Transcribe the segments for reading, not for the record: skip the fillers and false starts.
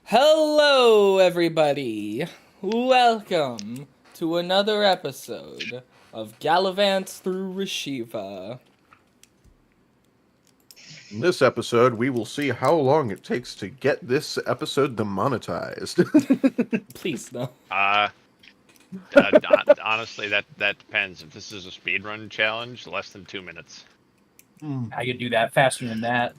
Hello, everybody. Welcome to another episode of Galavants through Rashiva. In this episode, we will see how long it takes to get this episode demonetized. Please, no. Honestly, that depends. If this is a speedrun challenge, less than 2 minutes. I could do that faster than that.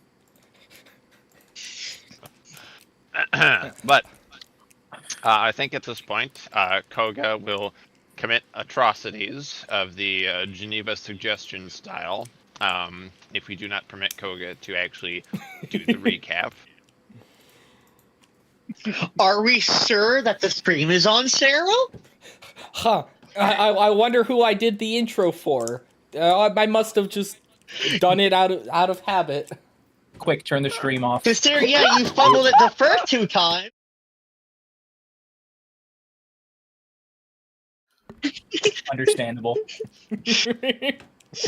But I think at this point, Koga will commit atrocities of the Geneva suggestion style. If we do not permit Koga to actually do the recap. Are we sure that the stream is on, Sarah? Huh. I wonder who I did the intro for. I must have just done it out of habit. Quick, turn the stream off. Consider, yeah, you fumbled it the first two times. Understandable.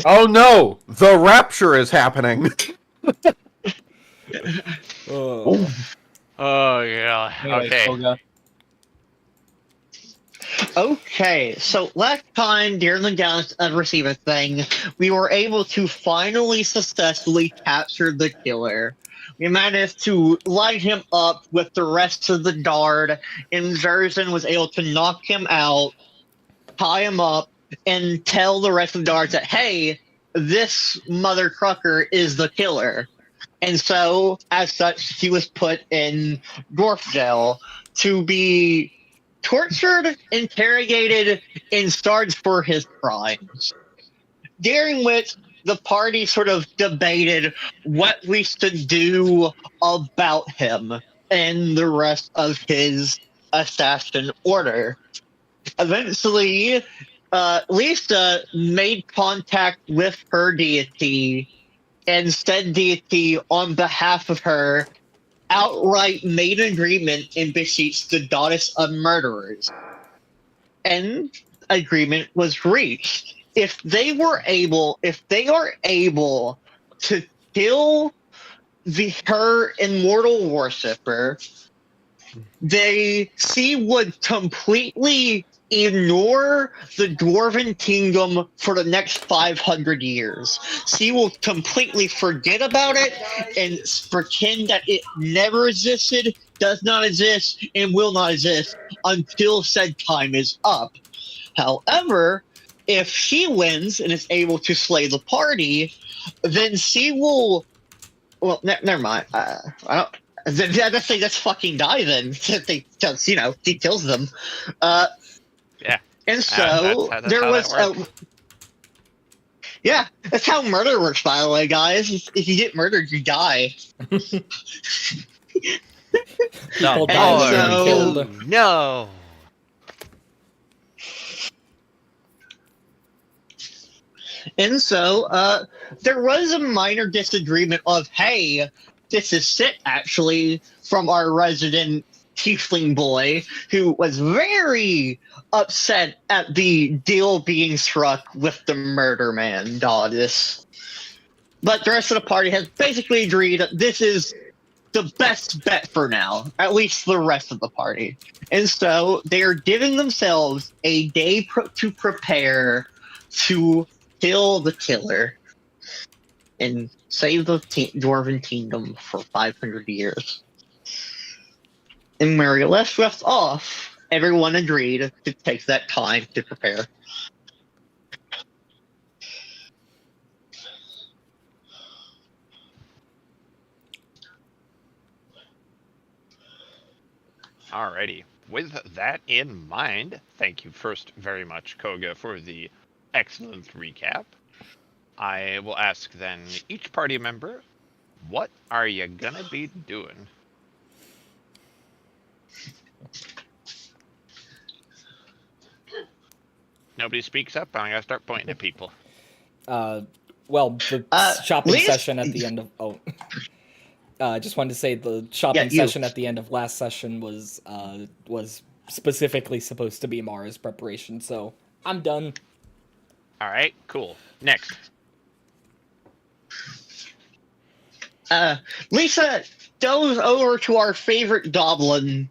Oh no! The rapture is happening! Oh. Oh yeah. Anyway, Okay. Koga. Okay, so last time during the Galaxy Receiver thing, we were able to finally successfully capture the killer. We managed to light him up with the rest of the Guard, and Zerzan was able to knock him out, tie him up, and tell the rest of the Guards that, hey, this mother trucker is the killer. And so, as such, he was put in dwarf jail to be tortured, interrogated, and charged for his crimes. During which the party sort of debated what we should do about him and the rest of his assassin order. Eventually, Lisa made contact with her deity, and said deity, on behalf of her, outright made an agreement and beseeched the goddess of murderers. And agreement was reached. If they are able to kill her immortal worshipper, she would completely ignore the Dwarven kingdom for the next 500 years. She will completely forget about it and pretend that it never existed, does not exist, and will not exist until said time is up. However, if she wins and is able to slay the party, then she will. Well, never mind. I don't. I just think that's fucking die then. Because, he kills them. Yeah. And so that's there how was that works. yeah, that's how murder works, by the way, guys. If you get murdered, you die. People No. die when they're so- killed. No. And so there was a minor disagreement of, hey, this is sick, actually, from our resident tiefling boy, who was very upset at the deal being struck with the murder man goddess. But the rest of the party has basically agreed that this is the best bet for now, at least the rest of the party. And so they are giving themselves a day to prepare to kill the killer and save the Dwarven kingdom for 500 years. And where we left off, everyone agreed to take that time to prepare. Alrighty. With that in mind, thank you first very much, Koga, for the excellent recap. I will ask then each party member, what are you gonna be doing? Nobody speaks up, I'm gonna start pointing at people. Well, the shopping Least- session at the end of I just wanted to say the shopping you. session at the end of last session was specifically supposed to be Mara's preparation, so I'm done. Alright, cool. Next. Lisa goes over to our favorite goblin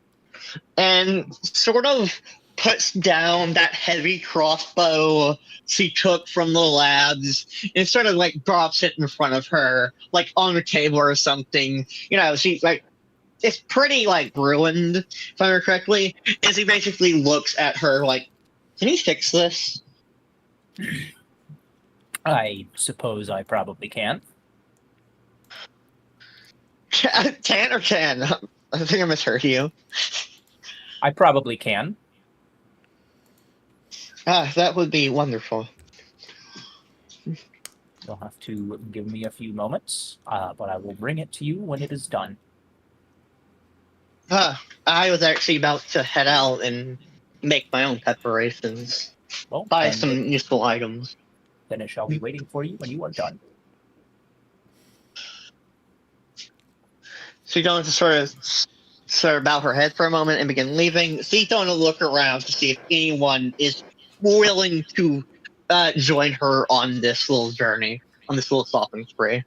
and sort of puts down that heavy crossbow she took from the labs and sort of like drops it in front of her, like on the table or something. You know, she like it's pretty like ruined, if I remember correctly. And she basically looks at her like, "Can you fix this?" I suppose I probably can. Can or can? I think I misheard you. I probably can. That would be wonderful. You'll have to give me a few moments, but I will bring it to you when it is done. I was actually about to head out and make my own preparations. Well, Buy then, some useful items. then it shall be waiting for you when you are done. So you don't just sort of bow her head for a moment and begin leaving. So you don't look around to see if anyone is willing to join her on this little journey, on this little shopping spree.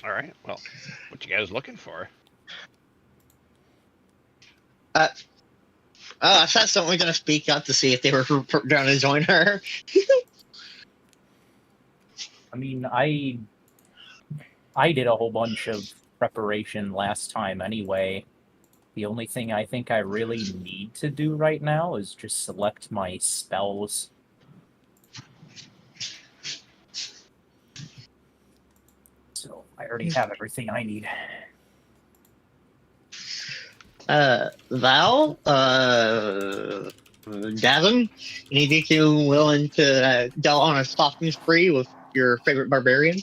All right. Well, what you guys looking for? I thought someone was going to speak up to see if they were going to join her. I mean, I did a whole bunch of preparation last time anyway. The only thing I think I really need to do right now is just select my spells. So I already have everything I need. Val, Gavin, any of you willing to go on a shopping spree with your favorite barbarian?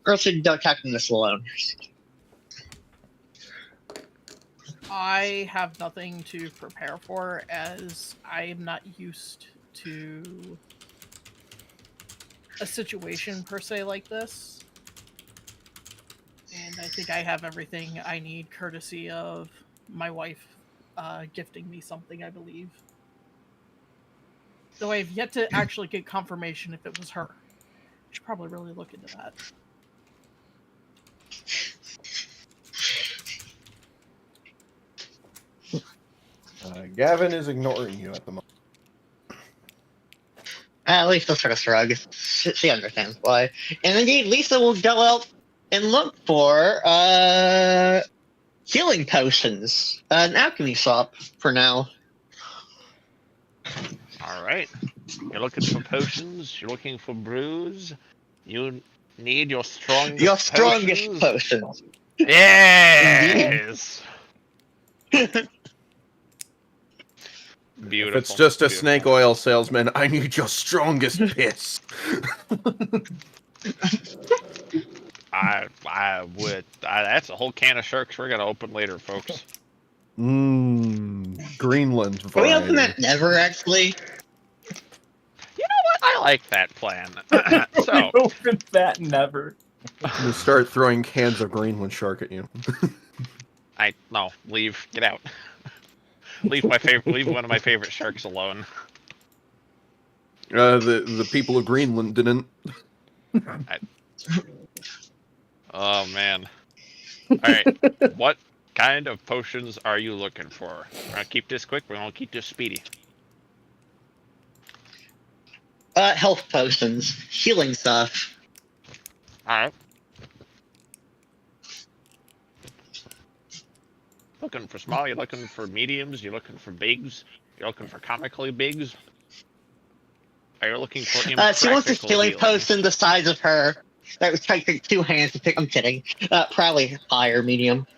Or should you tackle this alone? I have nothing to prepare for as I am not used to a situation per se like this. And I think I have everything I need courtesy of my wife gifting me something, I believe. Though I have yet to actually get confirmation if it was her. I should probably really look into that. Gavin is ignoring you at the moment. At least Lisa sort of shrug. She understands why. And indeed, Lisa will go out and look for healing potions. An alchemy shop for now. All right. You're looking for potions. You're looking for brews. You need your strongest. Your strongest potions. potions. Yes. Beautiful. If it's just a beautiful. snake oil salesman, I need your strongest piss. I would. That's a whole can of sharks we're gonna open later, folks. Greenland Can we open variety. that never, actually? You know what? I like that plan. So, Open that never. We start throwing cans of Greenland shark at you. no, leave. Get out. Leave one of my favorite sharks alone. The people of Greenland didn't. Oh man. All right. What kind of potions are you looking for? We're gonna keep this quick. We're gonna keep this speedy. Health potions. Healing stuff. All right. Looking for small? You're looking for mediums? You're looking for bigs? You're looking for comically bigs? Are you looking for She wants a impractical healing healing? potion the size of her. That would take 2 hands to pick. I'm kidding. Probably higher, medium.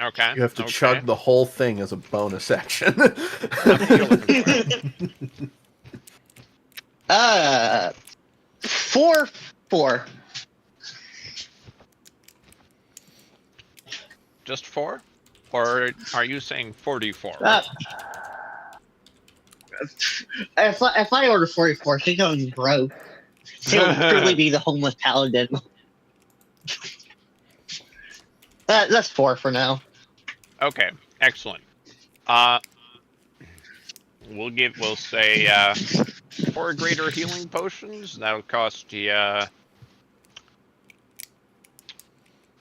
Okay. You have to okay. chug the whole thing as a bonus action. That's what you're looking for. 4. Just 4? Or are you saying 44? If I order 44, she's going broke. She'll truly be the homeless paladin. That's 4 for now. Okay, excellent. We'll say 4 greater healing potions. That'll cost you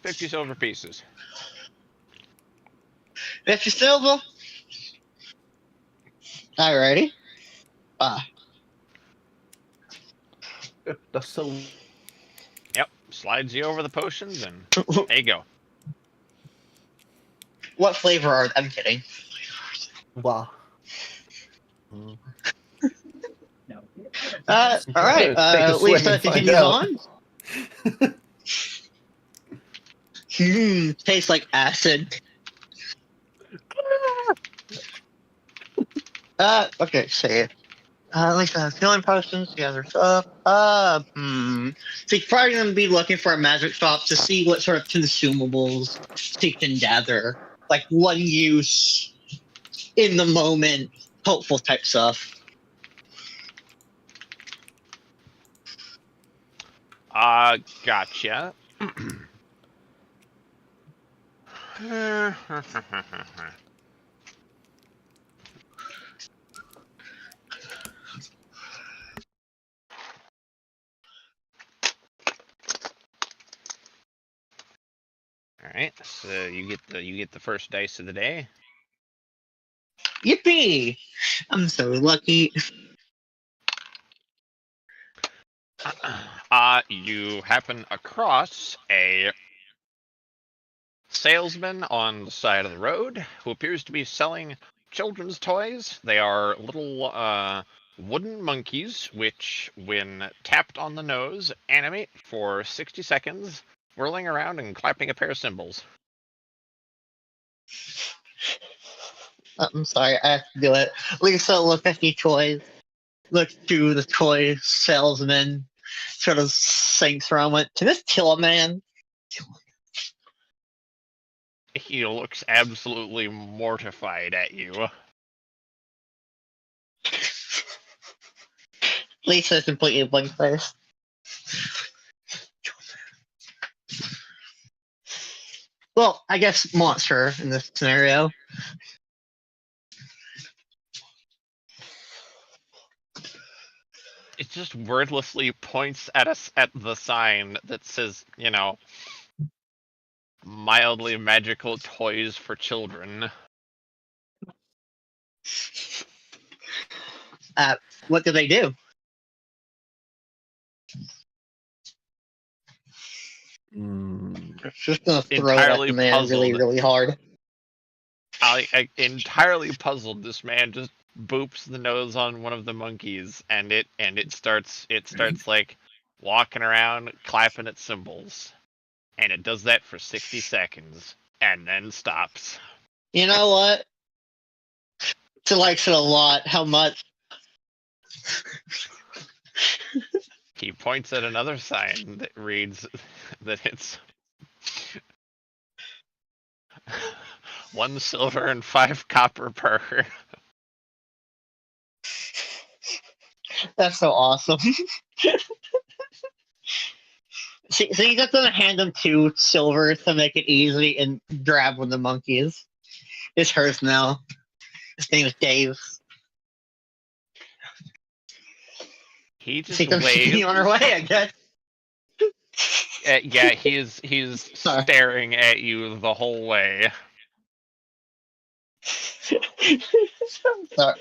50 silver pieces. 50 silver. Alrighty. That's so. Yep, slides you over the potions, and there you go. What flavor are? I'm kidding. Wow. No. All right. Take a swing Lisa and find continues out. on. Tastes like acid. Okay, save. Lisa, healing potions, gather stuff. So you're probably gonna be looking for a magic shop to see what sort of consumables she can gather, like one use, in the moment, helpful type stuff. Gotcha. All right, so you get the first dice of the day. Yippee! I'm so lucky. You happen across a salesman on the side of the road who appears to be selling children's toys. They are little wooden monkeys, which, when tapped on the nose, animate for 60 seconds, whirling around and clapping a pair of cymbals. I'm sorry, I have to do it. Lisa, look at the toys. Look to the toy salesman. Sort of sinks around. Went, can this kill a man? He looks absolutely mortified at you. Lisa's completely blank face. Well, I guess monster in this scenario. It just wordlessly points at us at the sign that says, mildly magical toys for children. What do they do? It's just gonna throw it at Entirely the man really, puzzled. really hard. I entirely puzzled. This man just boops the nose on one of the monkeys, and it starts like walking around clapping its cymbals, and it does that for 60 seconds and then stops. You know what? She likes it a lot. How much? He points at another sign that reads that it's 1 silver and 5 copper per. That's so awesome. So you just gonna hand him 2 silver to make it easy and grab one of the monkeys. It's hers now. His name is Dave. He just She comes waves. on her way, I guess. Yeah, he's Sorry. staring at you the whole way. Sorry.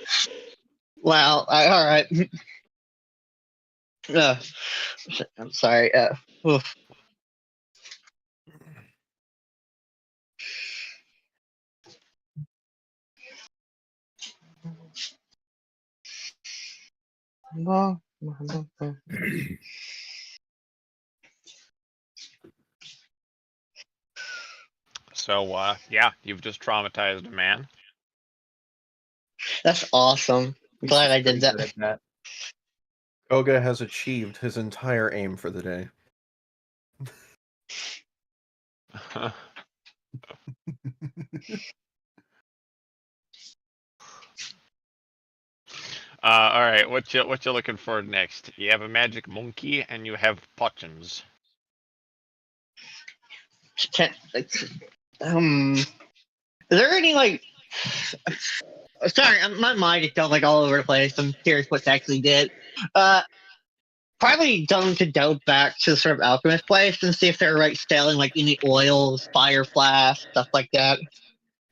Wow. All right. I'm sorry. Oof. So, yeah, you've just traumatized a man. That's awesome. I'm glad I did that. that. Koga has achieved his entire aim for the day. All right, what you looking for next? You have a magic monkey and you have potions. Can't, like, um, Is there any like? Sorry, my mind is going like all over the place. I'm curious what they actually did. Probably going to delve back to the sort of alchemist place and see if they're like selling like any oils, fire flask, stuff like that.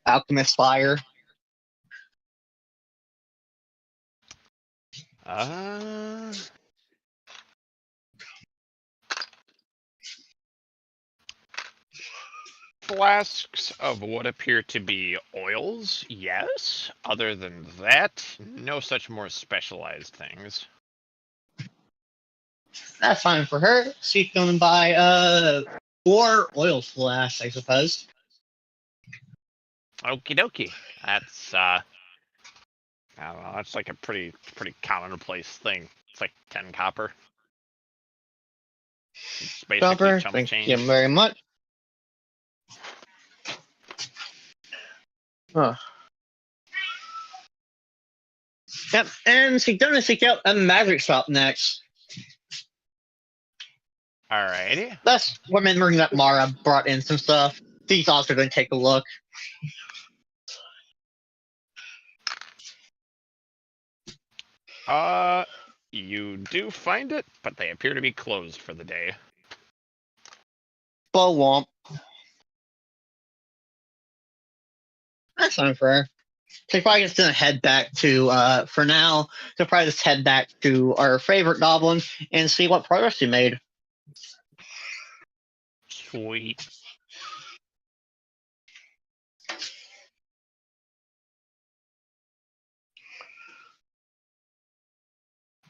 Alchemist fire. Flasks of what appear to be oils, yes. Other than that, no such more specialized things. That's fine for her. She's going to buy 4 oil flasks, I suppose. Okie dokie. That's I don't know, that's like a pretty commonplace thing. It's like 10 copper. It's basically Copper, chump thank change. you very much. Huh. Yep, and she's going to seek out a magic shop next. Alrighty. That's remembering that Mara brought in some stuff. She's also going to take a look. You do find it, but they appear to be closed for the day. Well, womp. That's fine for her. She's probably just gonna head back to, for now, she'll probably just head back to our favorite goblin and see what progress she made. Sweet.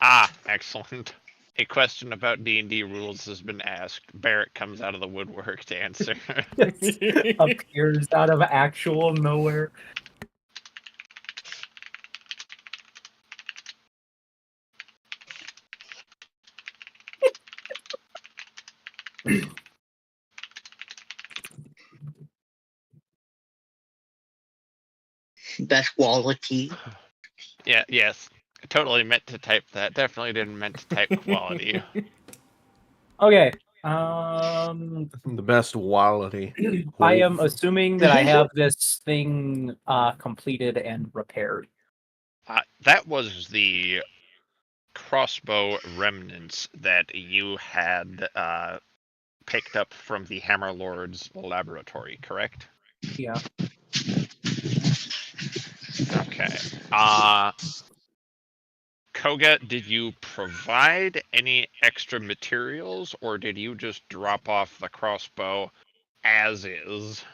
Ah, excellent. A question about D&D rules has been asked. Barrett comes out of the woodwork to answer. Appears out of actual nowhere. Best quality. Yeah, yes. I totally meant to type that. Definitely didn't meant to type quality. Okay. The best quality. I am assuming that I have this thing completed and repaired. That was the crossbow remnants that you had picked up from the Hammer Lord's laboratory, correct? Yeah. Okay. Koga, did you provide any extra materials, or did you just drop off the crossbow as is?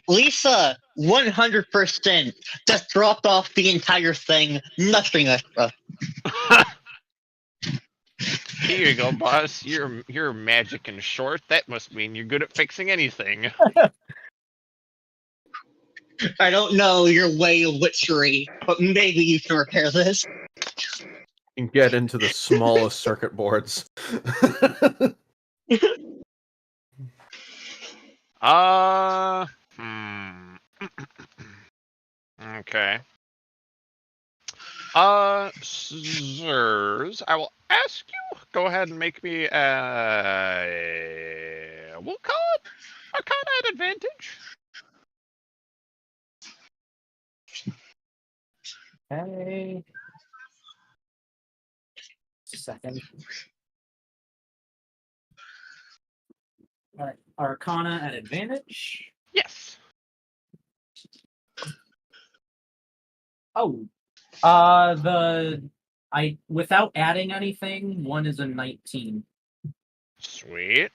Lisa, 100% just dropped off the entire thing, nothing extra. Here you go, boss. You're magic and short. That must mean you're good at fixing anything. I don't know your way of witchery, but maybe you can repair this. You can get into the smallest circuit boards. Okay. Sirs, I will ask you. Go ahead and make me we'll call it Arcana at advantage. Okay. Second. All right. Arcana at advantage. Yes. Oh. Without adding anything, one is a 19. Sweet.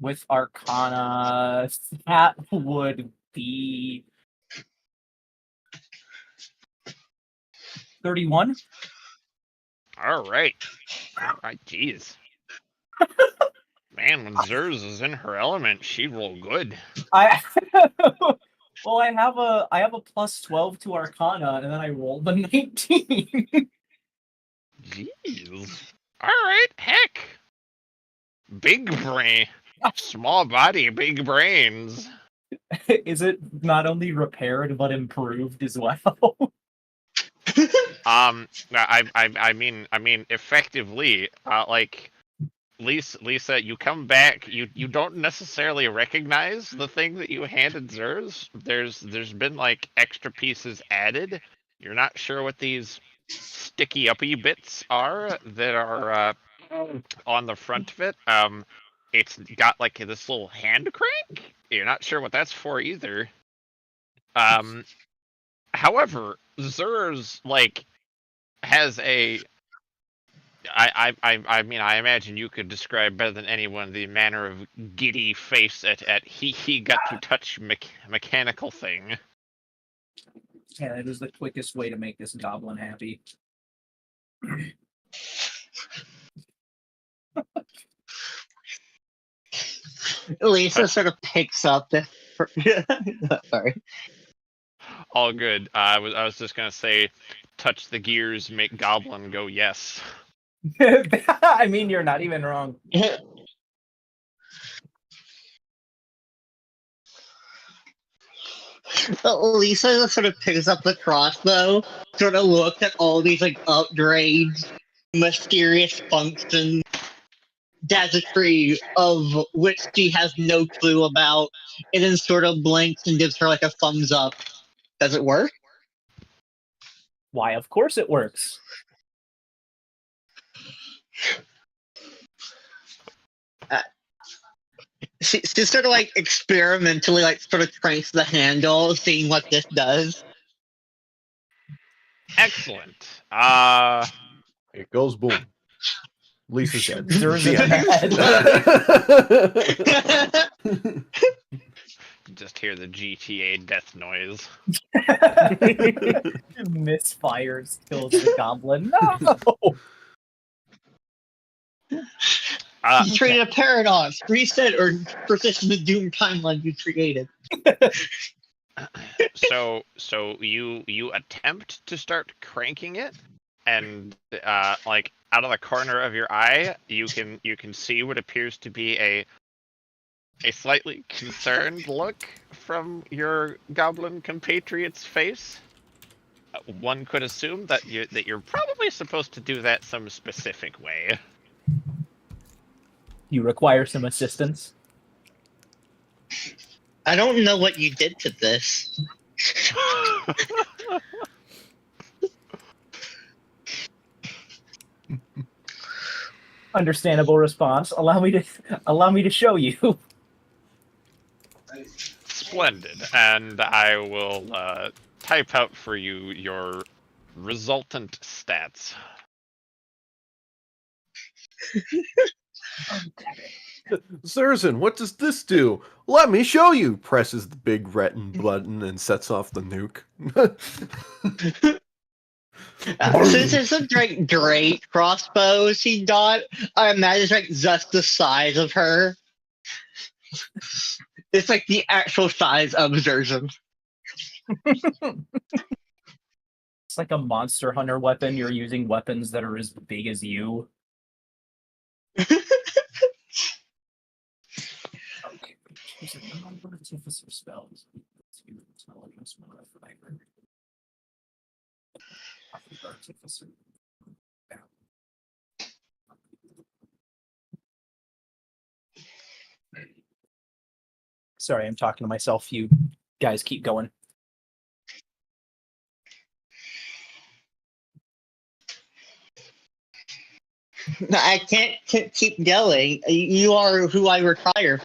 With Arcana, that would be 31. All right. Jeez. Man, when Zers is in her element, she roll good. Well, I have a plus 12 to Arcana, and then I rolled the 19. Jeez. All right. Heck. Big brain. Small body, big brains. Is it not only repaired but improved as well? I mean, effectively, like, Lisa, you come back. You don't necessarily recognize the thing that you handed Zers. There's been like extra pieces added. You're not sure what these sticky uppy bits are that are on the front of it. It's got like this little hand crank. You're not sure what that's for either. However, Zers like has a I mean, I imagine you could describe better than anyone the manner of giddy face at he got to touch mechanical thing. Yeah, it was the quickest way to make this goblin happy. Lisa sort of picks up the. Sorry. All good. I was just gonna say, touch the gears, make goblin go yes. I mean, you're not even wrong. Lisa sort of picks up the crossbow, sort of looks at all these like upgrades, mysterious functions, gadgetry of which she has no clue about, and then sort of blinks and gives her like a thumbs up. Does it work? Why, of course it works. She sort of like experimentally like sort of cranks the handle, seeing what this does. Excellent. It goes boom. Lisa's dead. Zers The in end. Just hear the GTA death noise. Misfires, kills the goblin. No! You created a paradox, reset, or persist the doom timeline you created. So you attempt to start cranking it, and like out of the corner of your eye, you can see what appears to be a slightly concerned look from your goblin compatriot's face. One could assume that you're probably supposed to do that some specific way. You require some assistance? I don't know what you did to this. Understandable response. Allow me to show you. Splendid, and I will type out for you your resultant stats. Zerzin, what does this do? Let me show you. Presses the big red button and sets off the nuke. Since it's a great crossbow she got, I imagine it's like just the size of her. It's like the actual size of Zerzin. It's like a monster hunter weapon. You're using weapons that are as big as you. Okay. Using non-artificer spells. Artificer. Sorry, I'm talking to myself. You guys keep going. No, I can't keep going. You are who I retire.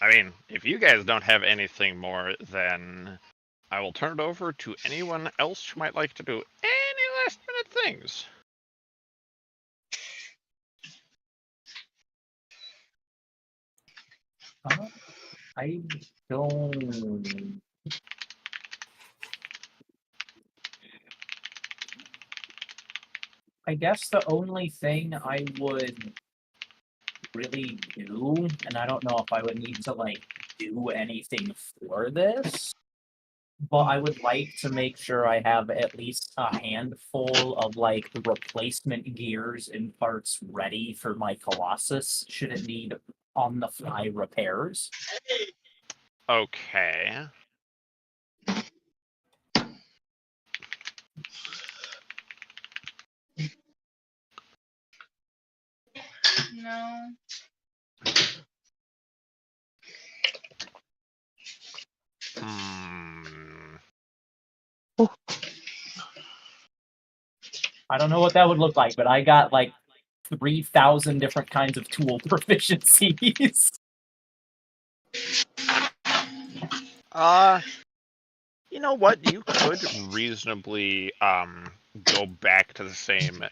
I mean, if you guys don't have anything more, then I will turn it over to anyone else who might like to do any last minute things. I don't. I guess the only thing I would really do, and I don't know if I would need to like do anything for this, but I would like to make sure I have at least a handful of like replacement gears and parts ready for my Colossus should it need on the fly repairs. Okay. No. Hmm. I don't know what that would look like, but I got like 3,000 different kinds of tool proficiencies. You know what? You could reasonably go back to the same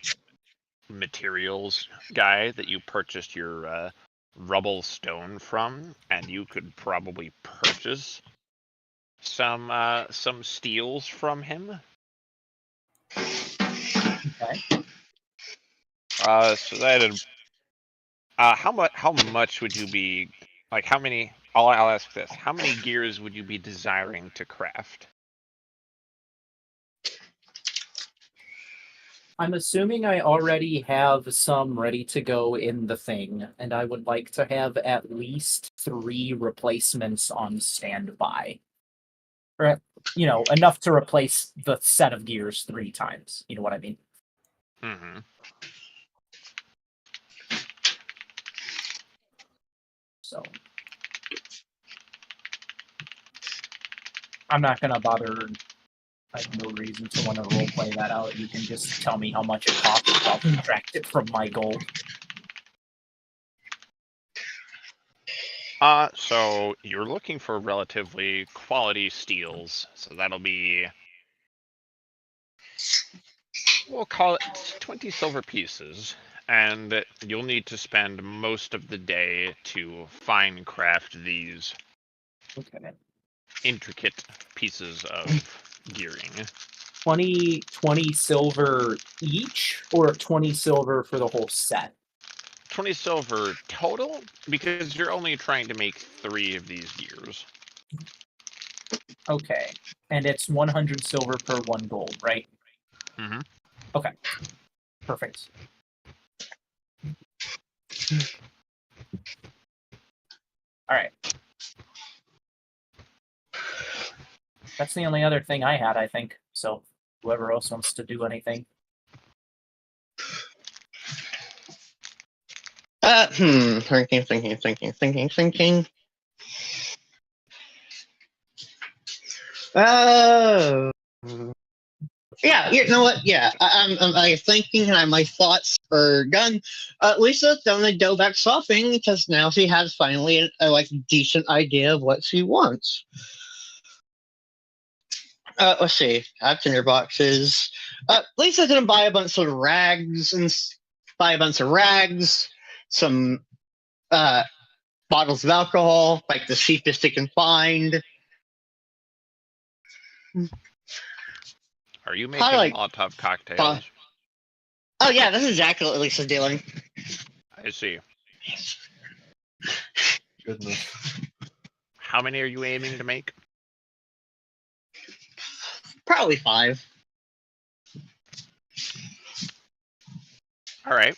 materials guy that you purchased your rubble stone from, and you could probably purchase some steels from him. Okay. So that'd how much would you be like? How many? I'll ask this: how many gears would you be desiring to craft? I'm assuming I already have some ready to go in the thing, and I would like to have at least 3 replacements on standby. Or, enough to replace the set of gears 3 times. You know what I mean? Mm-hmm. So I'm not gonna bother. I have no reason to want to roleplay that out. You can just tell me how much it costs. I'll subtract it from my gold. So you're looking for relatively quality steels, so that'll be, we'll call it 20 silver pieces, and you'll need to spend most of the day to fine craft these Okay. intricate pieces of gearing. 20 silver each, or 20 silver for the whole set? 20 silver total, because you're only trying to make 3 of these gears. Okay. And it's 100 silver per 1 gold, right? Mm-hmm. Okay. Perfect. Alright. That's the only other thing I had, I think. So, whoever else wants to do anything. Thinking. Oh. Yeah, you know what? Yeah, I'm thinking, and my thoughts are done. Lisa's gonna go back shopping because now she has finally a decent idea of what she wants. Let's see. Tinder boxes. Lisa's gonna buy a bunch of rags some bottles of alcohol, like the cheapest she can find. Are you making Probably Molotov cocktails? Oh yeah, this is exactly what Lisa's doing. I see. Goodness. How many are you aiming to make? Probably 5. All right.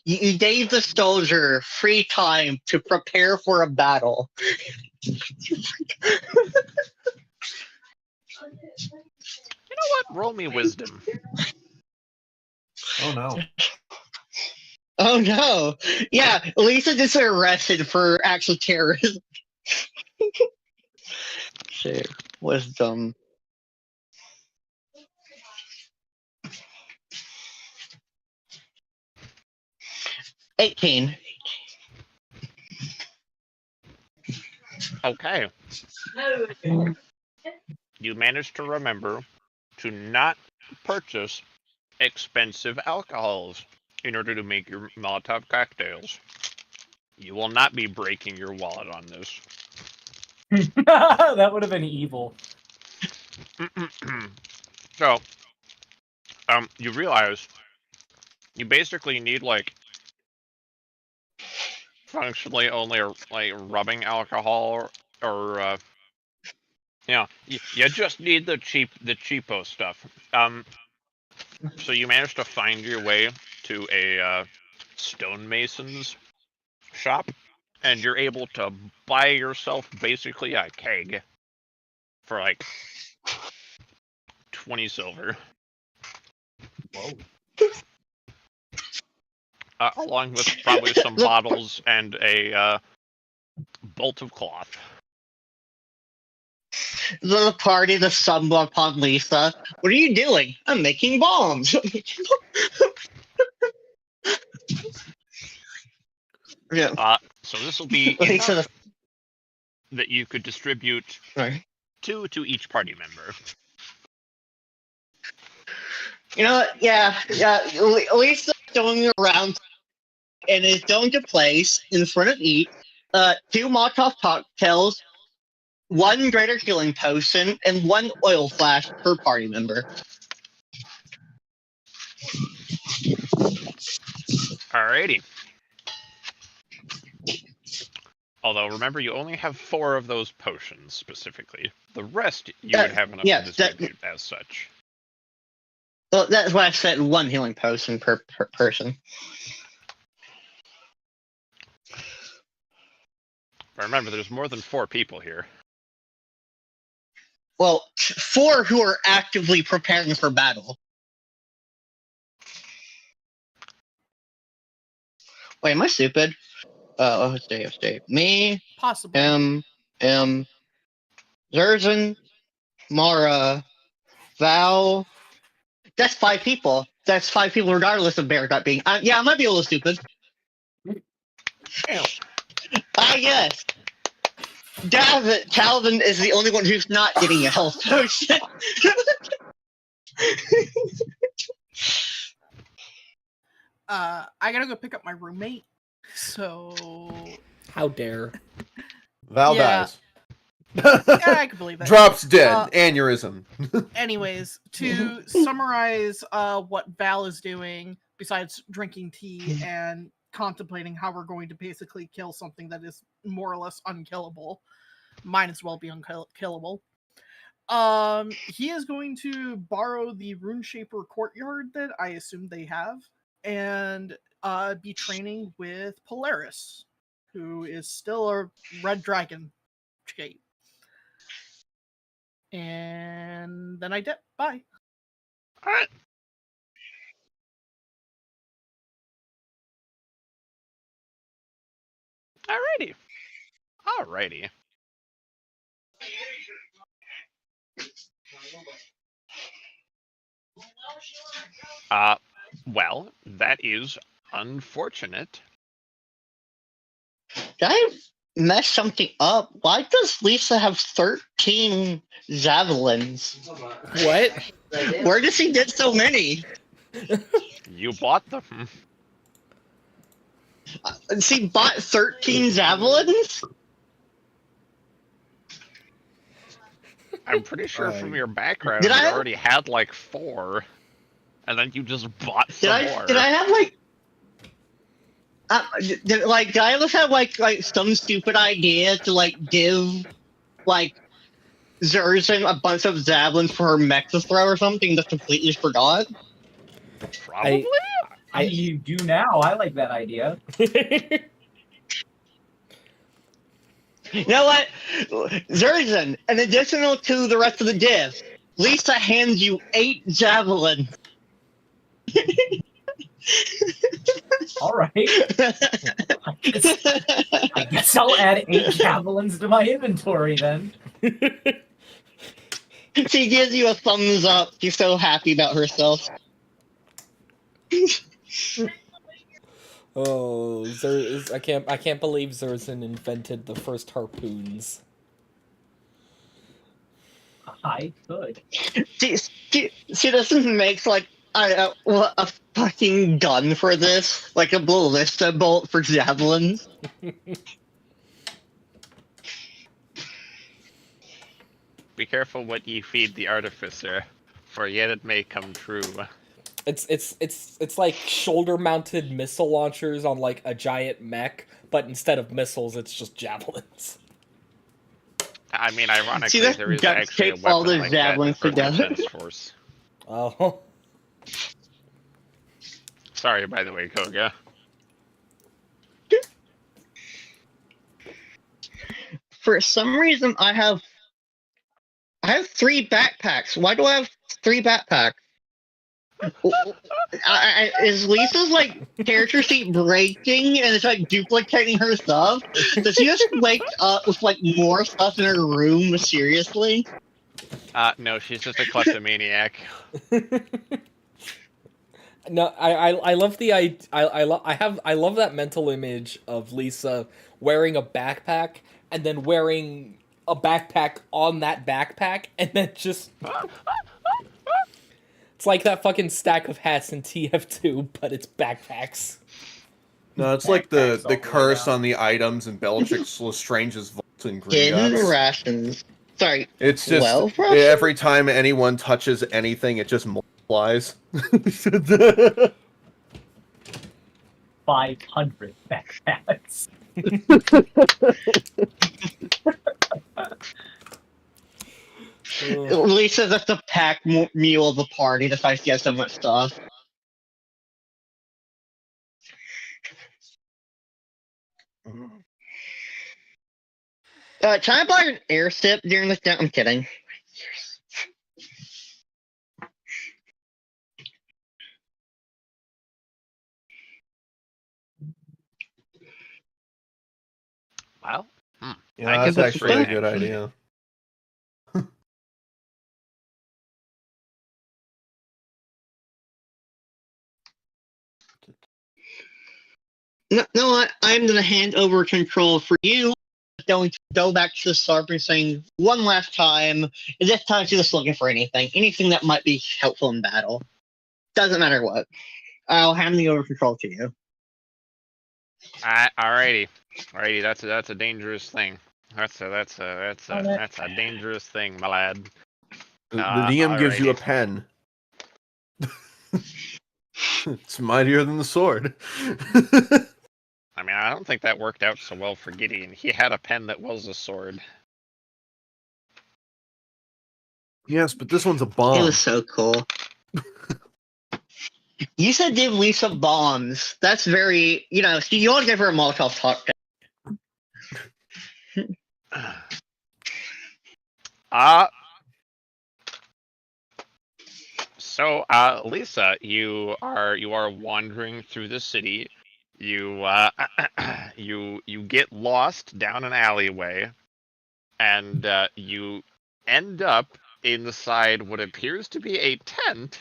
You gave the soldier free time to prepare for a battle. You know what? Roll me wisdom. Oh no. Oh no! Yeah, Lisa just got arrested for actual terrorism. Shit, wisdom. $18. Okay. You managed to remember to not purchase expensive alcohols in order to make your Molotov cocktails. You will not be breaking your wallet on this. That would have been evil. So, you realize you basically need functionally only rubbing alcohol or you just need the cheapo stuff. So you managed to find your way to a stonemason's shop, and you're able to buy yourself basically a keg for like 20 silver. Whoa. Along with probably some bottles and a bolt of cloth. The party, the stumble upon Lisa. What are you doing? I'm making bombs. Yeah. So this will be Lisa, enough that you could distribute right. 2 to each party member. You know what? Yeah. Lisa's going around and is going to place in front of each 2 Molotov cocktails, 1 greater healing potion, and 1 oil flash per party member. Alrighty. Although, remember, you only have 4 of those potions, specifically. The rest, you would have enough to distribute as such. Well, that's why I said 1 healing potion per person. But remember, there's more than 4 people here. Well, 4 who are actively preparing for battle. Wait, am I stupid? Let's see. Me, Possibly. Zerzan, Mara, Val. That's 5 people. That's 5 people, regardless of Bear not being. Yeah, I might be a little stupid. Yes. Calvin is the only one who's not getting a health potion. I gotta go pick up my roommate. So How dare. Val Yeah. dies. yeah, I can believe that. Drops dead. Aneurysm. Anyways, to summarize what Val is doing, besides drinking tea and contemplating how we're going to basically kill something that is more or less unkillable, might as well be unkillable. He is going to borrow the Runeshaper courtyard that I assume they have, and be training with Polaris, who is still a red dragon shape. And then I dip. Bye. Alright. Alrighty. Well, that is unfortunate. Did I mess something up? Why does Lisa have 13 javelins? What? Where does she get so many? You bought them. She bought 13 javelins? I'm pretty sure from your background Did you I- already had like 4. And then you just bought some more. Did I have like? Did I ever have like some stupid idea to like give like Zerzan a bunch of javelins for her mech to throw or something that completely forgot? Probably? You do now. I like that idea. You know what? Zerzan, in additional to the rest of the div, Lisa hands you 8 javelins. All right. I guess I'll add 8 javelins to my inventory then. She gives you a thumbs up. She's so happy about herself. Oh, I can't believe Zerzan invented the first harpoons. I could. She doesn't make like a fucking gun for this, like a ballista bolt for javelins. Be careful what ye feed the artificer, for yet it may come true. It's like shoulder-mounted missile launchers on like a giant mech, but instead of missiles, it's just javelins. I mean, ironically, See, that's there is duct actually a tape all weapon the like javelins that for the together. defense force. Oh. Sorry, by the way, Koga. For some reason, I have 3 backpacks. Why do I have 3 backpacks? Is Lisa's like character sheet breaking and it's like duplicating her stuff? Does she just wake up with like more stuff in her room mysteriously? No, she's just a kleptomaniac. No, I love the I love that mental image of Lisa wearing a backpack and then wearing a backpack on that backpack and then just it's like that fucking stack of hats in TF2, but it's backpacks. No, it's like Backpacks all the the way curse down. on the items in Bellatrix Lestrange's vault in Hidden Gringotts. rations. Sorry. It's just 12 rations? every time anyone touches anything, it just multiplies. 500 backpacks. Lisa's just the pack mule of the party. That's why she has so much stuff. Can I buy an air sip during this? I'm kidding. Well, Yeah, I that's guess actually a right. good idea. No, what? I'm going to hand over control for you. Going to go back to the sergeant saying one last time. And this time she's just looking for anything that might be helpful in battle. Doesn't matter what. I'll hand the over control to you. Alrighty. That's a dangerous thing. That's a dangerous thing, my lad. The DM gives you a alrighty. pen. It's mightier than the sword. I mean, I don't think that worked out so well for Gideon. He had a pen that was a sword. Yes, but this one's a It bomb. was so cool. You said give Lisa bombs. That's very, you want to give her a Molotov cocktail. So, Lisa, you are wandering through the city. You you get lost down an alleyway, and you end up inside what appears to be a tent.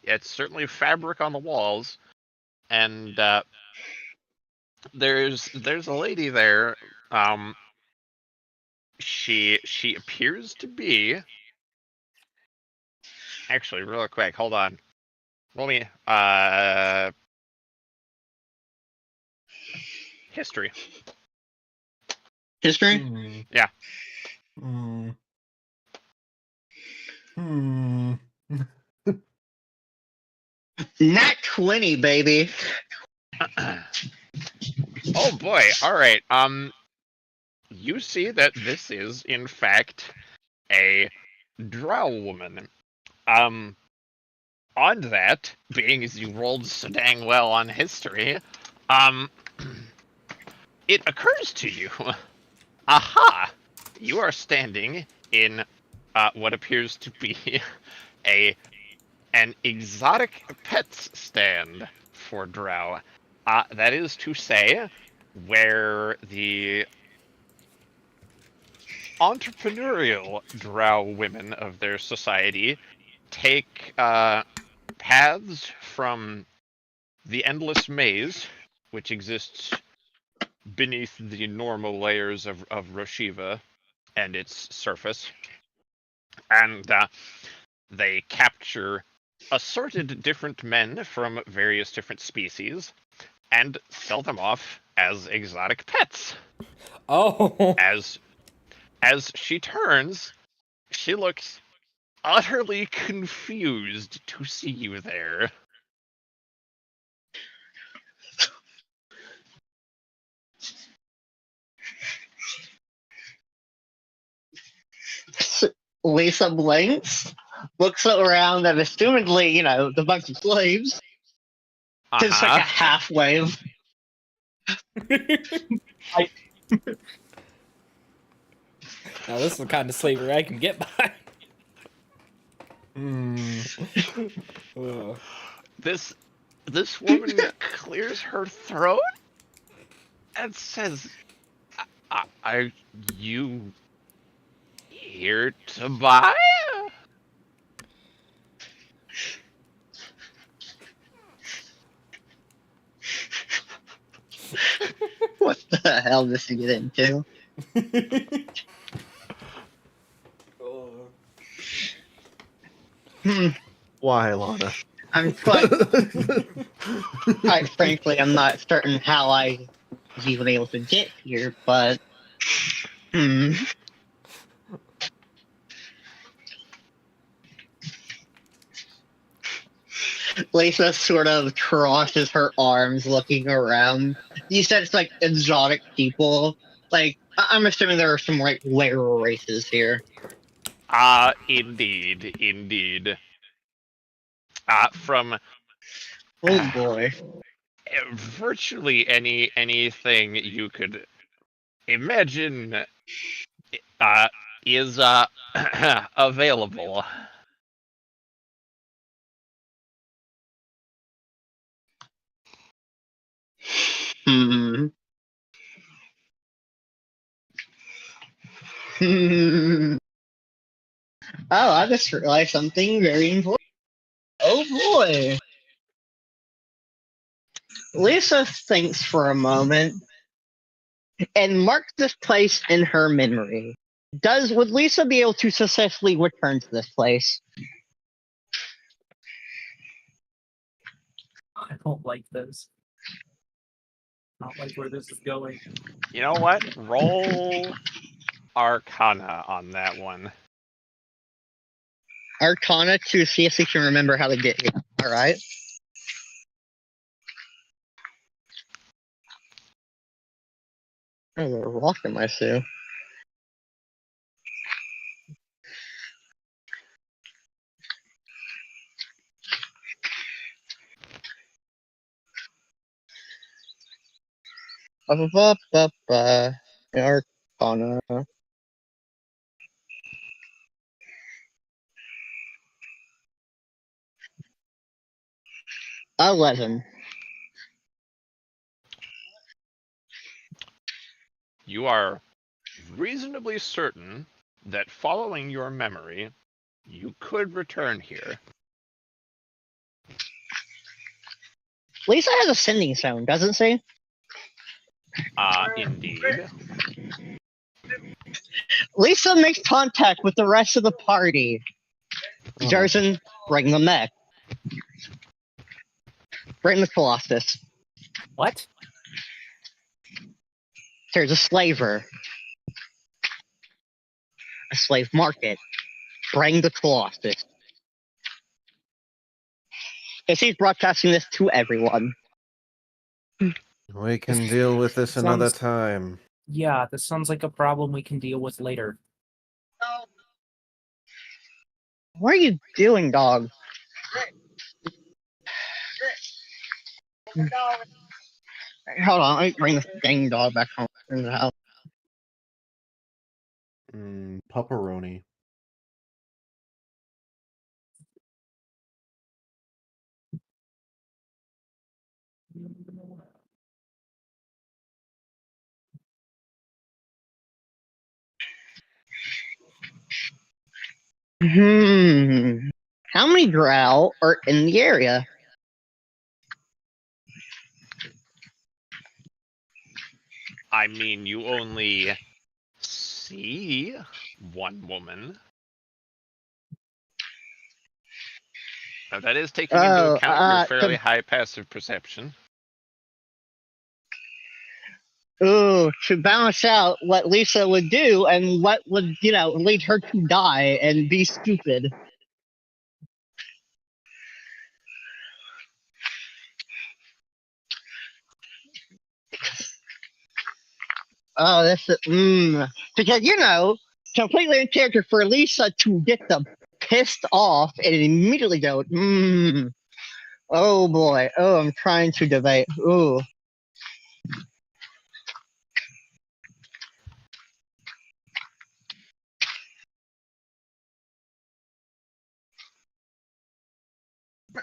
It's certainly fabric on the walls, and there's a lady there. She appears to be. Actually, real quick, hold on. Roll me history. History? Yeah. Nat 20, baby. Oh boy. All right. You see that this is in fact a drow woman. On that, being as you rolled so dang well on history, it occurs to you, aha, you are standing in what appears to be an exotic pets stand for drow. That is to say, where the entrepreneurial drow women of their society take paths from the endless maze, which exists beneath the normal layers of Rashiva and its surface, and they capture assorted different men from various different species and sell them off as exotic pets. Oh. As she turns, she looks utterly confused to see you there. Lisa blinks, looks around, and assumedly, the bunch of slaves. It's like a half wave. Now this is the kind of slavery I can get behind. Ugh. This woman clears her throat and says, "Are you here to buy?" What the hell did she get into? Hmm. Why, Lana? I'm quite frankly, I'm not certain how I was even able to get here, but hmm. Lisa sort of crosses her arms, looking around. You said it's like exotic people. Like I'm assuming there are some like rare races here. Indeed. From Oh boy. virtually anything you could imagine is available. Hmm. Hmm. Oh, I just realized something very important. Oh boy. Lisa thinks for a moment and marks this place in her memory. Would Lisa be able to successfully return to this place? I don't like this. Not like where this is going. You know what? Roll Arcana on that one. Arcana to see if she can remember how to get here. Alright. Oh, there's a rock in my shoe. Arcana. 11. You are reasonably certain that following your memory, you could return here. Lisa has a sending zone, doesn't she? Indeed. Lisa makes contact with the rest of the party. Jerson, bring the mech. Bring the Colossus. What? There's a slaver. A slave market. Bring the Colossus. And she's broadcasting this to everyone. We can deal with this another time. Yeah, this sounds like a problem we can deal with later. What are you doing, dog? Hold on, let me bring this dang dog back home in the house. Pepperoni. How many drow are in the area? I mean, you only see one woman. Now, that is taking into account your fairly high passive perception. Ooh, to balance out what Lisa would do and what would, lead her to die and be stupid. Oh, this is, because, completely in character for Lisa to get them pissed off and immediately go, oh boy, oh, I'm trying to debate, ooh.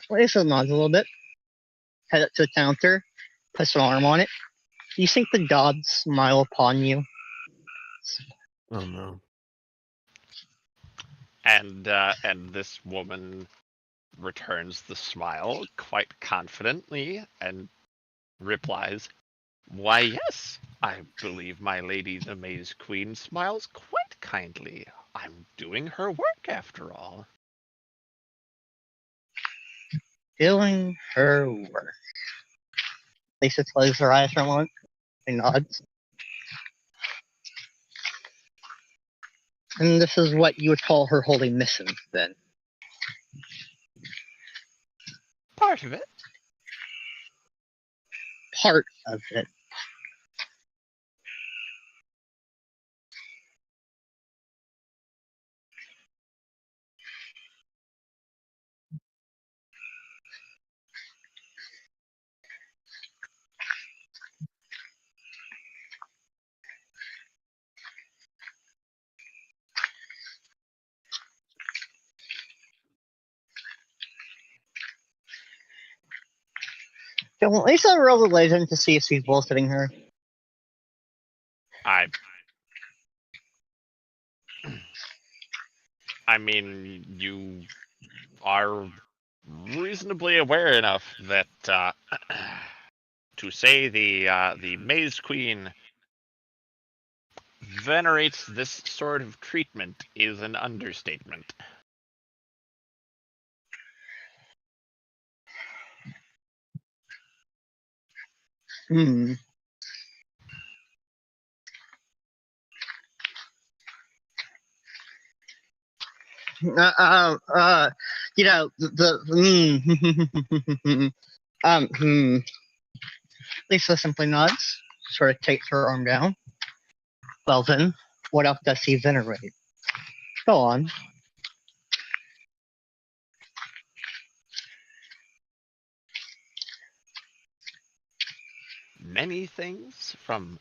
Lisa nods a little bit. Head up to the counter. Puts an arm on it. You think the gods smile upon you? Oh no. And this woman returns the smile quite confidently and replies, "Why, yes, I believe my lady the Maze Queen smiles quite kindly. I'm doing her work after all." Doing her work. Lisa closes her eyes for a moment and nods. And this is what you would call her holy mission, then. Part of it. Part of it. So Lisa roll the legend to see if she's bullshitting her. I mean, you are reasonably aware enough that to say the Maze Queen venerates this sort of treatment is an understatement. Hmm. You know, Lisa simply nods, sort of takes her arm down. Well then, what else does he venerate? Go on. Many things, from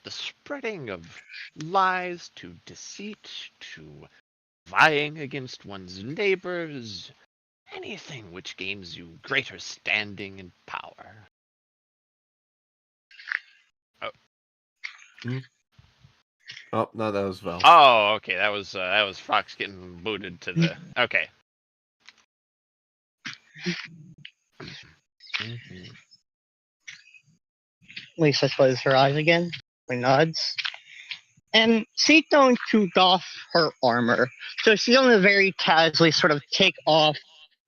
the spreading of lies to deceit to vying against one's neighbors, anything which gains you greater standing and power. Oh no, that was Val. Oh, okay, that was Fox getting booted to the. Okay. Lisa closes her eyes again, and nods. And she's going to doff her armor. So she's going to very casually sort of take off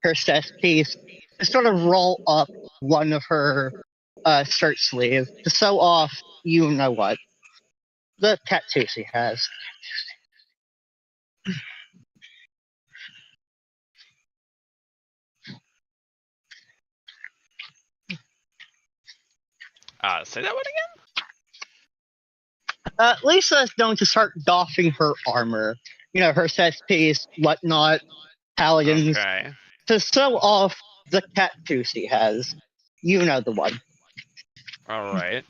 her chest piece and sort of roll up one of her shirt sleeves to sew off you know what. The tattoo she has. Say that one Lisa is going to start doffing her armor. You know, her chest piece, whatnot, paladins, again. Okay. to sew off the tattoo she has. You know the one. All right.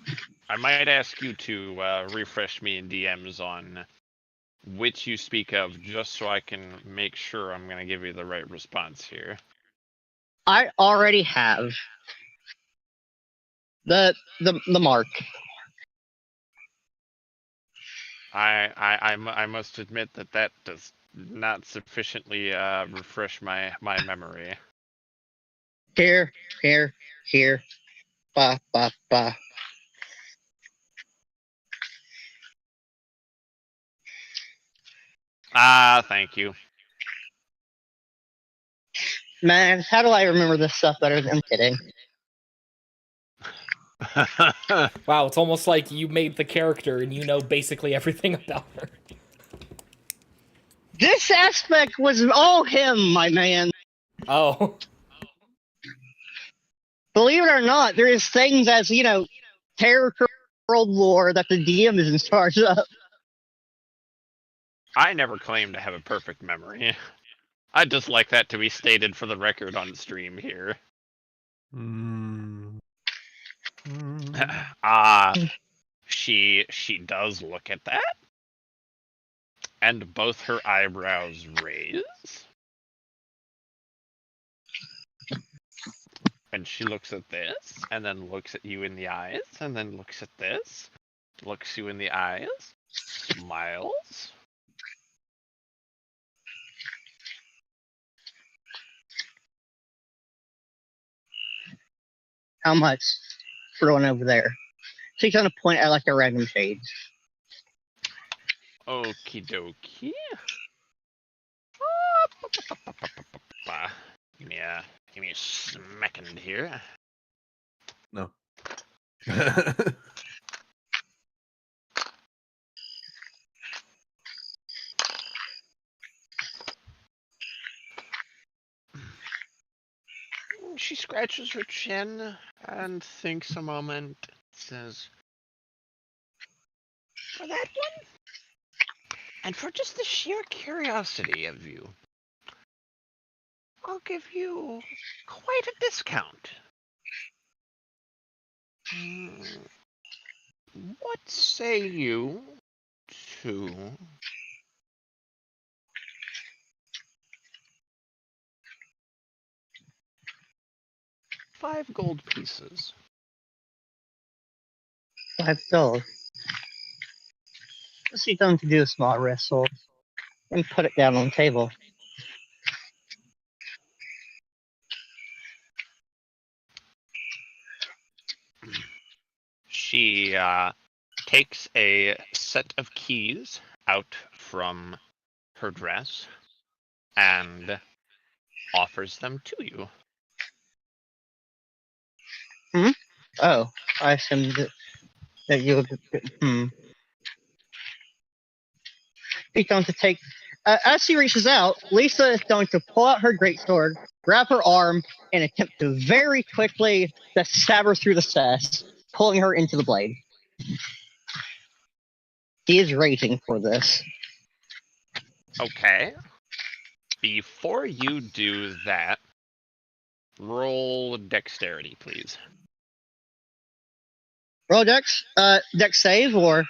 I might ask you to refresh me in DMs on which you speak of, just so I can make sure I'm going to give you the right response here. I already have the mark. I must admit that does not sufficiently refresh my memory. Here, ba ba ba. Thank you. Man, how do I remember this stuff better than I'm kidding? Wow, it's almost like you made the character and you know basically everything about her. This aspect was all him, my man. Oh. Believe it or not, there is things as, you know, character world lore that the DM is in charge of. I never claim to have a perfect memory. I'd just like that to be stated for the record on stream here. She does look at that, and both her eyebrows raise. And she looks at this, and then looks at you in the eyes, and then looks at this, looks you in the eyes, smiles. How much for the one over there? She's gonna point at like a random shade. Okie dokie. Give me a second here. No. She scratches her chin and thinks a moment. Says, "For that one, and for just the sheer curiosity of you, I'll give you quite a discount. What say you to 5 gold pieces?" $5. She's going to do a small wrestle and put it down on the table. She takes a set of keys out from her dress and offers them to you. Oh, I assumed that you would. She's going to take. As she reaches out, Lisa is going to pull out her greatsword, grab her arm, and attempt to very quickly just stab her through the chest, pulling her into the blade. He is raging for this. Okay. Before you do that, roll dexterity, please. Roll dex. Dex save or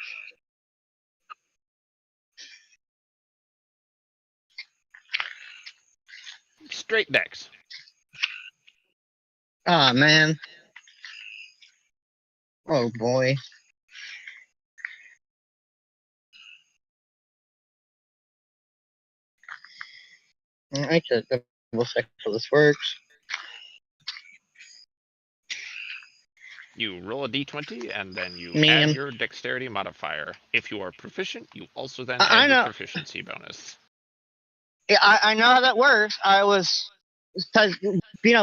Straight dex. ah man. Oh boy. I should double check how this works. You roll a d20 and then you Man. add your dexterity modifier. If you are proficient, you also then I add your know. proficiency bonus. Yeah, I know how that works. I was because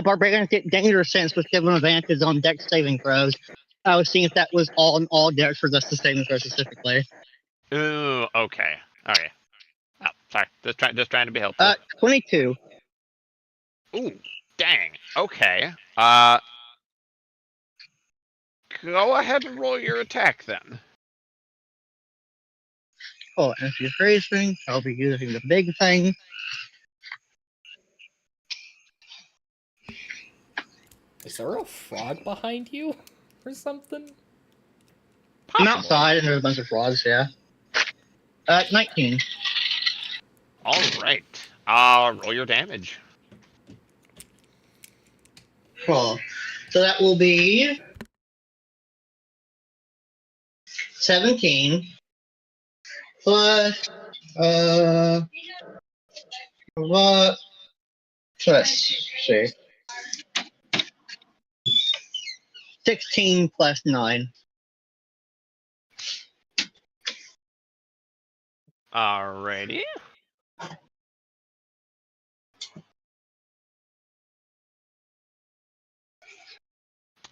barbarians get dangerous sense, which give them advantage on dex saving throws. I was seeing if that was all dex for just the saving throw specifically. Ooh, okay. Okay. Oh, sorry. Just trying to be helpful. 22. Ooh, dang. Okay. Go ahead and roll your attack then. Oh, and if you're racing, I'll be using the big thing. Is there a frog behind you or something? I'm Possible. outside and there's a bunch of frogs, yeah. 19. All right. Roll your damage. Cool. So that will be 17 plus what? Let's see. 16 plus 9. Alrighty.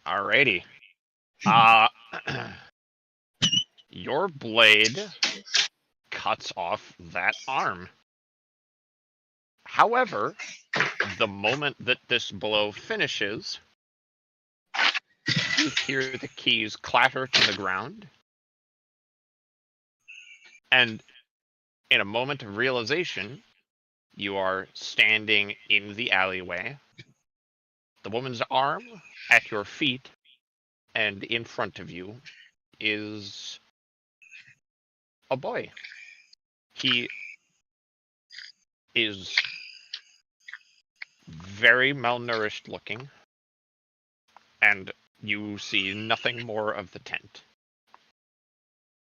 Alrighty. Your blade cuts off that arm. However, the moment that this blow finishes, you hear the keys clatter to the ground. And in a moment of realization, you are standing in the alleyway. The woman's arm at your feet, and in front of you is a boy. He is very malnourished looking, and you see nothing more of the tent.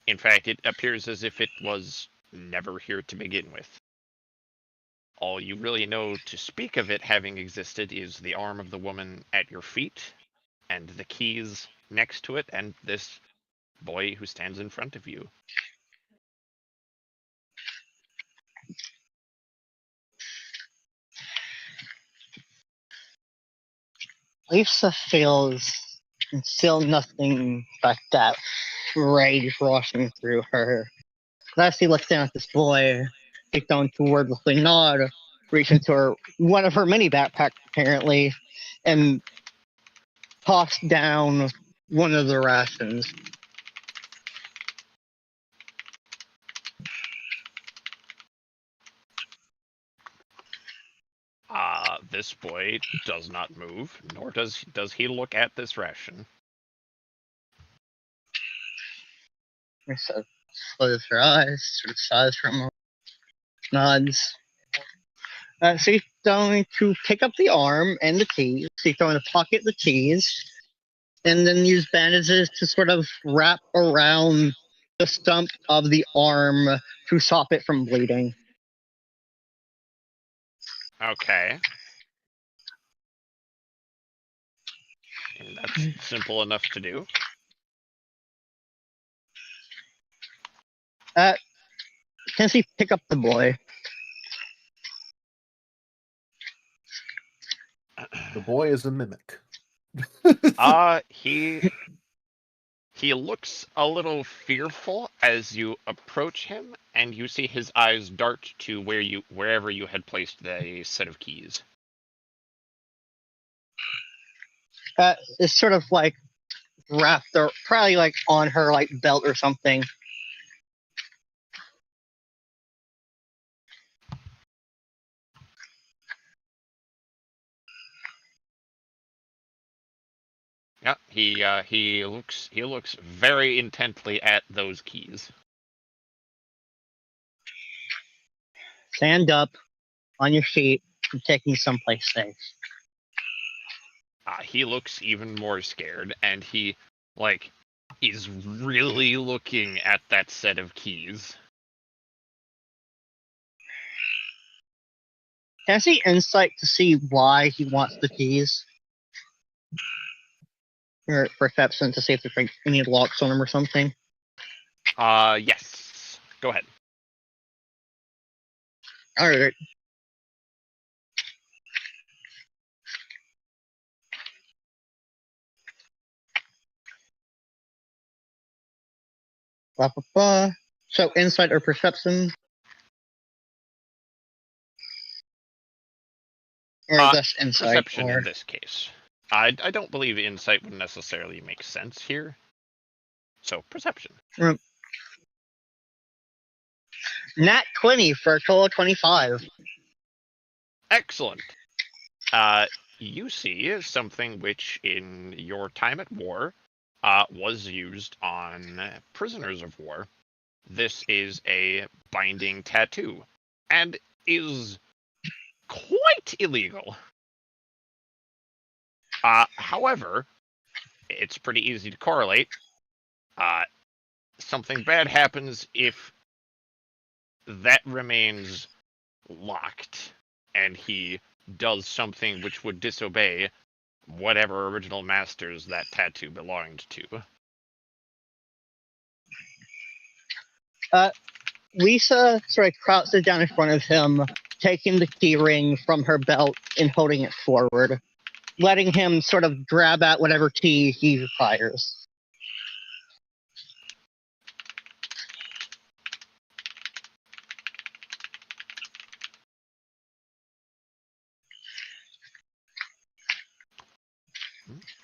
In fact, it appears as if it was never here to begin with. All you really know to speak of it having existed is the arm of the woman at your feet, and the keys next to it, and this boy who stands in front of you. Lisa feels still nothing but that rage rushing through her. As she looks down at this boy, she don't wordlessly nod, reach into one of her mini backpacks apparently, and toss down one of the rations. This boy does not move, nor does he look at this ration. So closes her eyes, sort of sighs for a moment, nods. She's going to pick up the arm and the keys. She's going to pocket the keys, and then use bandages to sort of wrap around the stump of the arm to stop it from bleeding. Okay. And that's simple enough to do. Can she pick up the boy? The boy is a mimic. He looks a little fearful as you approach him, and you see his eyes dart to wherever you had placed the set of keys. It's sort of like wrapped, or probably like on her like belt or something. Yeah, he looks very intently at those keys. Stand up on your feet and take me someplace safe. He looks even more scared, and he is really looking at that set of keys. Can I see insight to see why he wants the keys? Or perception to see if there's any locks on them or something? Yes. Go ahead. Alright. Blah, blah, blah. So insight or perception? Or this insight? Perception Or... in this case. I don't believe insight would necessarily make sense here. So, perception. Nat 20 for a total of 25. Excellent. You see something which, in your time at war, was used on prisoners of war. This is a binding tattoo, and is quite illegal. However, it's pretty easy to correlate. Something bad happens if that remains locked, and he does something which would disobey whatever original masters that tattoo belonged to. Lisa sort of crouches down in front of him, taking the key ring from her belt and holding it forward, letting him sort of grab at whatever key he requires.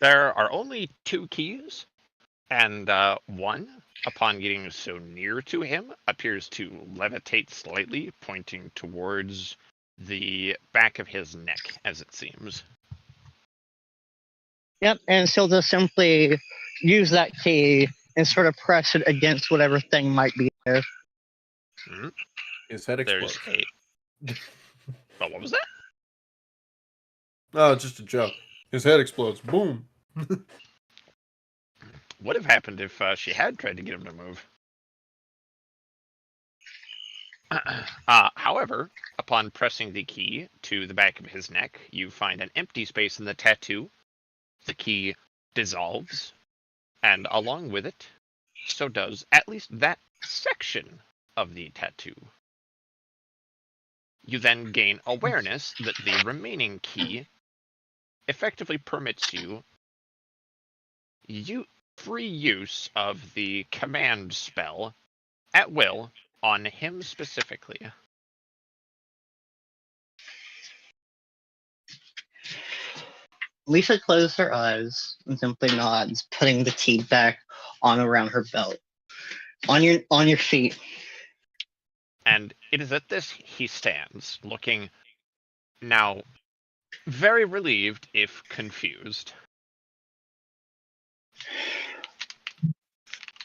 There are only 2 keys, and one, upon getting so near to him, appears to levitate slightly, pointing towards the back of his neck, as it seems. Yep, and she'll just simply use that key and sort of press it against whatever thing might be there. His head explodes. But what was that? Oh, just a joke. His head explodes. Boom. What have happened if she had tried to get him to move? However, upon pressing the key to the back of his neck, you find an empty space in the tattoo. The key dissolves, and along with it, so does at least that section of the tattoo. You then gain awareness that the remaining key effectively permits you free use of the command spell at will on him specifically. Lisa closes her eyes and simply nods, putting the key back on around her belt. On your feet. And it is at this he stands, looking now very relieved, if confused.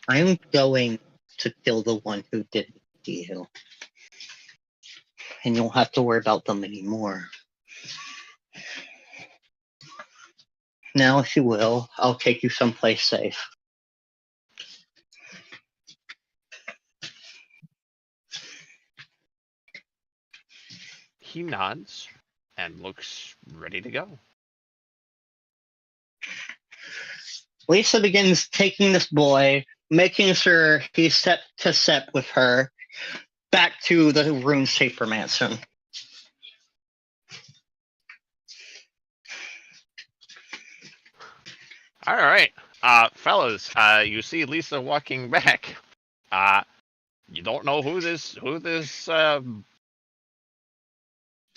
I'm going to kill the one who did it to you. And you won't have to worry about them anymore. Now, if you will, I'll take you someplace safe. He nods and looks ready to go. Lisa begins taking this boy, making sure he's set to step with her, back to the rune safer mansion. All right, fellas, you see Lisa walking back. You don't know who this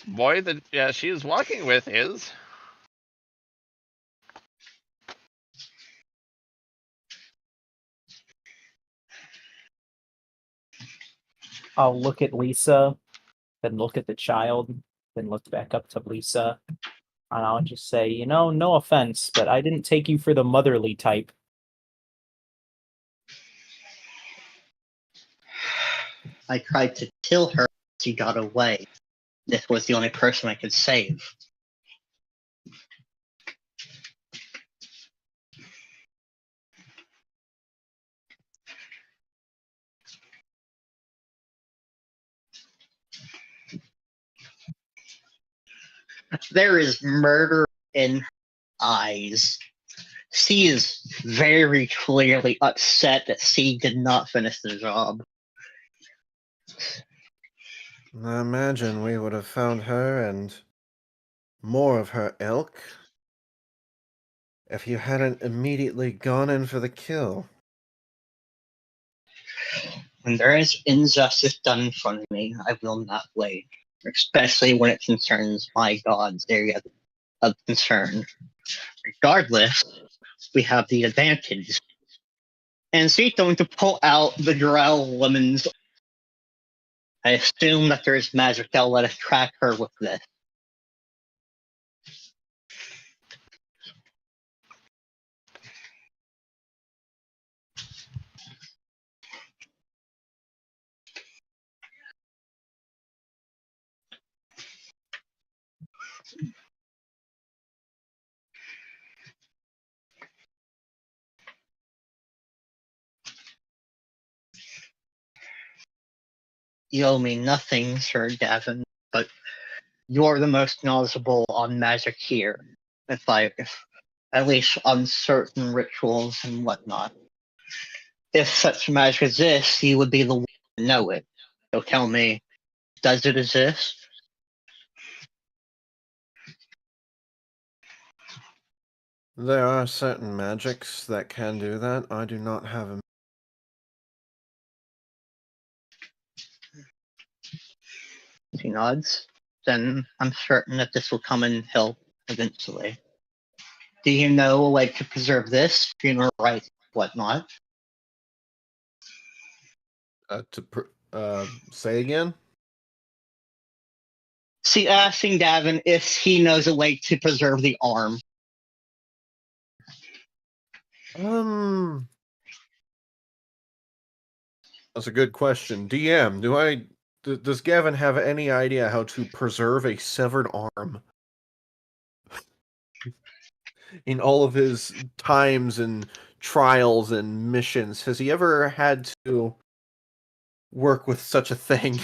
boy that she is walking with is. I'll look at Lisa, then look at the child, then look back up to Lisa, and I'll just say, no offense, but I didn't take you for the motherly type. I tried to kill her. She got away. This was the only person I could save. There is murder in her eyes. She is very clearly upset that she did not finish the job. I imagine we would have found her and more of her ilk if you hadn't immediately gone in for the kill. When there is injustice done in front of me, I will not wait, especially when it concerns my god's area of concern. Regardless, we have the advantage. And she's going to pull out the Drow woman's. I assume that there is magic that will let us track her with this. You owe me nothing, Sir Gavin, but you're the most knowledgeable on magic here. If at least on certain rituals and whatnot. If such magic exists, you would be the one to know it. So tell me, does it exist? There are certain magics that can do that. I do not have a He nods. Then I'm certain that this will come in help eventually. Do you know a way to preserve this, funeral rites, whatnot? say again? See, asking Gavin if he knows a way to preserve the arm. That's a good question. DM, does Gavin have any idea how to preserve a severed arm? in all of his times and trials and missions, has he ever had to work with such a thing?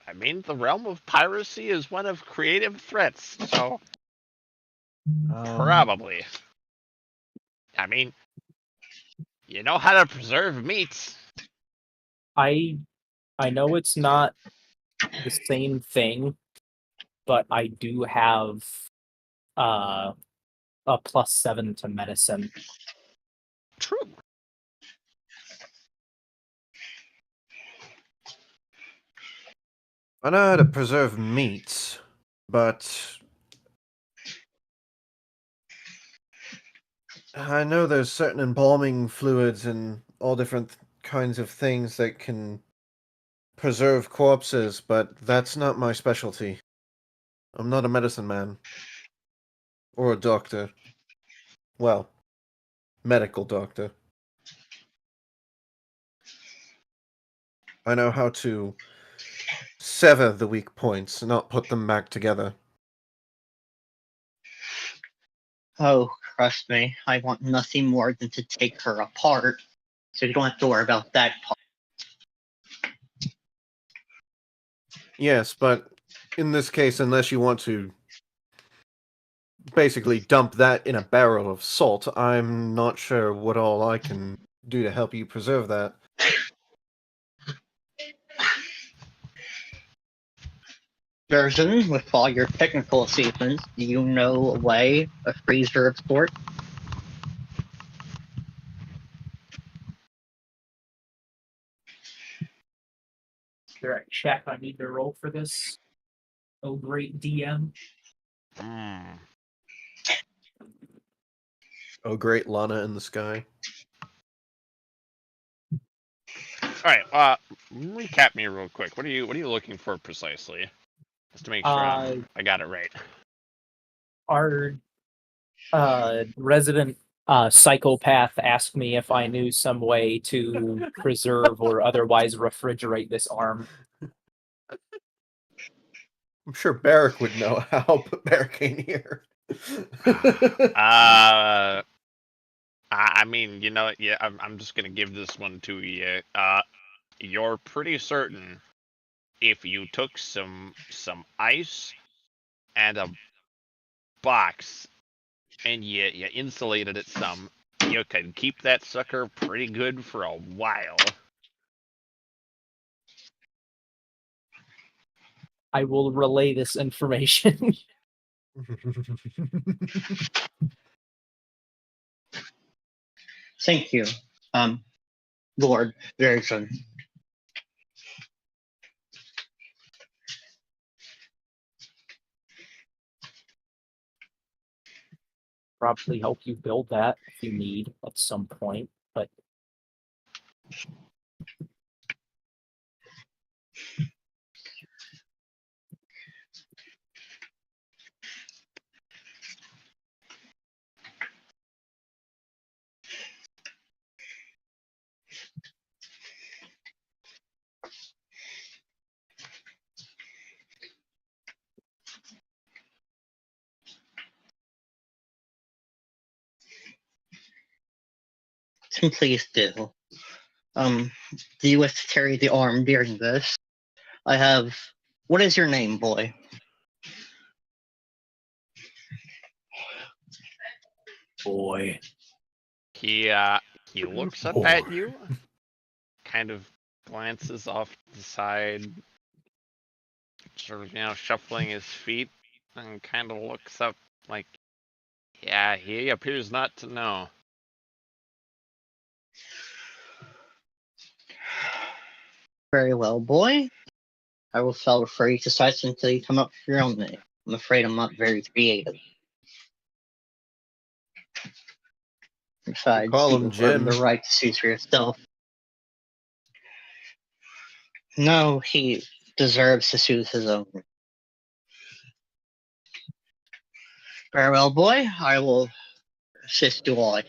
I mean, the realm of piracy is one of creative threats, so probably. I mean, you know how to preserve meats. I know it's not the same thing, but I do have a +7 to medicine. True. I know how to preserve meats, but I know there's certain embalming fluids and all different kinds of things that can preserve corpses, but that's not my specialty. I'm not a medicine man. Or a doctor. Well, medical doctor. I know how to sever the weak points, not put them back together. Oh, trust me, I want nothing more than to take her apart, so you don't have to worry about that part. Yes, but in this case, unless you want to basically dump that in a barrel of salt, I'm not sure what all I can do to help you preserve that. Version, with all your technical achievements, do you know a way, a freezer of sort? Is there a check I need to roll for this? Oh, great DM. Oh, great Lana in the sky. All right. Recap me real quick. What are you looking for precisely? Just to make sure I got it right. Our resident psychopath asked me if I knew some way to preserve or otherwise refrigerate this arm. I'm sure Barrack would know how, but Barrack ain't here. I mean, you know, yeah, I'm just gonna give this one to you. You're pretty certain if you took some ice and a box and you insulated it some, you could keep that sucker pretty good for a while. I will relay this information. Thank you, Lord Version. Probably help you build that if you need at some point, but Please do. Do you wish to carry the arm during this? I have. What is your name, boy? boy. He looks up at you, kind of glances off to the side, sort of shuffling his feet, and kind of looks up like, yeah, he appears not to know. Very well, boy. I will feel free to cite until you come up with your own name. I'm afraid I'm not very creative. Besides, Call you him earned Jim. the right to choose for yourself. No, he deserves to choose his own. Very well, boy. I will assist you all.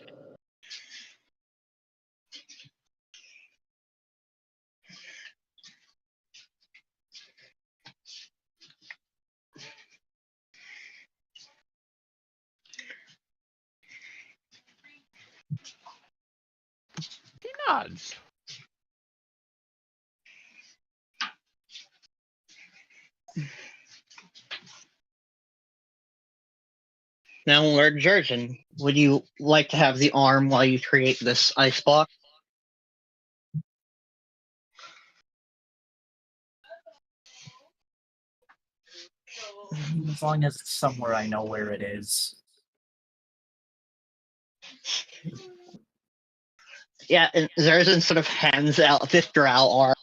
gods. Now, Lord Jurgen, would you like to have the arm while you create this ice block? As long as it's somewhere I know where it is. Yeah, and Jurgen sort of hands out this drow arm.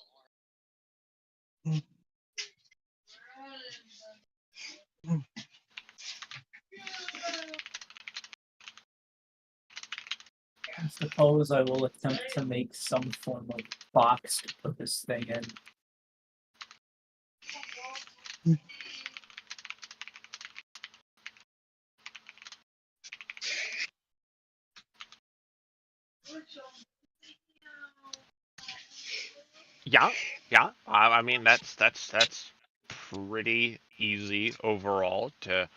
I suppose I will attempt to make some form of box to put this thing in. Yeah, yeah. I mean, that's pretty easy overall to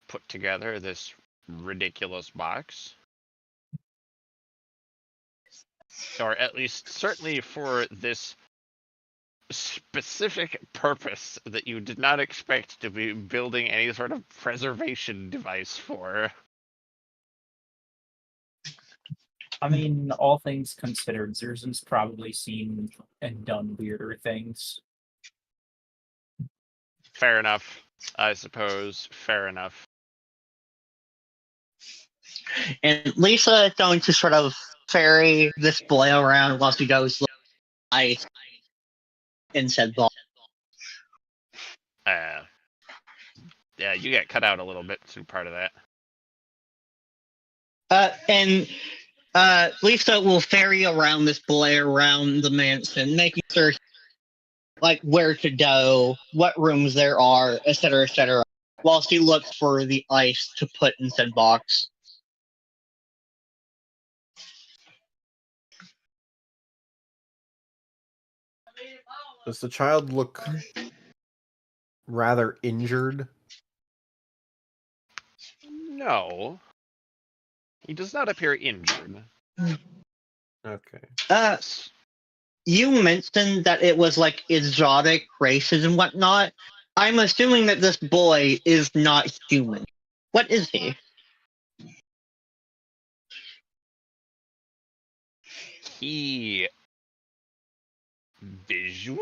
put together this ridiculous box. Or at least, certainly for this specific purpose that you did not expect to be building any sort of preservation device for. I mean, all things considered, Zurzen's probably seen and done weirder things. Fair enough, I suppose. Fair enough. And Lisa is going to sort of ferry this boy around while she goes ice in said ball. Yeah, you get cut out a little bit through part of that. And Lisa will ferry around this boy around the mansion, making sure like where to go, what rooms there are, etc., while she looks for the ice to put in said box. Does the child look rather injured? No. He does not appear injured. Okay. You mentioned that it was like exotic races and whatnot. I'm assuming that this boy is not human. What is he? He visually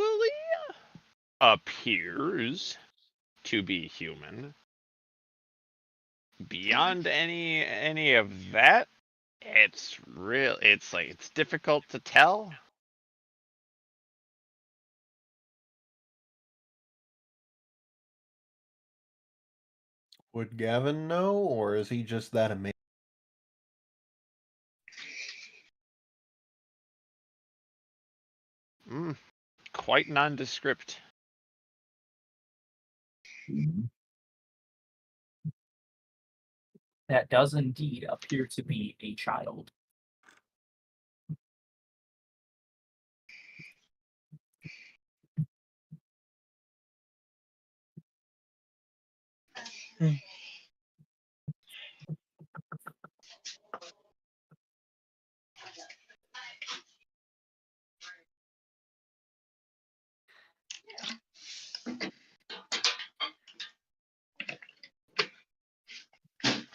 appears to be human. Beyond any of that, it's difficult to tell. Would Gavin know, or is he just that amazing? Quite nondescript. That does indeed appear to be a child.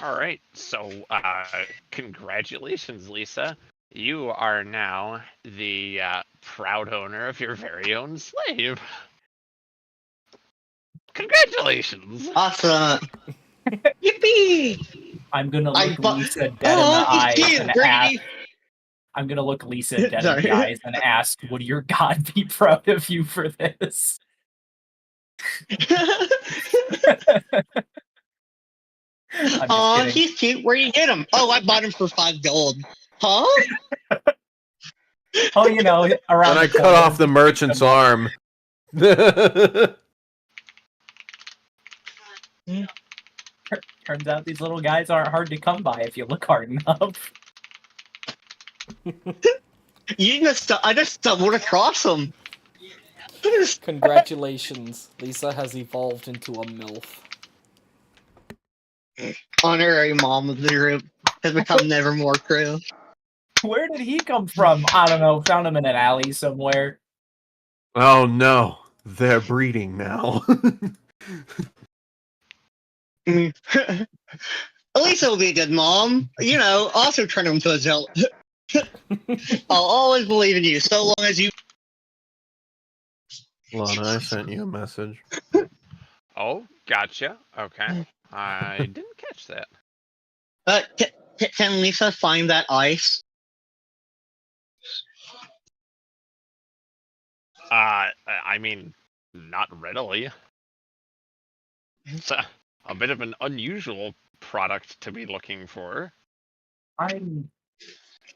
All right, so congratulations, Lisa. You are now the proud owner of your very own slave. Congratulations! Awesome! Yippee! I'm gonna I look bu- Lisa dead in the eyes he's and cute, ask. Brady! I'm gonna look Lisa dead in Sorry. the eyes and ask, "Would your god be proud of you for this?" Aw, kidding. he's cute. Where you get him? Oh, I bought him for 5 gold. Huh? Oh, you know, around. Then I the cut corner, off the merchant's arm. Turns out these little guys aren't hard to come by if you look hard enough. I just stumbled across him. Congratulations, Lisa has evolved into a MILF. Honorary mom of the group has become Nevermore crew. Where did he come from? I don't know. Found him in an alley somewhere. Oh no, they're breeding now. At least it'll be a good mom. Also turn him to a zealot. I'll always believe in you, so long as you. Lana, I sent you a message. Oh, gotcha. Okay. I didn't catch that. Can Lisa find that ice? I mean, not readily. It's a bit of an unusual product to be looking for. I'm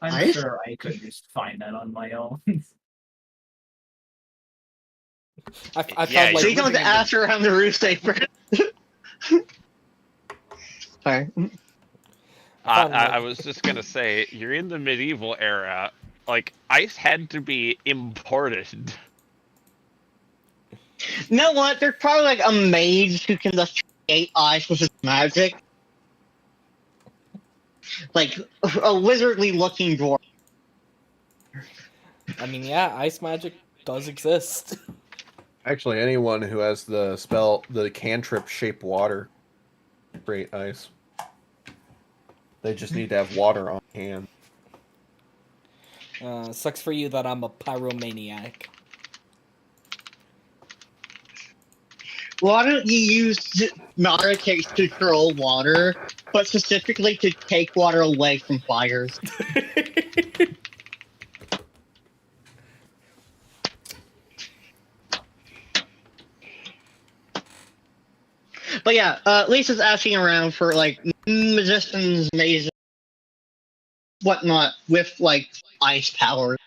Ice? sure I could just find that on my own. I Yeah, found So like you don't have to ask her around the roof safer. Sorry. I was just gonna say, you're in the medieval era. Like, ice had to be imported. You know what? There's probably like a mage who can just create ice with his magic. Like a wizardly looking dwarf. I mean, yeah, ice magic does exist. Actually, anyone who has the cantrip shape water, create ice. They just need to have water on hand. Sucks for you that I'm a pyromaniac. Why don't you use Marrakech to control water, but specifically to take water away from fires? But yeah, Lisa's asking around for like magicians, mazes, whatnot with like ice power.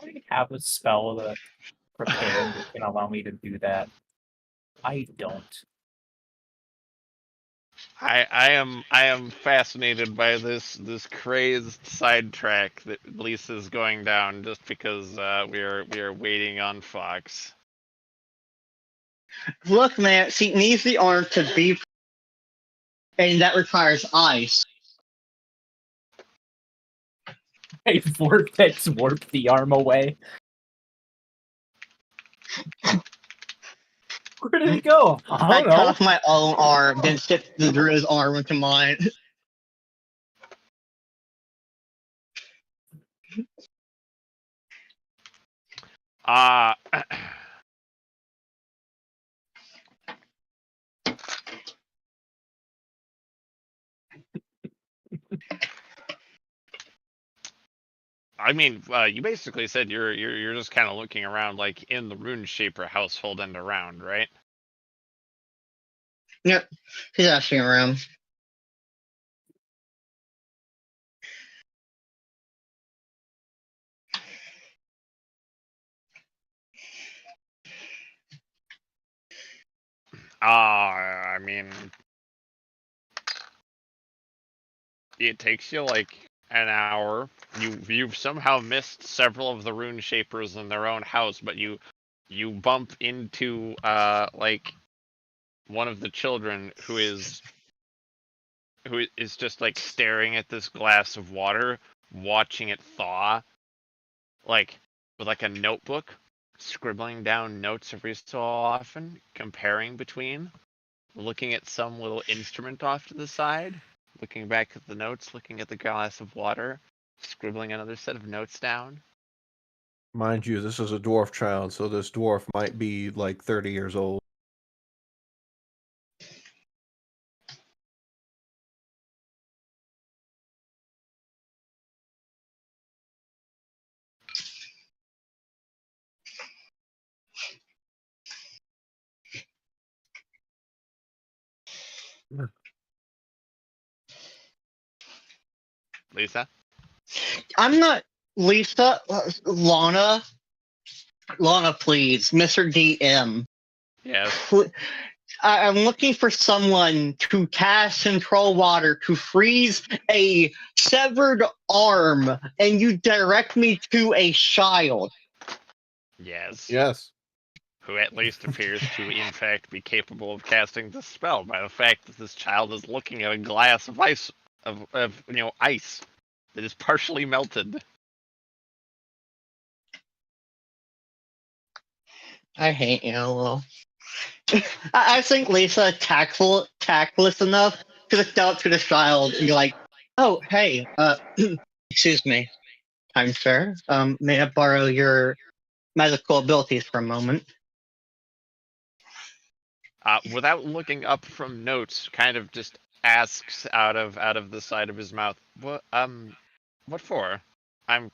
I have a spell that prepared that can allow me to do that. I don't. I am fascinated by this crazed sidetrack that Lisa's going down just because we are waiting on Fox. Look, man, she needs the arm to be, and that requires ice. A vortex warped the arm away. Where did it go? I I don't cut know. off my own arm, then shift the druid's arm into mine. Uh I mean, you basically said you're just kind of looking around, like in the Rune Shaper household and around, right? Yep, she's asking around. I mean, it takes you like an hour. You've somehow missed several of the Rune Shapers in their own house, but you bump into like one of the children who is just like staring at this glass of water, watching it thaw, like with like a notebook, scribbling down notes every so often, comparing between, looking at some little instrument off to the side, looking back at the notes, looking at the glass of water, scribbling another set of notes down. Mind you, this is a dwarf child, so this dwarf might be like 30 years old. Lisa? I'm not Lisa. Lana. Lana, please, Mr. DM. Yes. I'm looking for someone to cast control water to freeze a severed arm, and you direct me to a child. Yes. Yes. who at least appears to, in fact, be capable of casting the spell by the fact that this child is looking at a glass of ice, of ice that is partially melted. I hate you, Lil. I think Lisa tactless enough to just go up to the child and be like, "Oh, hey, excuse me, kind sir. May I borrow your magical abilities for a moment?" Without looking up from notes, kind of just asks out of the side of his mouth, what for? I'm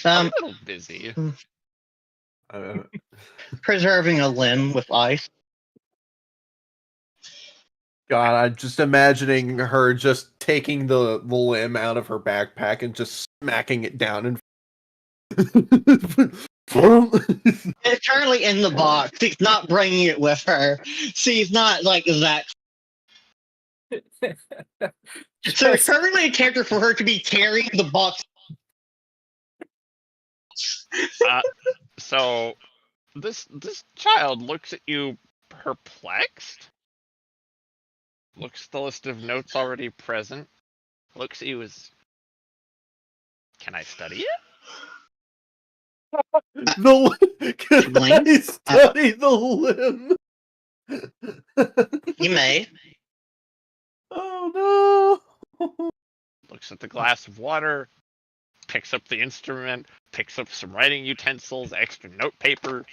a Um, little busy. preserving a limb with ice. God, I'm just imagining her just taking the limb out of her backpack and just smacking it down and. It's currently in the box. She's not bringing it with her. She's not like that. So it's currently a character for her to be carrying the box. So this child looks at you perplexed. Looks at the list of notes already present. Looks at you as, can I study it? Can I study the limb? You may. Oh no! Looks at the glass of water, picks up the instrument, picks up some writing utensils, extra note paper,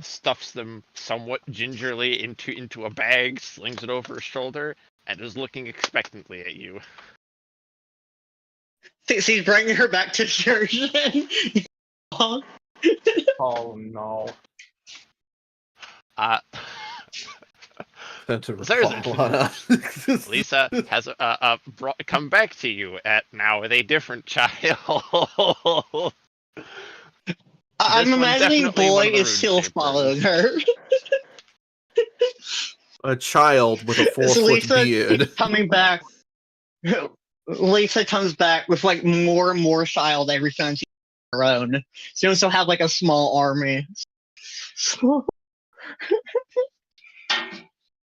stuffs them somewhat gingerly into a bag, slings it over her shoulder, and is looking expectantly at you. She's bringing her back to church. Oh no. Lisa has come back to you now with a different child. I'm This one imagining definitely one Boy of the is still RuneShapers. following her. A child with a 4-foot Lisa beard. coming back. Lisa comes back with like more and more child every time she's on her own. She also have like a small army.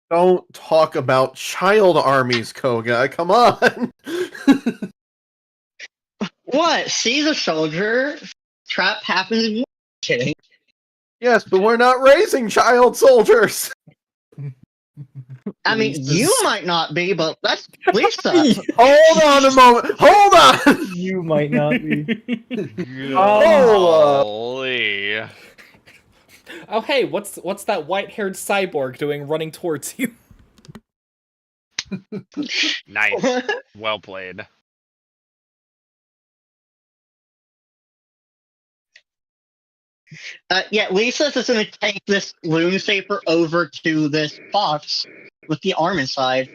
Don't talk about child armies, Koga. Come on. What? She's a soldier. Trap happens in war. Kidding. Yes, but we're not raising child soldiers. I mean, you might not be, but that's Lisa. Hold on a moment. Hold on. You might not be. Holy. Oh hey, what's that white-haired cyborg doing running towards you? Nice. Well played. Yeah, Lisa's just gonna take this loom shaper over to this box with the arm inside.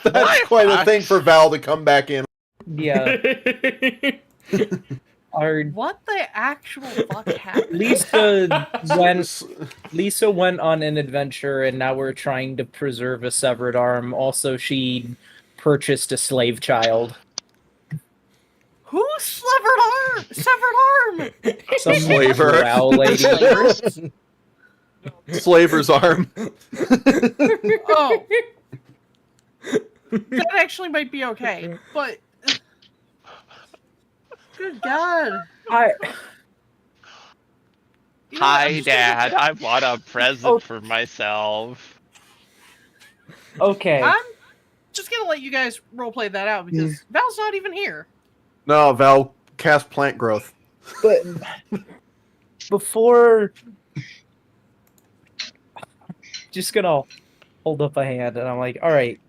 That's quite a thing for Val to come back in. Yeah. What the actual fuck happened? Lisa went on an adventure, and now we're trying to preserve a severed arm. Also, she purchased a slave child. Who's severed arm? Some Slaver. morale lady. Slaver's arm. Oh. That actually might be okay, but good God. Hi, Dad. I bought a present for myself. Okay. I'm just gonna let you guys roleplay that out because Val's not even here. No, Val cast plant growth. But before, just gonna hold up a hand, and I'm like, all right,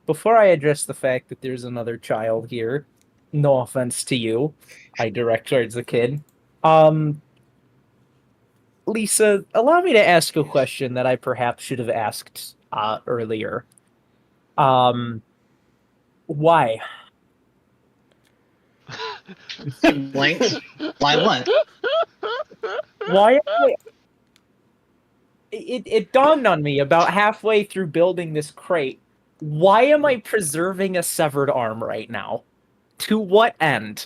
before I address the fact that there's another child here, no offense to you, I direct towards the kid. Lisa, allow me to ask a question that I perhaps should have asked earlier. Why? Blanks? Why what? Why? It dawned on me about halfway through building this crate. Why am I preserving a severed arm right now? To what end?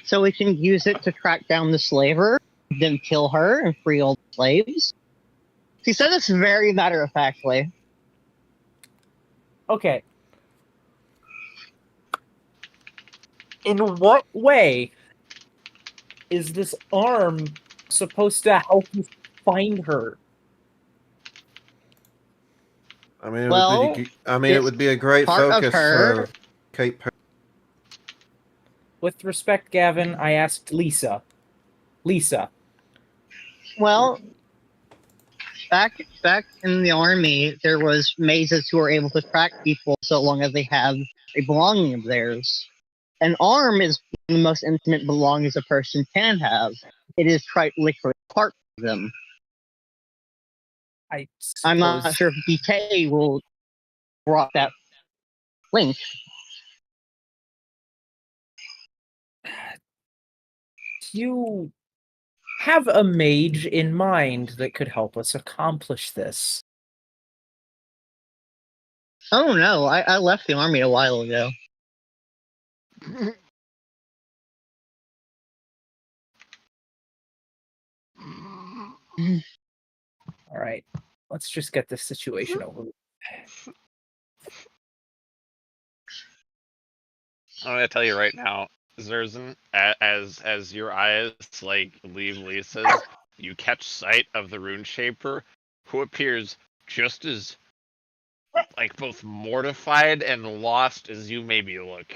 so we can use it to track down the slaver, then kill her and free all the slaves. He said this very matter-of-factly. Okay. In what way is this arm supposed to help you find her? I mean, Well, it would be a great part of focus her- for Kate. With respect, Gavin, I asked Lisa. Lisa. Well, back in the army, there was mazes who were able to track people so long as they have a belonging of theirs. An arm is the most intimate belongings a person can have. It is literally part of them. I'm not suppose- sure if BK will rock that link. You have a mage in mind that could help us accomplish this. Oh no, I left the army a while ago. All right, let's just get this situation over with. I'm gonna tell you right now, Zerzan, as your eyes like leave Lisa's, you catch sight of the Rune Shaper, who appears just as like both mortified and lost as you maybe look.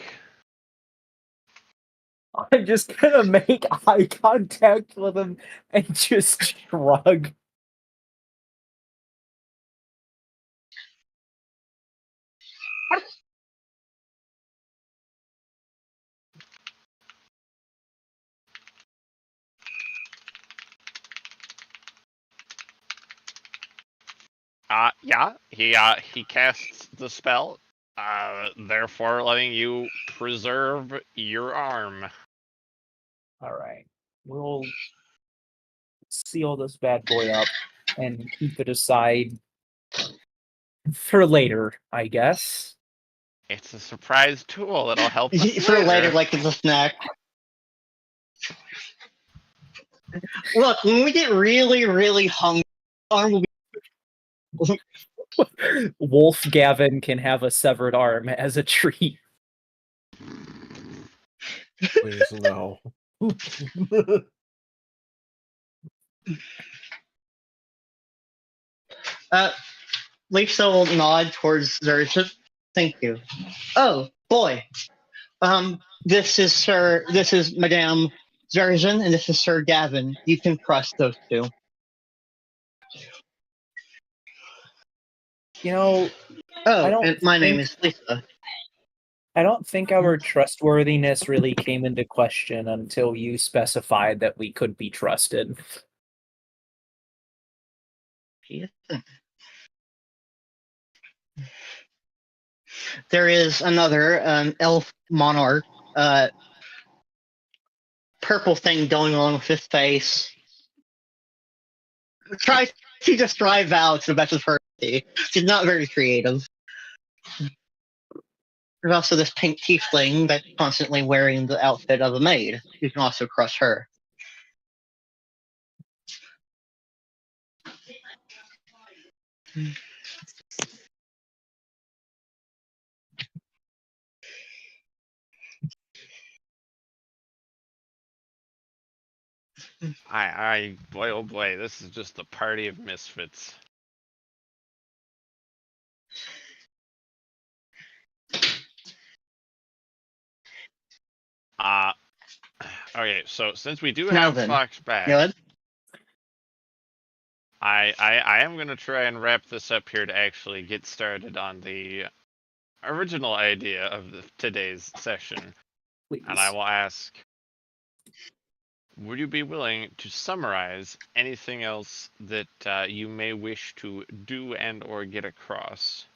I'm just gonna make eye contact with him and just shrug. Yeah, he casts the spell, therefore letting you preserve your arm. All right, we'll seal this bad boy up and keep it aside for later, I guess. It's a surprise tool that'll help us For later, like it's a snack. Look, when we get really, really hungry, arm will be. Wolf Gavin can have a severed arm as a treat. Please no. Lisa will nod towards Zerzan. Thank you. Oh boy. This is Madame Zerzan, and this is Sir Gavin. You can trust those two. You know, Oh, I don't and my name think- is Lisa. I don't think our trustworthiness really came into question until you specified that we could be trusted. She isn't. There is another elf monarch, purple thing going on with his face. Try to describe Val to the best of her ability. She's not very creative. There's also this pink tiefling that's constantly wearing the outfit of a maid. You can also crush her. Boy, oh boy, this is just a party of misfits. Okay, so since we do Now have then, Fox back, Good. I am gonna try and wrap this up here to actually get started on the original idea of today's session, Please. and I will ask: would you be willing to summarize anything else that you may wish to do and or get across?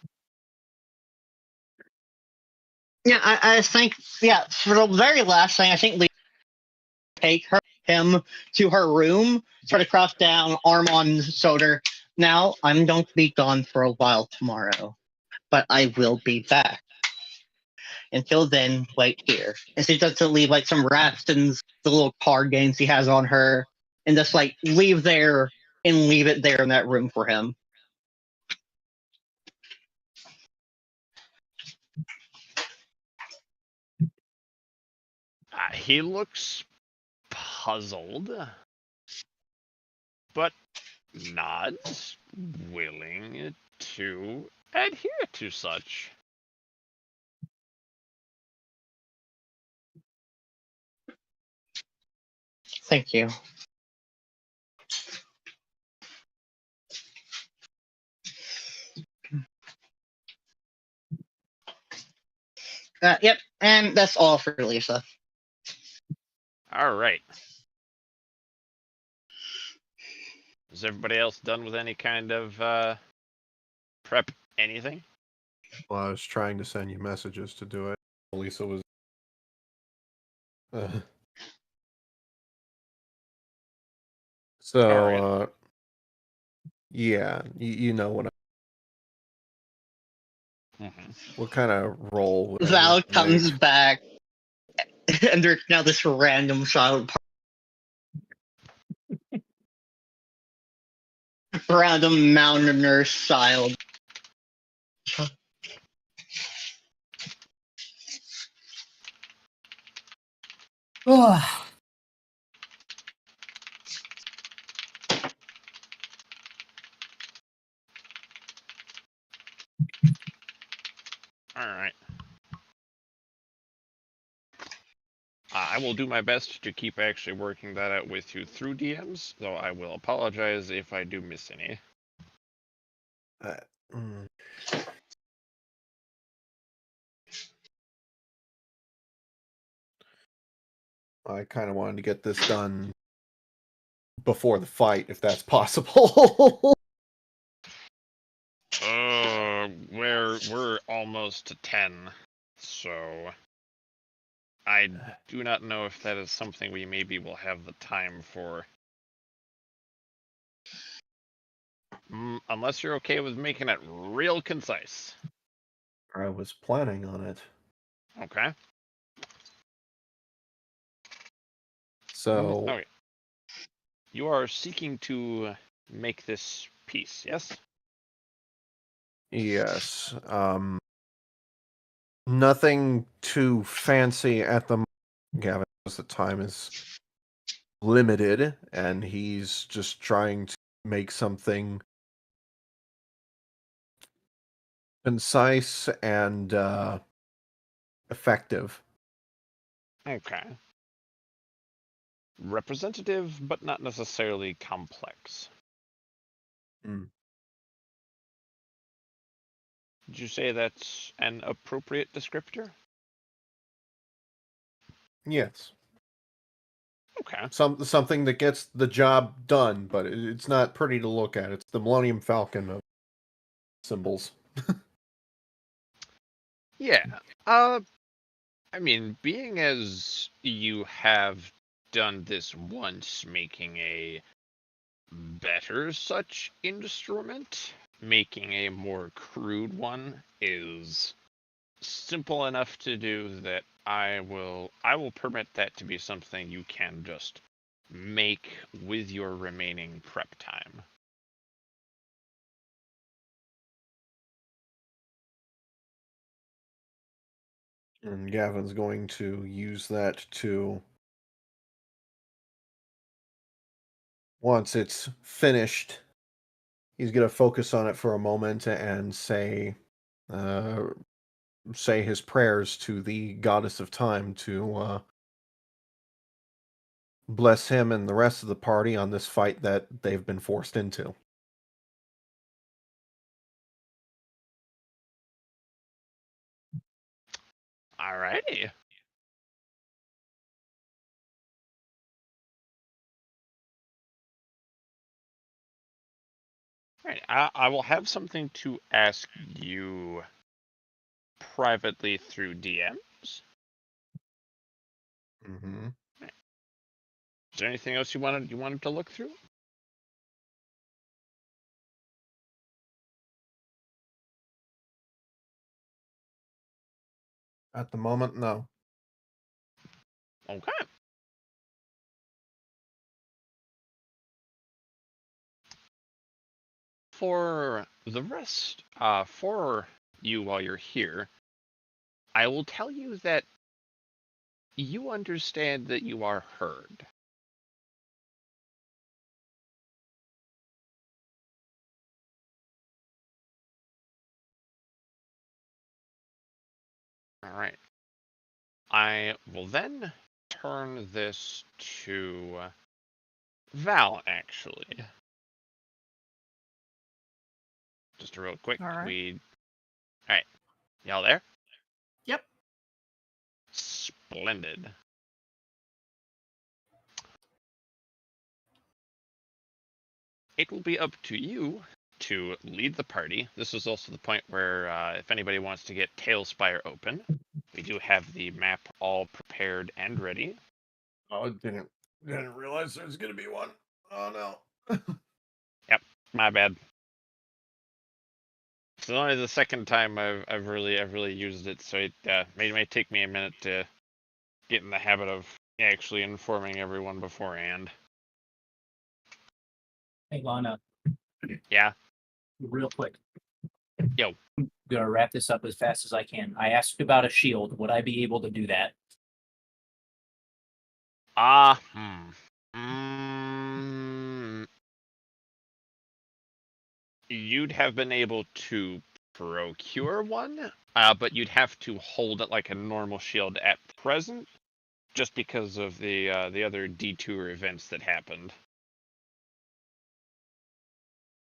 Yeah, I think, yeah, for the very last thing, I think Lisa take him to her room, sort of cross down, arm on shoulder. Now, I'm going to be gone for a while tomorrow, but I will be back. Until then, wait here. And she doesn't leave like some rations, the little card games he has on her, and just like leave there and leave it there in that room for him. He looks puzzled, but nods, willing to adhere to such. Thank you. Yep, and that's all for Lisa. All right. Is everybody else done with any kind of prep anything? Well, I was trying to send you messages to do it. Lisa was. So, Alright. yeah, you know what? Mm-hmm. What kind of role would I Val need to comes make? back, and there's now this random child, random malnourished child. Alright. I will do my best to keep actually working that out with you through DMs, though I will apologize if I do miss any. Mm. I kind of wanted to get this done before the fight, if that's possible. We're almost to 10, so I do not know if that is something we maybe will have the time for. Unless you're okay with making it real concise. I was planning on it. Okay. So, Okay. You are seeking to make this peace, yes? yes. Nothing too fancy at the moment, Gavin, because the time is limited, and he's just trying to make something concise and effective. Okay. Representative, but not necessarily complex. Mm. Did you say that's an appropriate descriptor? Yes. Okay. Something that gets the job done, but it's not pretty to look at. It's the Millennium Falcon of symbols. Yeah. I mean, being as you have done this once, making a better such instrument, making a more crude one is simple enough to do that I will permit that to be something you can just make with your remaining prep time. And Gavin's going to use that to, once it's finished, he's going to focus on it for a moment and say his prayers to the goddess of time to bless him and the rest of the party on this fight that they've been forced into. Alrighty. Alright, I will have something to ask you privately through DMs. Mm-hmm. Is there anything else you wanted to look through? At the moment, no. Okay. For the rest, for you while you're here, I will tell you that you understand that you are heard. All right. I will then turn this to Val, actually. Just a real quick. All right. All right. Y'all there? Yep. Splendid. It will be up to you to lead the party. This is also the point where, if anybody wants to get Tailspire open, we do have the map all prepared and ready. Oh, didn't realize there's gonna be one. Oh no. Yep, my bad. It's only the second time I've really used it, so it may take me a minute to get in the habit of actually informing everyone beforehand. Hey, Lana, Yeah. real quick. Yo. I'm gonna wrap this up as fast as I can. I asked about a shield. Would I be able to do that? You'd have been able to procure one, but you'd have to hold it like a normal shield at present, just because of the other detour events that happened.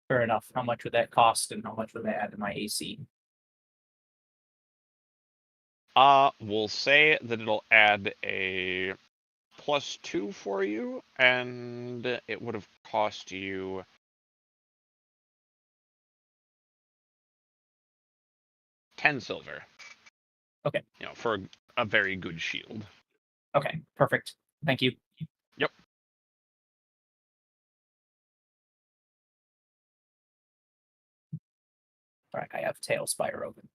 Fair enough. How much would that cost, and how much would that add to my AC? We'll say that it'll add a +2 for you, and it would have cost you 10 silver. Okay. You know, for a very good shield. Okay, perfect. Thank you. Yep. All right, I have Tailspire open.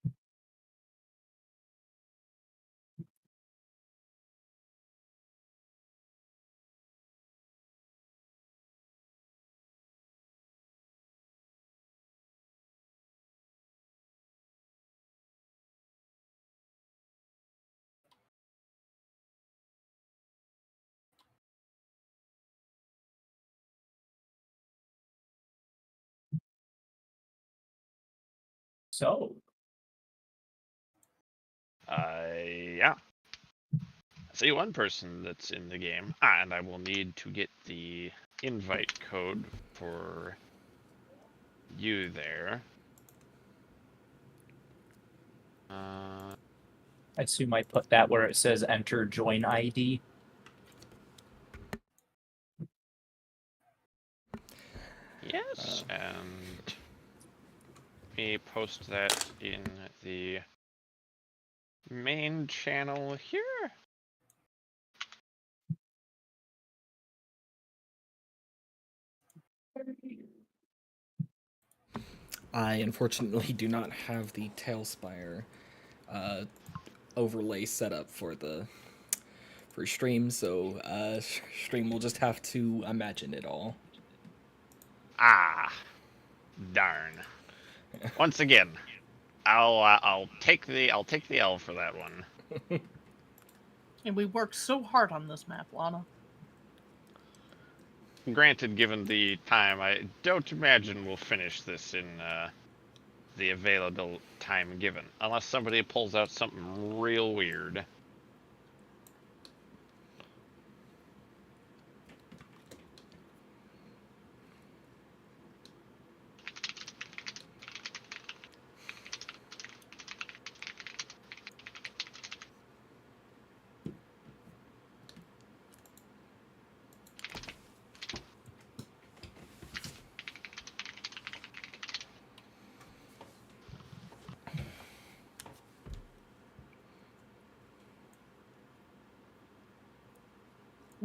So, Yeah. I see one person that's in the game. And I will need to get the invite code for you there. I assume I put that where it says enter join ID. Yes, and let me post that in the main channel here. I unfortunately do not have the Tailspire overlay set up for stream, so stream will just have to imagine it all. Ah, darn. Once again, I'll take the L for that one. And we worked so hard on this map, Lana. Granted, given the time, I don't imagine we'll finish this in the available time given, unless somebody pulls out something real weird.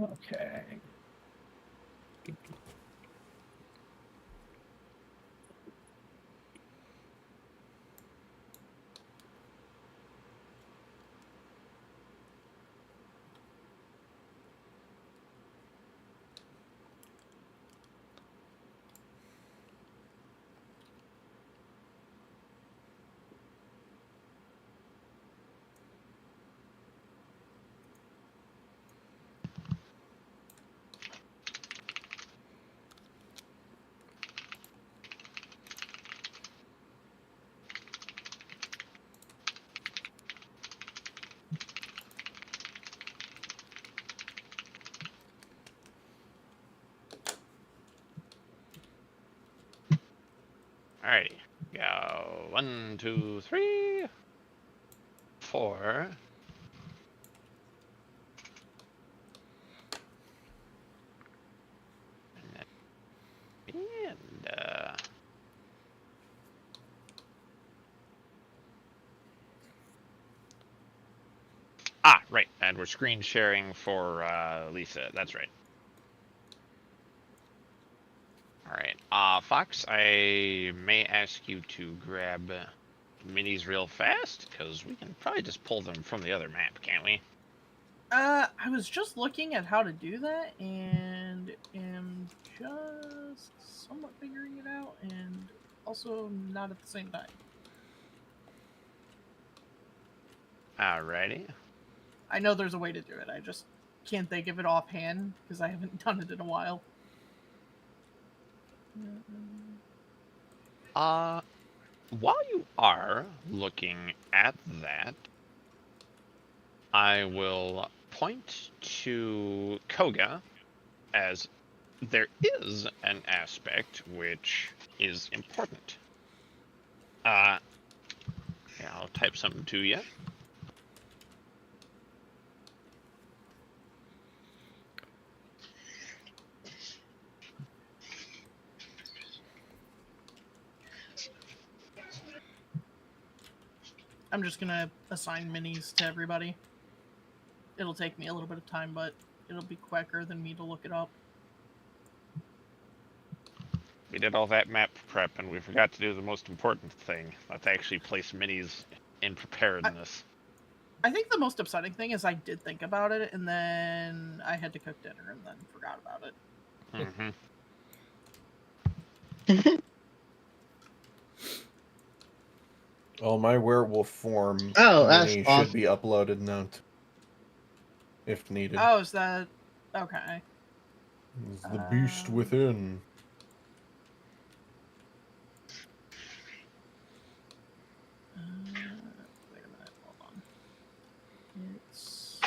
Okay. Alrighty. Go 1, 2, 3, 4. And right. And we're screen sharing for Lisa. That's right. Alright. Fox, I may ask you to grab minis real fast, because we can probably just pull them from the other map, can't we? I was just looking at how to do that and am just somewhat figuring it out and also not at the same time. Alrighty. I know there's a way to do it. I just can't think of it offhand because I haven't done it in a while. While you are looking at that, I will point to Koga, as there is an aspect which is important. Yeah, I'll type something to you. I'm just gonna assign minis to everybody. It'll take me a little bit of time, but it'll be quicker than me to look it up. We did all that map prep, and we forgot to do the most important thing. Let's actually place minis in preparedness. I think the most upsetting thing is I did think about it, and then I had to cook dinner and then forgot about it. Mm-hmm. Oh, my werewolf form Oh, that's mini awesome. should be uploaded now, if needed. Oh, is that okay? It's the beast within. Wait a minute, hold on. It's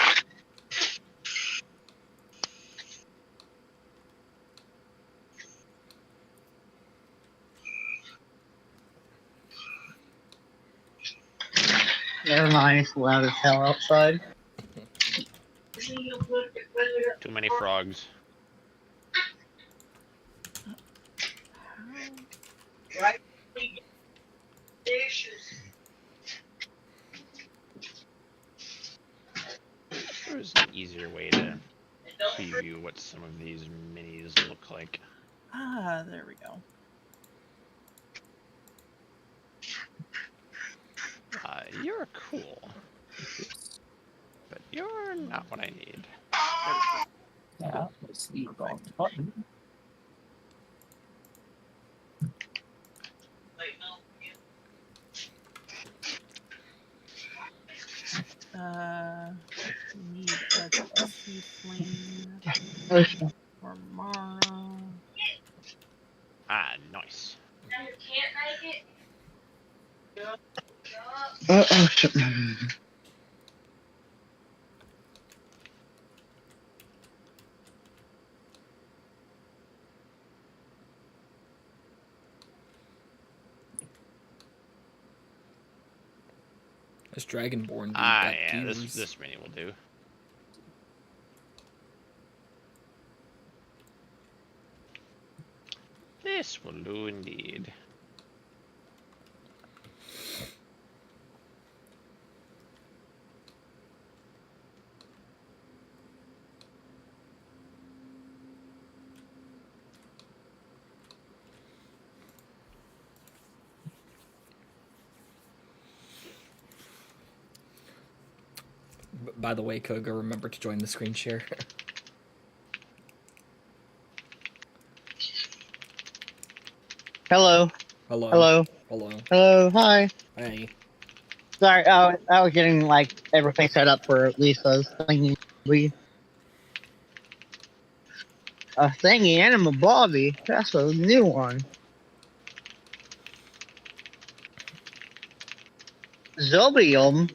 Never mind, it's loud as hell outside. Too many frogs. There's an easier way to preview what some of these minis look like. there we go. You're cool, but you're not what I need. That was the wrong button. Need a tiefling for Mara. Nice. This Dragonborn dude Yeah, got gears. this mini will do. This will do indeed. By the way, Koga, remember to join the screen share. Hello. Hello. Hello. Hello. Hello. Hi. Hey. Sorry, I was getting like everything set up for Lisa's thingy. A thingy animal Bobby. That's a new one. Zobium.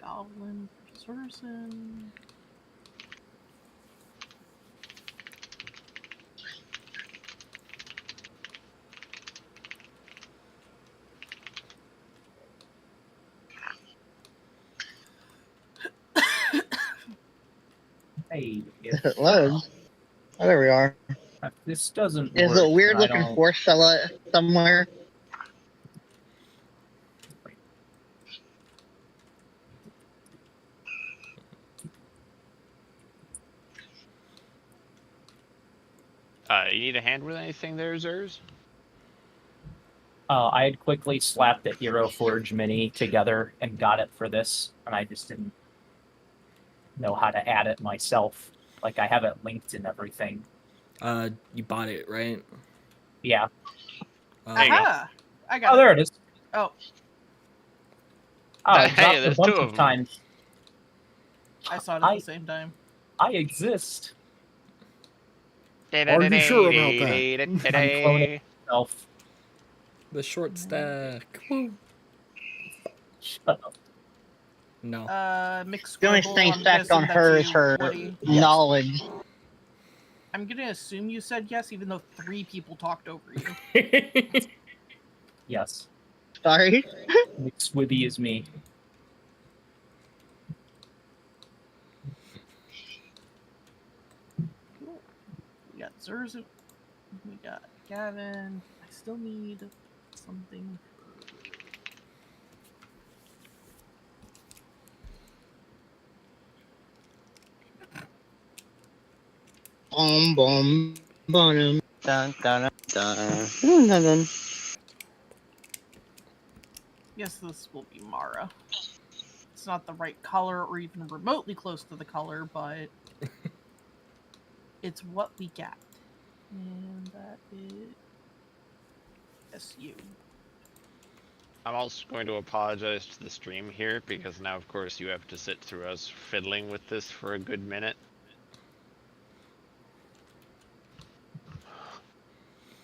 Goblin person. if it loads. Oh, there we are. This doesn't Is work. a weird I looking don't- horse fella somewhere? You need a hand with anything there, Zers? I had quickly slapped the Hero Forge Mini together and got it for this, and I just didn't know how to add it myself. Like, I have it linked and everything. You bought it, right? Yeah. There you go. Aha! I got Oh, it. there it is. Oh, Oh, I Hey, dropped a there's bunch two of of 'em. times. I saw it at the same time. I exist. Are you sure about that? I'm cloning myself. The short stack. Woo. Shut up. No. Mixed The only Scribble, thing I'm stacked guessing on that's her is you, her Woody. knowledge. I'm gonna assume you said yes, even though 3 people talked over you. Yes. Sorry. Swibby is me. Cool. We got Zurz. We got Gavin. I still need something. Boom, boom, boom. Dun, dun, dun, dun, dun, dun. Yes, this will be Mara. It's not the right color or even remotely close to the color, but it's what we got. And that is SU. I'm also going to apologize to the stream here because now, of course, you have to sit through us fiddling with this for a good minute.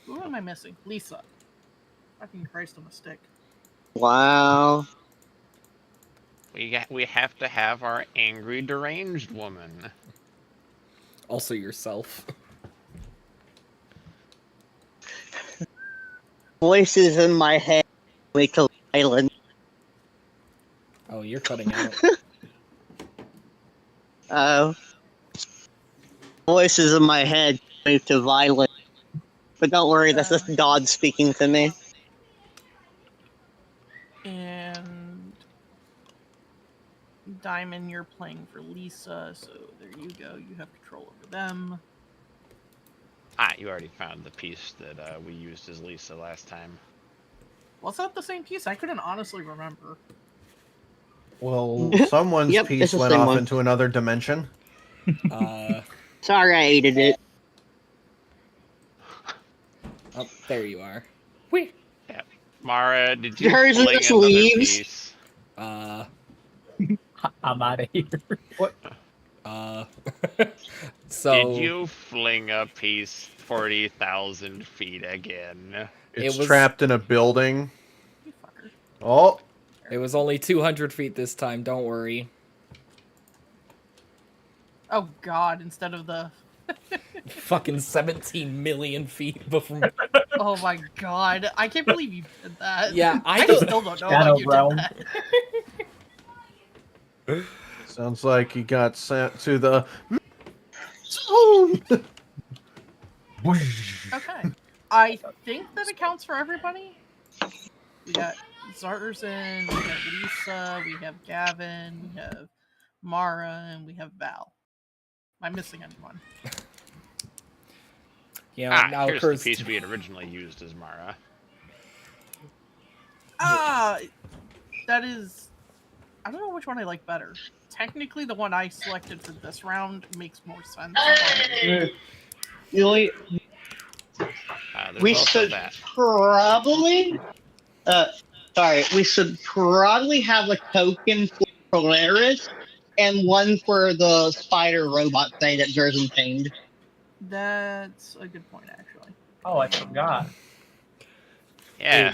Who am I missing? Lisa. Fucking Christ on a stick. Wow. We have to have our angry deranged woman. Also yourself. Voices in my head. Wake till island. Oh, you're cutting out. Voices in my head move to violent. But don't worry, that's just God speaking to me. And Diamond, you're playing for Lisa, so there you go. You have control over them. Ah, you already found the piece that we used as Lisa last time. Was that the same piece? I couldn't honestly remember. Well, someone's Yep, it's piece the went same off one. into another dimension. Sorry I hated it. Oh, there you are. Whee! Yeah. Mara, did you Hers fling just another leaves. piece? I'm out of here. So Did you fling a piece 40,000 feet again? It's was- trapped in a building. You fucker. Oh, it was only 200 feet this time, don't worry. Oh god, instead of the... Fucking 17 million feet before. Oh my god. I can't believe you did that. Yeah, I still don't- don't know Shadow how you Realm. did that. sounds like he got sent to the zone. Okay. I think that accounts for everybody. We got Zarzan, we have Lisa, we have Gavin, we have Mara, and we have Val. Am I missing anyone? Yeah, now here's occurs. the piece we had originally used as Mara. That is... I don't know which one I like better. Technically, the one I selected for this round makes more sense. You know, There's we also should that. probably... we should probably have a token for Polaris and one for the spider robot thing that Jersey tamed. That's a good point, actually. Oh, I forgot. Yeah,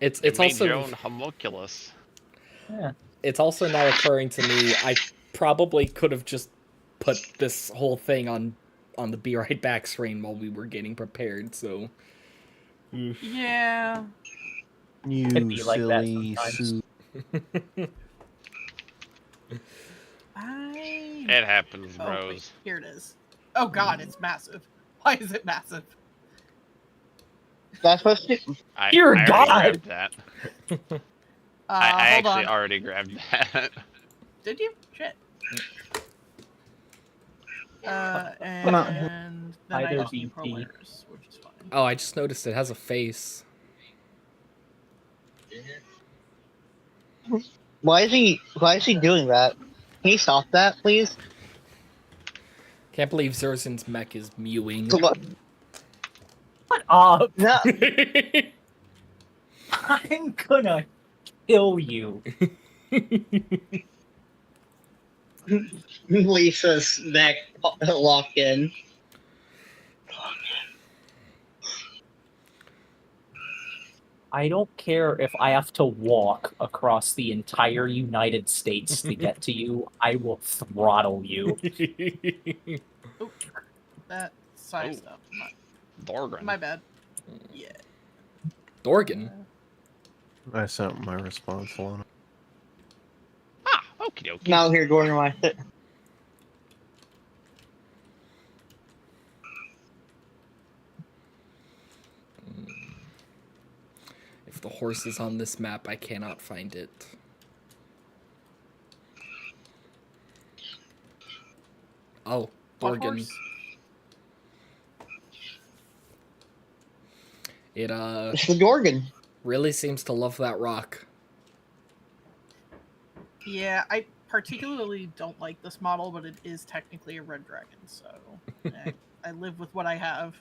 It's you made also your own homunculus. Yeah. it's also now occurring to me. I probably could have just put this whole thing on the Be Right Back screen while we were getting prepared. So Yeah. You Could be like that silly sometimes. Sue. It happens, Oh, bros. wait, here it is. Oh god, it's massive. Why is it massive? That's supposed to. Dear I already God! grabbed that. I Hold actually on. already grabbed that. Did you? Shit. not- And then I Either just need BP. polaris, which is fine. Oh, I just noticed it has a face. Why is he doing that? Can you stop that, please? Can't believe Zerzin's mech is mewing. Look, Shut up! no, I'm gonna kill you. Lisa's neck locked in. I don't care if I have to walk across the entire United States to get to you. I will throttle you. That sized up. Dorgrin. My bad. Yeah. Dorgan? I sent my response, Lana. Ah, okie dokie. Now here, Gordon, my If the horse is on this map, I cannot find it. Oh, What Dorgan. horse? It It's the Gorgon. really seems to love that rock. Yeah, I particularly don't like this model, but it is technically a red dragon, so I live with what I have.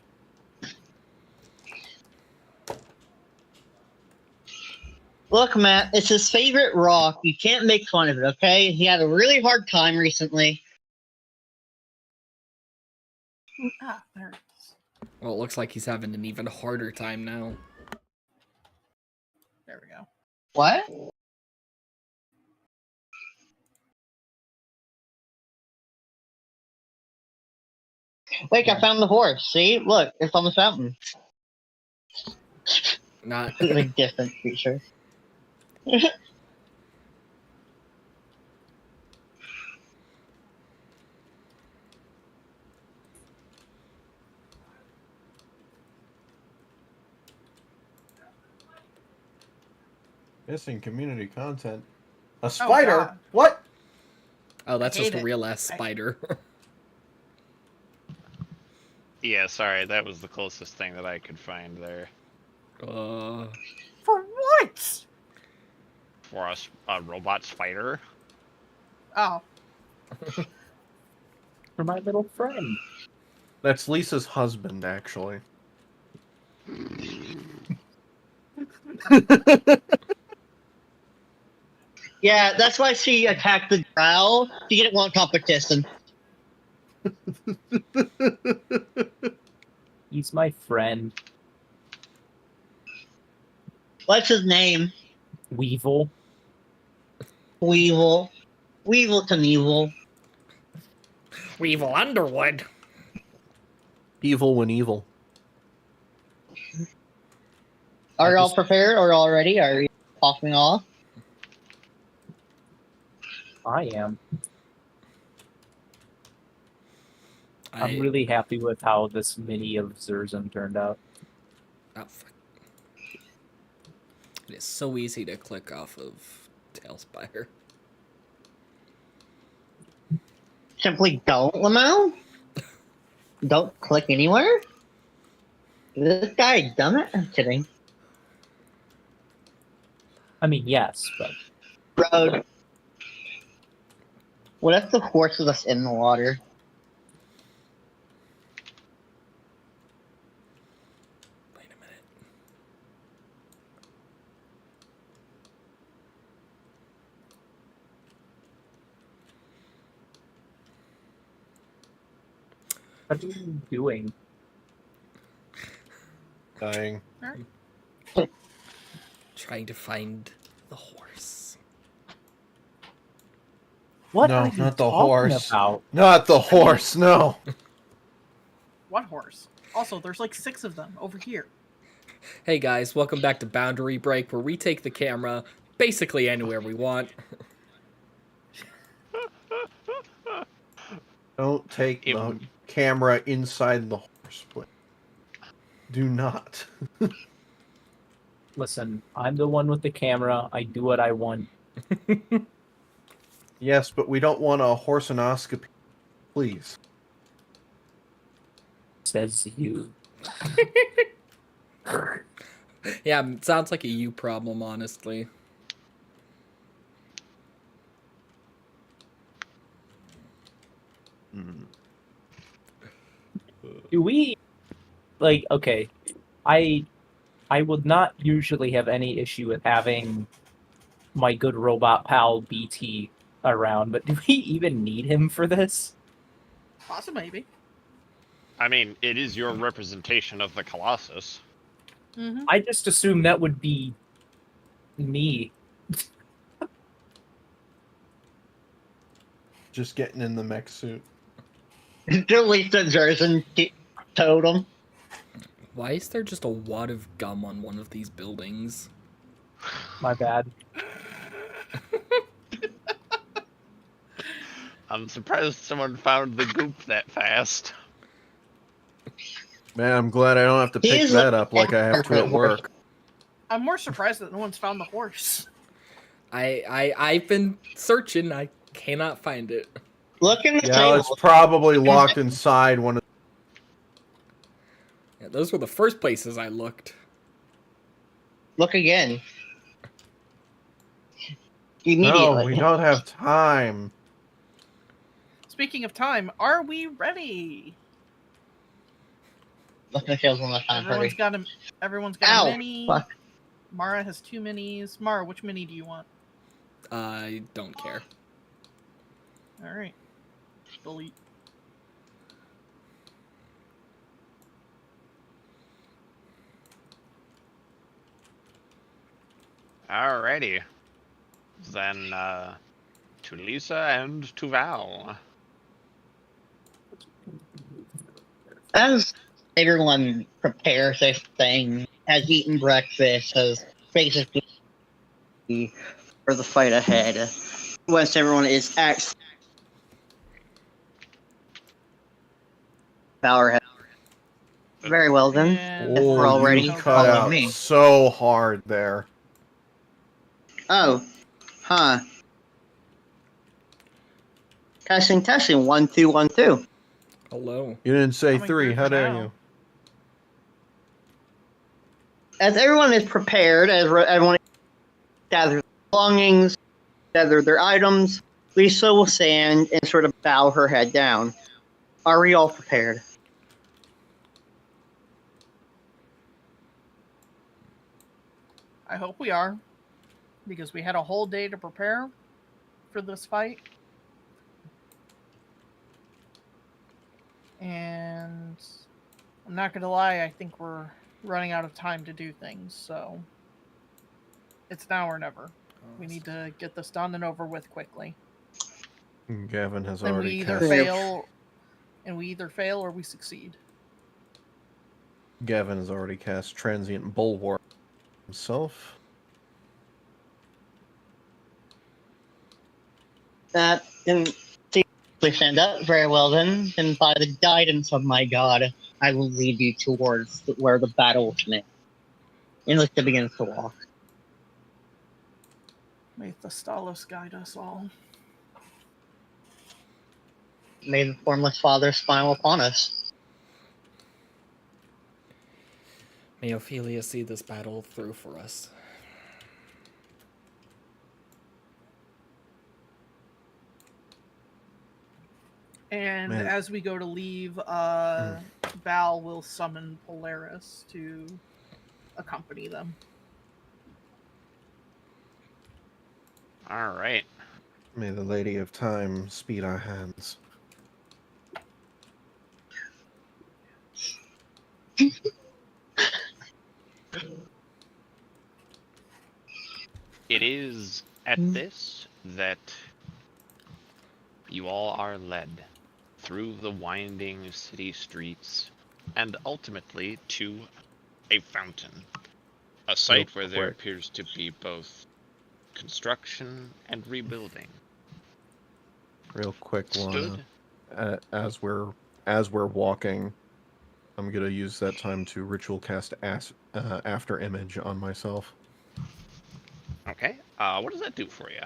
Look, Matt, it's his favorite rock. You can't make fun of it, okay? He had a really hard time recently. Ah, there it is. Well, it looks like he's having an even harder time now. There we go. What? Wait, I found the horse. See? Look, it's on the fountain. Not. It's a different creature. Missing community content. A spider? God. What? Oh, that's just a hate it. real ass spider. Yeah, sorry, that was the closest thing that I could find there. For what? For a robot spider? Oh, For my little friend. That's Lisa's husband, actually. Yeah, that's why she attacked the drow. She didn't want competition. He's my friend. What's his name? Weevil. Weevil. Weevil Knievel. Weevil Underwood. Evil when evil. Are y'all prepared or all ready? Are you popping off? I am. I'm really happy with how this mini of Zerzan turned out. Oh, fuck. It is so easy to click off of Tailspire. Simply don't, Lamau? Don't click anywhere? This guy dumb it? I'm kidding. I mean, yes, but Road. What if the horse was just in the water? Wait a minute. what are you doing? Dying. Trying to find the horse. What No, are you not the talking horse. about? Not the horse, no. what horse? Also, there's like 6 of them over here. Hey guys, welcome back to Boundary Break, where we take the camera basically anywhere we want. Don't take the Im- camera inside the horse, please. Do not. Listen, I'm the one with the camera. I do what I want. Yes, but we don't want a horseonoscopy, please. Says you. Yeah, it sounds like a you problem, honestly. Do we like okay. I would not usually have any issue with having my good robot pal BT around, but do we even need him for this? Possibly, maybe. I mean, it is your representation of the Colossus. Mm-hmm. I just assumed that would be me. Just getting in the mech suit. Delete the Jersen totem. Why is there just a wad of gum on one of these buildings? My bad. I'm surprised someone found the goop that fast. Man, I'm glad I don't have to pick He's that a- up like I have to at work. I'm more surprised that no one's found the horse. I've been searching. I cannot find it. Look in the Yeah, table. it's probably locked inside one of. Yeah, those were the first places I looked. Look again. No, Immediately. we don't have time. Speaking of time, are we ready? Look in the tables one last time. Everyone's Hurry. got a. Everyone's got Ow, a mini. fuck. Mara has 2 minis. Mara, which mini do you want? I don't care. All right. Delete. Alrighty. Then, to Lisa and to Val. As everyone prepares their thing, has eaten breakfast, has basically for the fight ahead. Once everyone is actually power head. Very well then. And If we're all ready, you Coco. cut follow out me. so hard there. Oh, huh. Testing, testing. 1, 2, 1, 2. Hello. You didn't say Coming 3. through How for dare now. you? As everyone is prepared, as everyone gathers their belongings, gather their items, Lisa will stand and sort of bow her head down. Are we all prepared? I hope we are, because we had a whole day to prepare for this fight. And I'm not going to lie, I think we're running out of time to do things, so it's now or never. We need to get this done and over with quickly. Gavin has And we already either cast. fail or we succeed. Gavin has already cast Transient Bulwark himself. That didn't seemingly stand up very well then. And by the guidance of my god, I will lead you towards where the battle will commence. And Lisa begins to walk. May Thestalos guide us all. May the formless father smile upon us. May Ophelia see this battle through for us. And Man. as we go to leave, Val will summon Polaris to accompany them. Alright. May the Lady of Time speed our hands. It is at this that you all are led through the winding city streets and ultimately to a fountain. A site where there quick. appears to be both construction and rebuilding. Real quick, Lana. Stood as we're walking, I'm gonna use that time to ritual cast after image on myself. Okay. What does that do for you?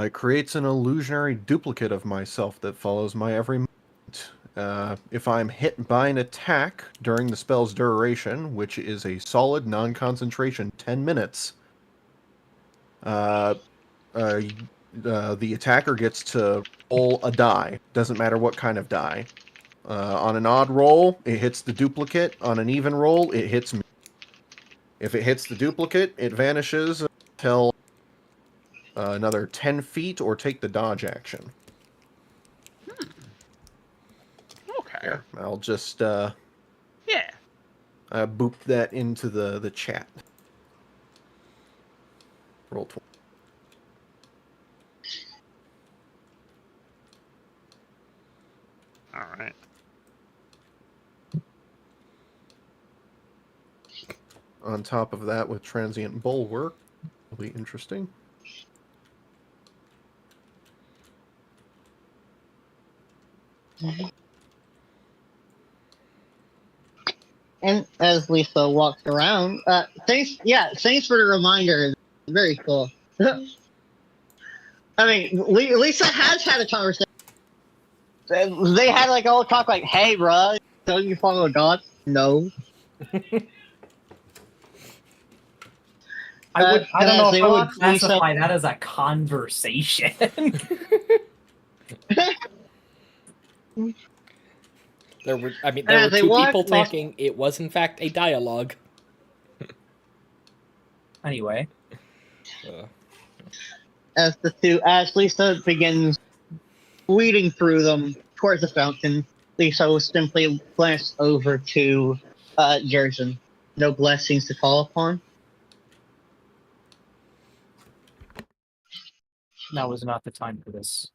It creates an illusionary duplicate of myself that follows my every movement. If I'm hit by an attack during the spell's duration, which is a solid non-concentration 10 minutes, the attacker gets to roll a die. Doesn't matter what kind of die. On an odd roll, it hits the duplicate. On an even roll, it hits me. If it hits the duplicate, it vanishes until another 10 feet or take the dodge action. Okay. Here, I'll just Yeah. boop that into the chat. Roll 20. All right. On top of that, with transient bulwark, will be interesting. And as Lisa walks around, thanks for the reminder. Very cool. I mean, Lisa has had a conversation. They had like a whole talk like, "Hey, bruh, so you follow God?" No. I don't and know as if they I would walk, Lisa- classify that as a conversation. There were As they two walk, people they- talking. It was in fact a dialogue. Anyway, as Lisa begins leading through them towards the fountain, Lisa will simply glance over to Jerson. No blessings to call upon. now was not the time for this.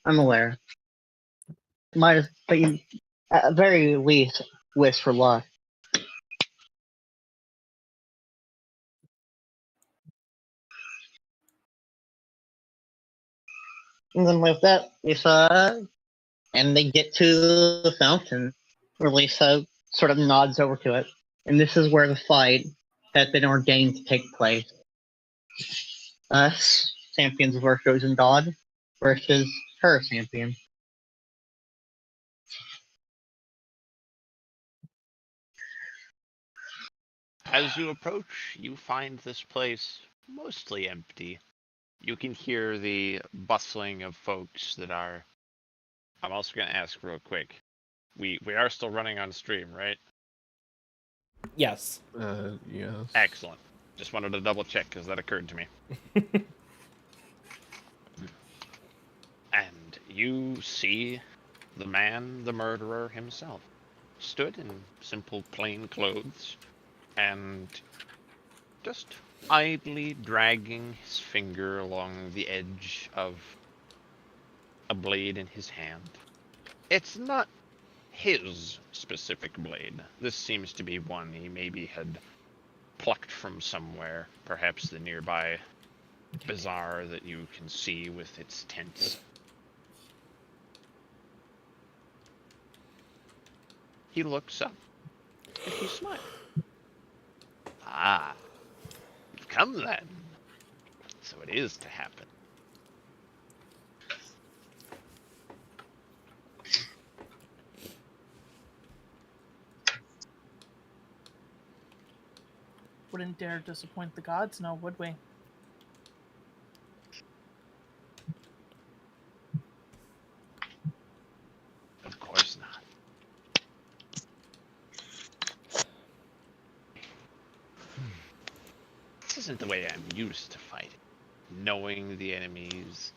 I'm aware. Might have, but you, at very least, wish for luck. And then with that, Lisa, and they get to the fountain, where Lisa sort of nods over to it. And this is where the fight has been ordained to take place. Us, champions of Orcos and God, versus her champion. As you approach, you find this place mostly empty. You can hear the bustling of folks that are. I'm also going to ask real quick. We are still running on stream, right? Yes. Yes. Excellent. Just wanted to double check because that occurred to me. And you see the man, the murderer himself, stood in simple plain clothes and just idly dragging his finger along the edge of a blade in his hand. It's not his specific blade. This seems to be one he maybe had plucked from somewhere, perhaps the nearby bazaar that you can see with its tents. He looks up and he smiles. Ah, you've come then. So it is to happen. Wouldn't dare disappoint the gods, no, would we? Of course not. This isn't the way I'm used to fighting. Knowing the enemies,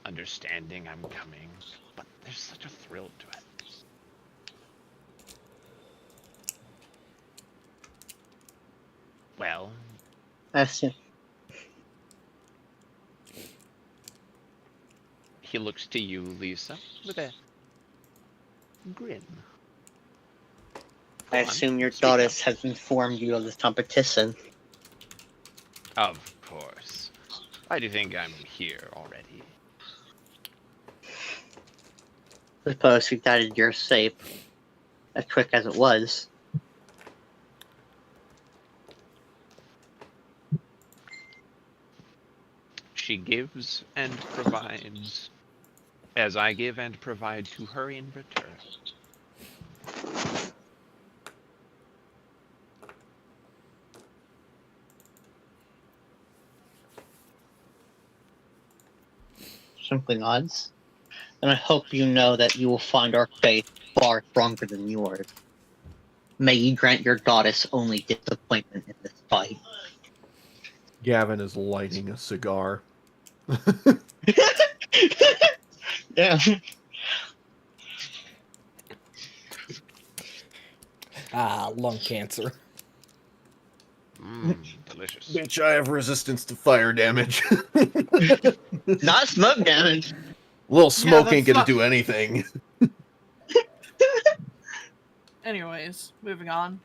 understanding I'm coming, but there's such a thrill to it. Well, That's it. he looks to you, Lisa, with a grin. I Go on, assume your speak up. goddess has informed you of this competition. Of course. Why do you think I'm here already? I suppose we got in your safe as quick as it was. She gives and provides, as I give and provide to her in return. Simply nods. And I hope you know that you will find our faith far stronger than yours. May ye grant your goddess only disappointment in this fight. Gavin is lighting a cigar. Yeah. Ah, lung cancer. Delicious. Bitch, I have resistance to fire damage. Not smoke damage. A little smoke that's ain't gonna not- do anything. Anyways, moving on.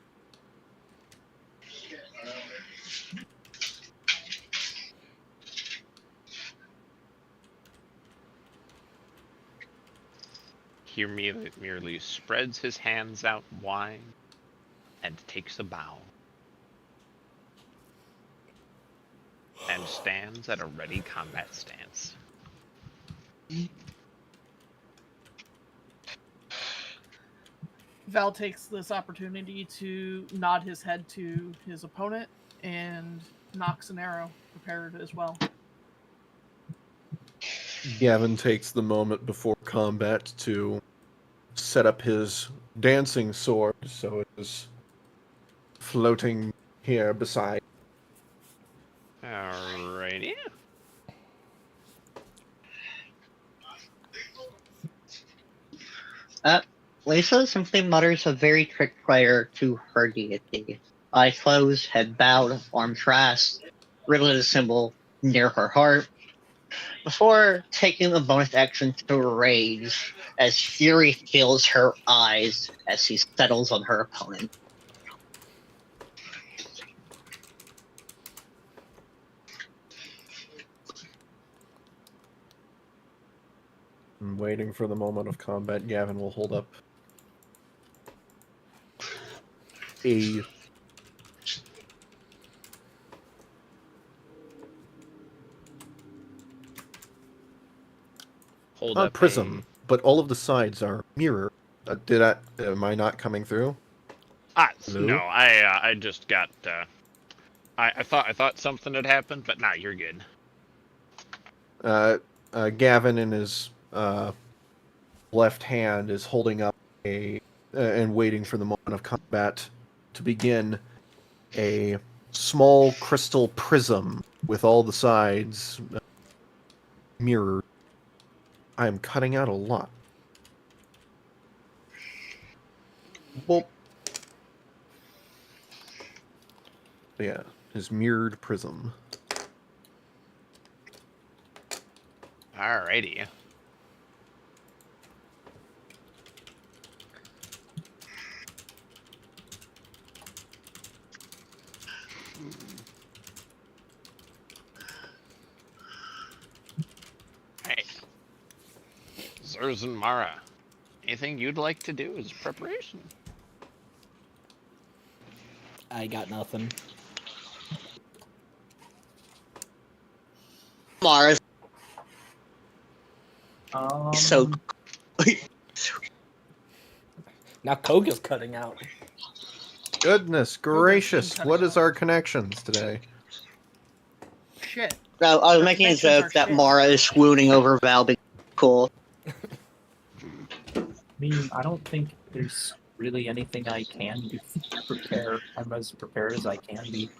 He merely spreads his hands out wide and takes a bow. And stands at a ready combat stance. Val takes this opportunity to nod his head to his opponent and knocks an arrow prepared as well. Gavin takes the moment before combat to set up his dancing sword, so it is floating here beside. Alrighty. Lisa simply mutters a very trick prayer to her deity. Eyes closed, head bowed, arms crossed, religious symbol near her heart, before taking the bonus action to rage as fury fills her eyes as she settles on her opponent. And waiting for the moment of combat, Gavin will hold up a Hold up prism, but all of the sides are mirror. Am I not coming through? Hello? No, I just got. I thought something had happened, but nah, you're good. Gavin in his left hand is holding up and waiting for the moment of combat to begin, a small crystal prism with all the sides mirrored. I am cutting out a lot. Well, yeah, his mirrored prism. Alrighty. Hey, Zers and Mara, anything you'd like to do as preparation? I got nothing. Mars, so Now Koga's cutting out. Goodness gracious, what is our connections today? Shit. I was making a Connections are joke that shit. Mara is swooning over Val being cool. I mean, I don't think there's really anything I can do to prepare. I'm as prepared as I can be.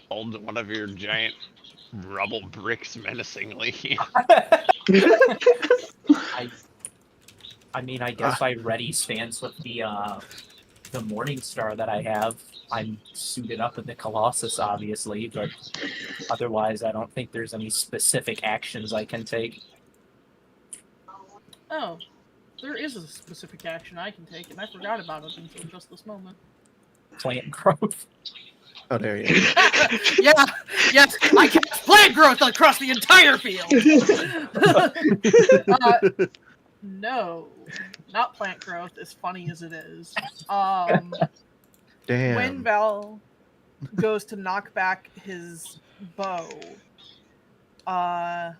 Hold one of your giant rubble bricks menacingly. I mean, I guess I ready stance with the Morning Star that I have. I'm suited up in the Colossus, obviously, but otherwise, I don't think there's any specific actions I can take. Oh, there is a specific action I can take, and I forgot about it until just this moment. Plant growth. How dare you? Yeah, yes, I cast plant growth across the entire field. No, not plant growth. As funny as it is, when Damn. Val goes to knock back his bow, God,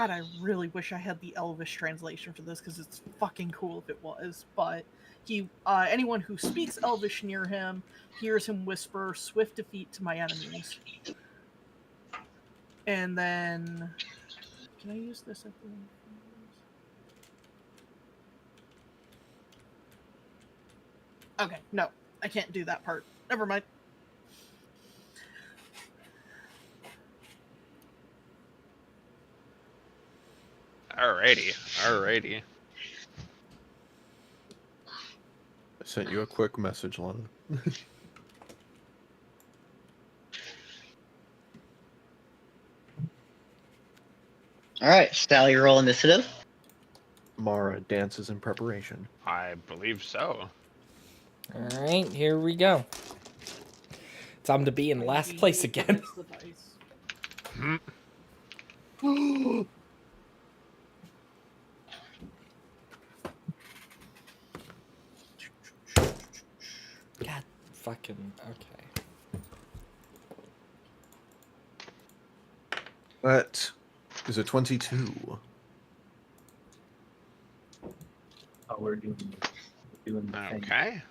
I really wish I had the Elvish translation for this because it's fucking cool if it was. But anyone who speaks Elvish near him hears him whisper, "Swift defeat to my enemies." And then, can I use this at the end? Okay, no, I can't do that part. Never mind. Alrighty. I sent you a quick message, Lana. All right, Sally, roll initiative. Mara dances in preparation. I believe so. All right, here we go. Time to be in last place again. The dice. God, fucking okay. That is a 22. Oh, we're doing the thing. Okay.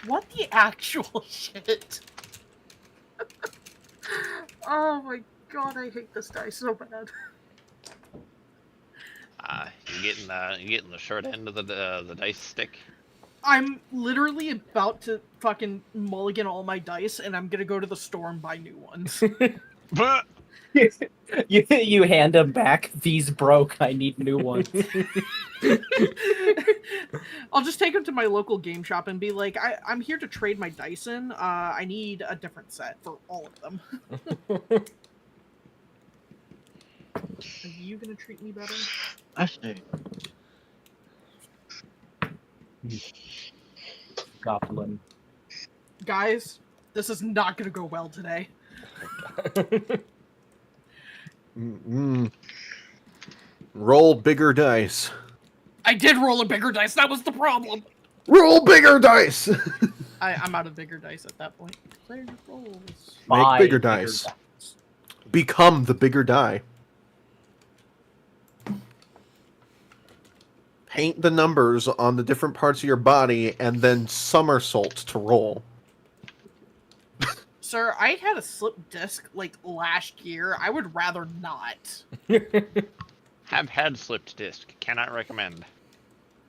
What the actual shit? Oh my god, I hate this dice so bad. You getting the short end of the dice stick. I'm literally about to fucking mulligan all my dice, and I'm gonna go to the store and buy new ones. You hand them back. These broke. I need new ones. I'll just take them to my local game shop and be like, I'm here to trade my dice in. I need a different set for all of them. Are you gonna treat me better? I see. Goblin. Guys, this is not gonna go well today. Roll bigger dice. I did roll a bigger dice, that was the problem! Roll bigger dice! I'm out of bigger dice at that point. Player rolls. Make Buy bigger dice. Become the bigger die. Paint the numbers on the different parts of your body and then somersault to roll. Sir, I had a slip disc like last year. I would rather not. Have had slipped disc. Cannot recommend.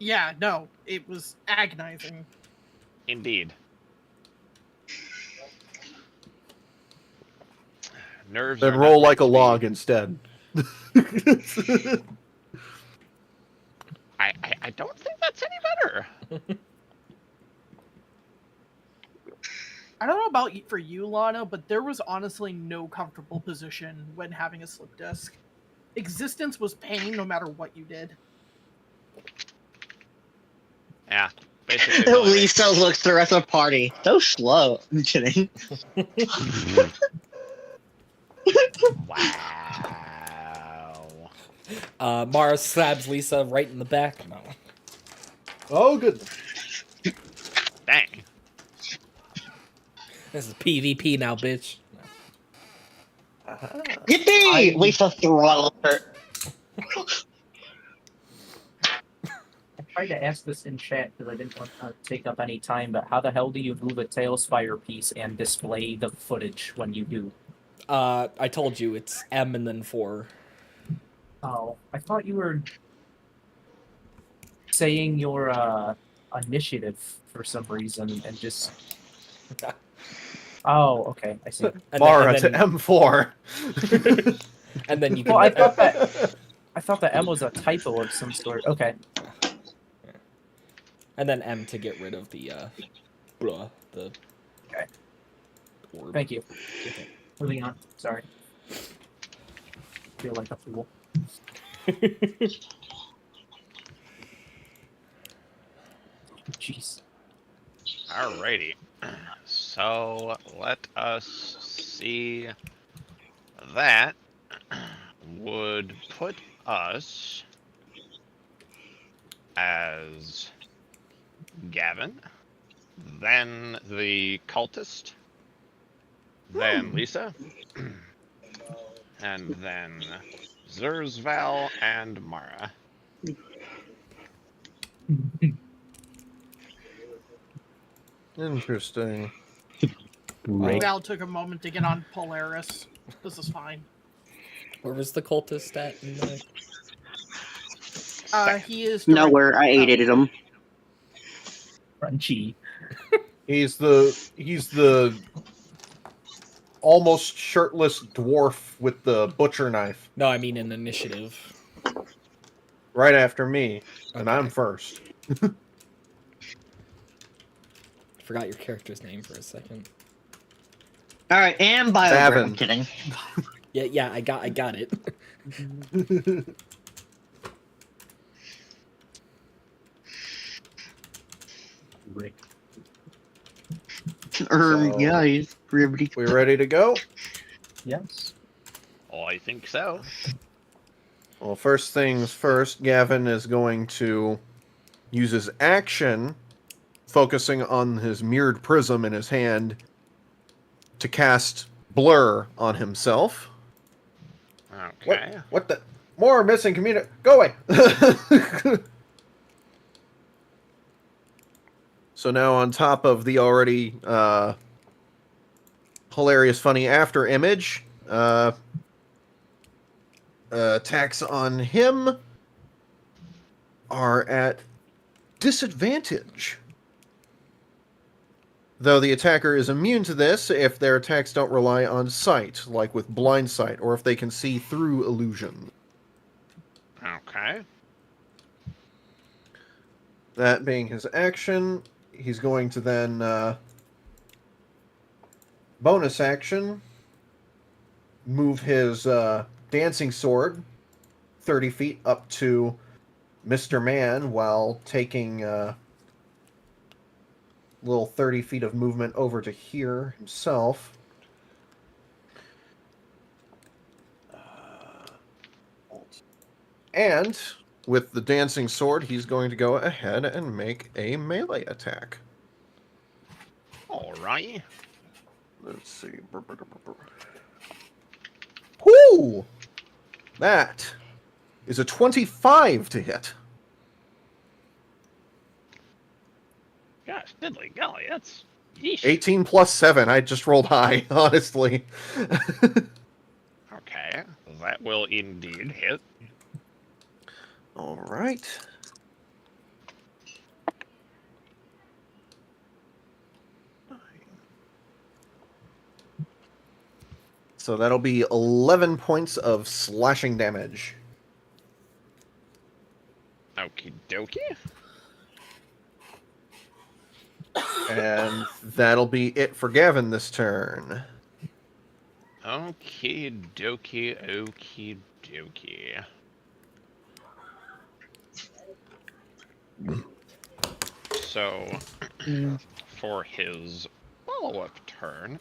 Yeah, no, it was agonizing. Indeed. Nerves. Then are roll not like a meant to be- log instead. I don't think that's any better. I don't know about for you, Lana, but there was honestly no comfortable position when having a slip disc. Existence was pain no matter what you did. Yeah. Basically. the only way- Lisa looks the rest of the party. So slow. I'm kidding. Wow. Mara stabs Lisa right in the back. No. Oh, good. Dang. This is PvP now, bitch. Yippee! Lisa throttled her. I tried to ask this in chat because I didn't want to take up any time, but how the hell do you move a Tailspire piece and display the footage when you do? I told you it's M and then 4. Oh, I thought you were saying your initiative for some reason and just. Oh, okay, I see. Mara to M4. And then you can. Well, I thought that M was a typo of some sort. Okay. And then M to get rid of the the Okay. orb. Thank you. Moving on. Sorry. Feel like a fool. Jeez. Alrighty. So let us see. That would put us as Gavin, then the cultist, then Lisa, and then Zerzval and Mara. Interesting. Great. Val took a moment to get on Polaris. This is fine. Where was the cultist at? In the... He is Nowhere. I oh, ate him. Crunchy. He's the almost shirtless dwarf with the butcher knife. No, I mean in initiative. Right after me, and Okay. I'm first. Forgot your character's name for a second. All right, and Bio. Davin. I'm kidding. Yeah, I got it. Great. So- Yeah, he's pretty. We ready to go? Yes. Oh, I think so. Well, first things first, Gavin is going to use his action, focusing on his mirrored prism in his hand, to cast Blur on himself. Okay. What the? More missing community. Go away! So now on top of the already hilarious, funny after image, attacks on him are at disadvantage. Though the attacker is immune to this if their attacks don't rely on sight, like with blind sight, or if they can see through illusion. Okay. That being his action, he's going to then bonus action move his dancing sword 30 feet up to Mr. Man while taking little 30 feet of movement over to here himself. And with the dancing sword, he's going to go ahead and make a melee attack. Alright. Let's see. Whoo! That is a 25 to hit. Gosh, diddly golly, that's... Yeesh. 18 plus 7. I just rolled high, honestly. Okay, that will indeed hit. All right. So that'll be 11 points of slashing damage. Okie dokie. And that'll be it for Gavin this turn. Okie dokie, okie dokie. So, for his follow-up turn,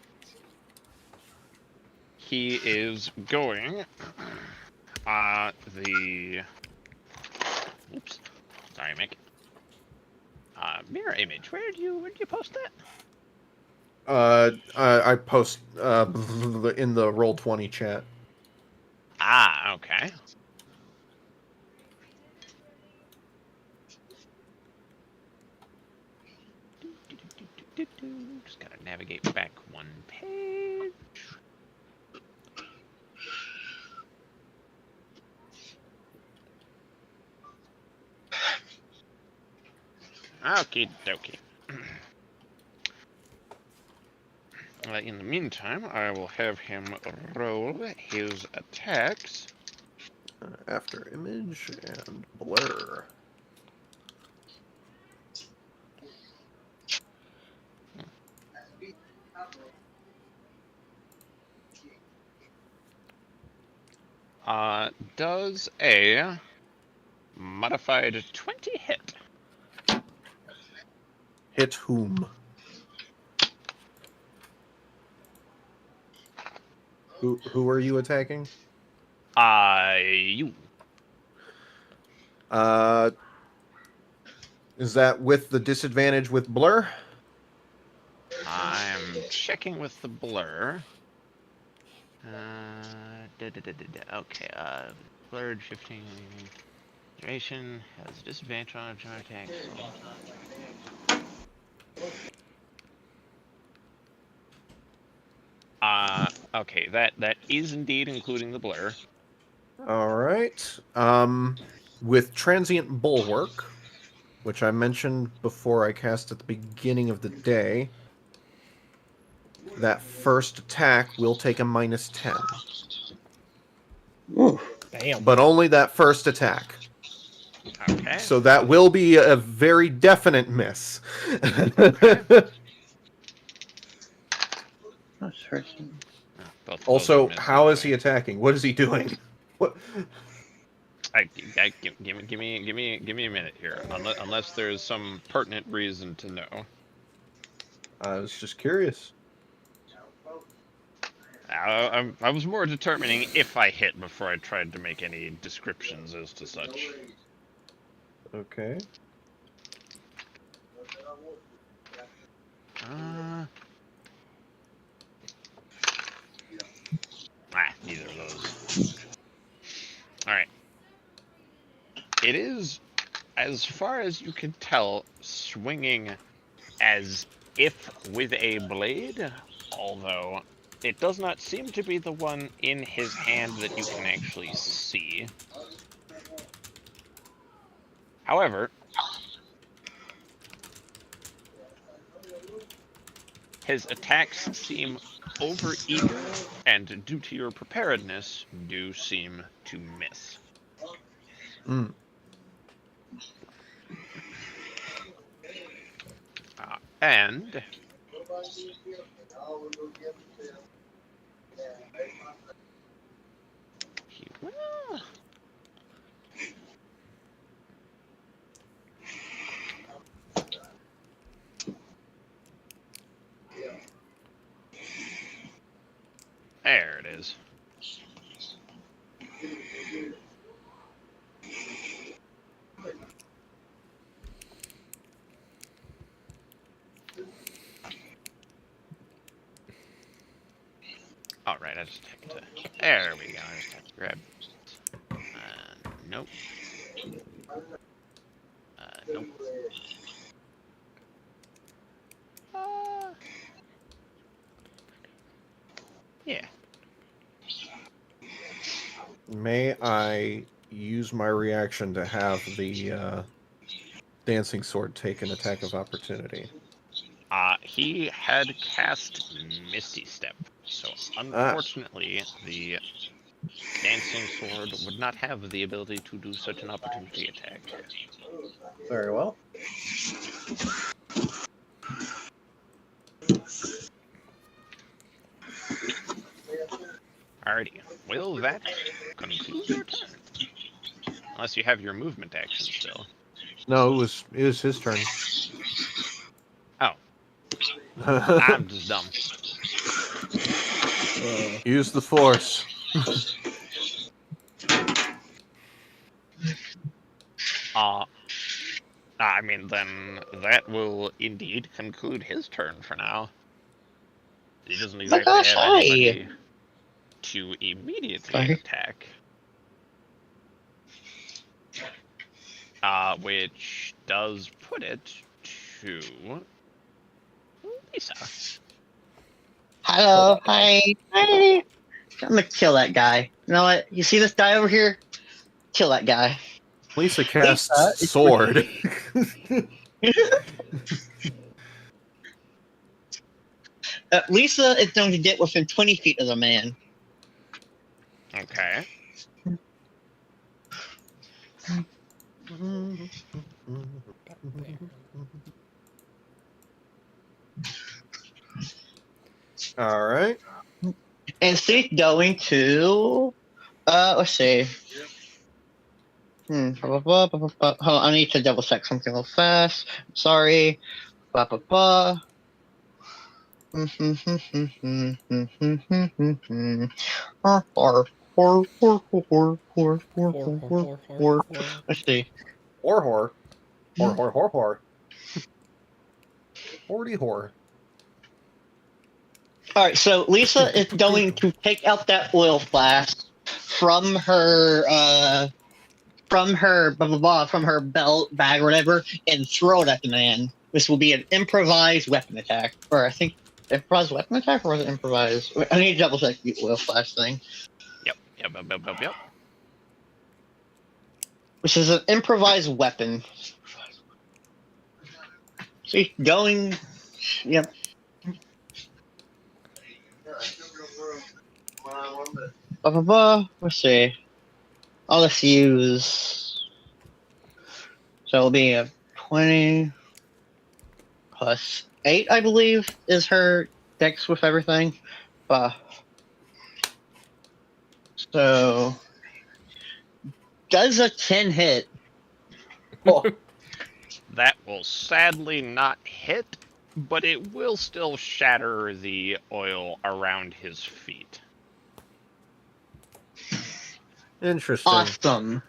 he is going oops, sorry, Mick. Mirror image. Where do you post that? I post in the Roll20 chat. Ah, okay. Just gotta navigate back one page. Okie dokie. In the meantime, I will have him roll his attacks. After image and blur. Does a modified 20 hit? Hit whom? Who are you attacking? You. Is that with the disadvantage with blur? I'm checking with the blur. Okay, blurred shifting duration has a disadvantage on attacks. Okay, that is indeed including the blur. All right. With transient bulwark, which I mentioned before I cast at the beginning of the day, that first attack will take a -10. Ooh. Damn. But only that first attack. Okay. So that will be a very definite miss. That's hurting. Both of those Also, are misses how is he anyway. attacking? What is he doing? What? Give me a minute here. Unless there's some pertinent reason to know. I was just curious. I was more determining if I hit before I tried to make any descriptions as to such. Okay. Neither of those. Alright. It is, as far as you can tell, swinging as if with a blade, although it does not seem to be the one in his hand that you can actually see. However, his attacks seem over-eager, and due to your preparedness, do seem to miss. Mm. And he will. There it is. All right, I just have to. There we go. I just have to grab. Nope. Nope. Yeah. May I use my reaction to have the dancing sword take an attack of opportunity? He had cast Misty Step, so unfortunately, the dancing sword would not have the ability to do such an opportunity attack. Very well. Alrighty. Will that conclude your turn? Unless you have your movement action still. No, it was his turn. Oh. I'm just dumb. Use the force. I mean, then that will indeed conclude his turn for now. He doesn't exactly gosh, have anybody to immediately attack. Which does put it to Lisa. Hello, hi. I'm gonna kill that guy. You know what? You see this guy over here? Kill that guy. Lisa casts Lisa, it's sword. Lisa is going to get within 20 feet of the man. Okay. All right. And she's going to let's see. Hold on, I need to double check something real fast. Sorry. Let's see. Whore. Whore. Hordy whore. All right, so Lisa is going to take out that oil flask from her blah blah blah from her belt bag or whatever and throw it at the man. This will be an improvised weapon attack, or I think improvised weapon attack, or was it improvised? I need to double check the oil flash thing. Yep. Which is an improvised weapon. See, going. Yep. Blah blah blah. Let's see. I'll just use. So it'll be a 20 plus 8, I believe, is her dex with everything. So does a 10 hit? Oh, That will sadly not hit, but it will still shatter the oil around his feet. interesting. Awesome.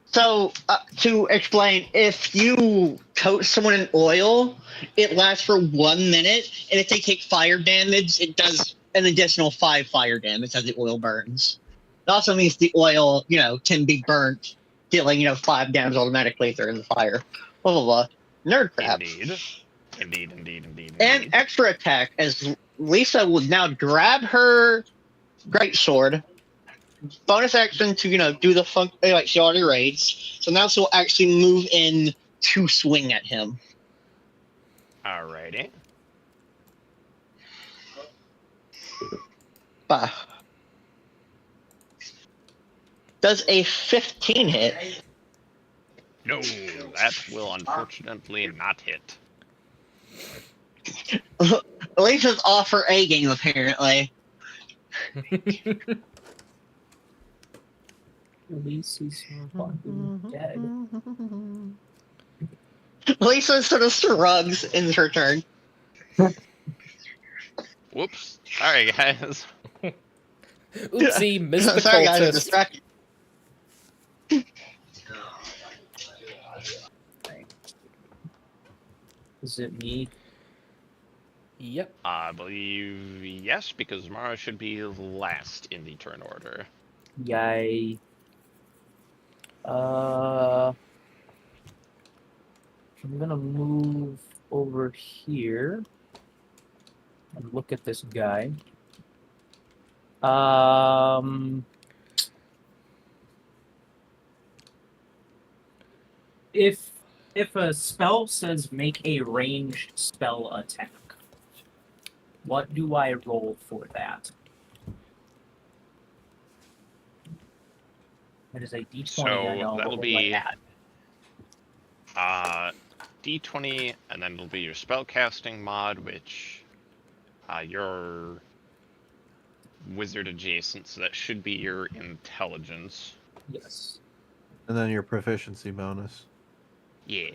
So, to explain, if you coat someone in oil, it lasts for 1 minute, and if they take fire damage, it does an additional 5 fire damage as the oil burns. It also means the oil, can be burnt, dealing, 5 damage automatically if they're in the fire. Blah, blah, blah. Nerd crap. Indeed. And extra attack, as Lisa would now grab her greatsword. Bonus action to do the funk like she already raged. So now she'll actually move in to swing at him. Alrighty. Does a 15 hit? No, that will unfortunately not hit. Lisa's off her A game apparently. Lisa's fucking dead. Lisa sort of shrugs in her turn. Whoops. Sorry, guys. Oopsie, missed the Sorry guys, I'm cultist. distracted. Is it me? Yep. I believe yes, because Mara should be last in the turn order. Yay. I'm gonna move over here and look at this guy. If a spell says make a ranged spell attack, what do I roll for that? It is a D20. So I know. that'll what will be- I add? D20, and then it'll be your spellcasting mod, which your wizard adjacent, so that should be your intelligence. Yes. And then your proficiency bonus. Yeah.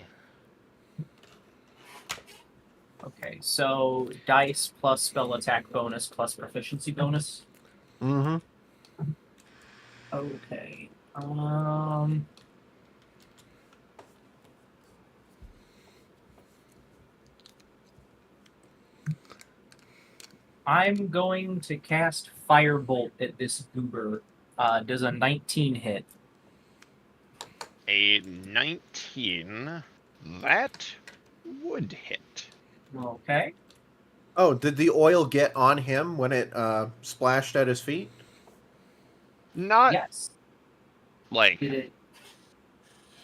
Okay, so dice plus spell attack bonus plus proficiency bonus. Mm-hmm. Okay. I'm going to cast Firebolt at this goober. Does a 19 hit? A 19, that would hit. Okay. Oh, did the oil get on him when it splashed at his feet? Not Yes. like, Did it?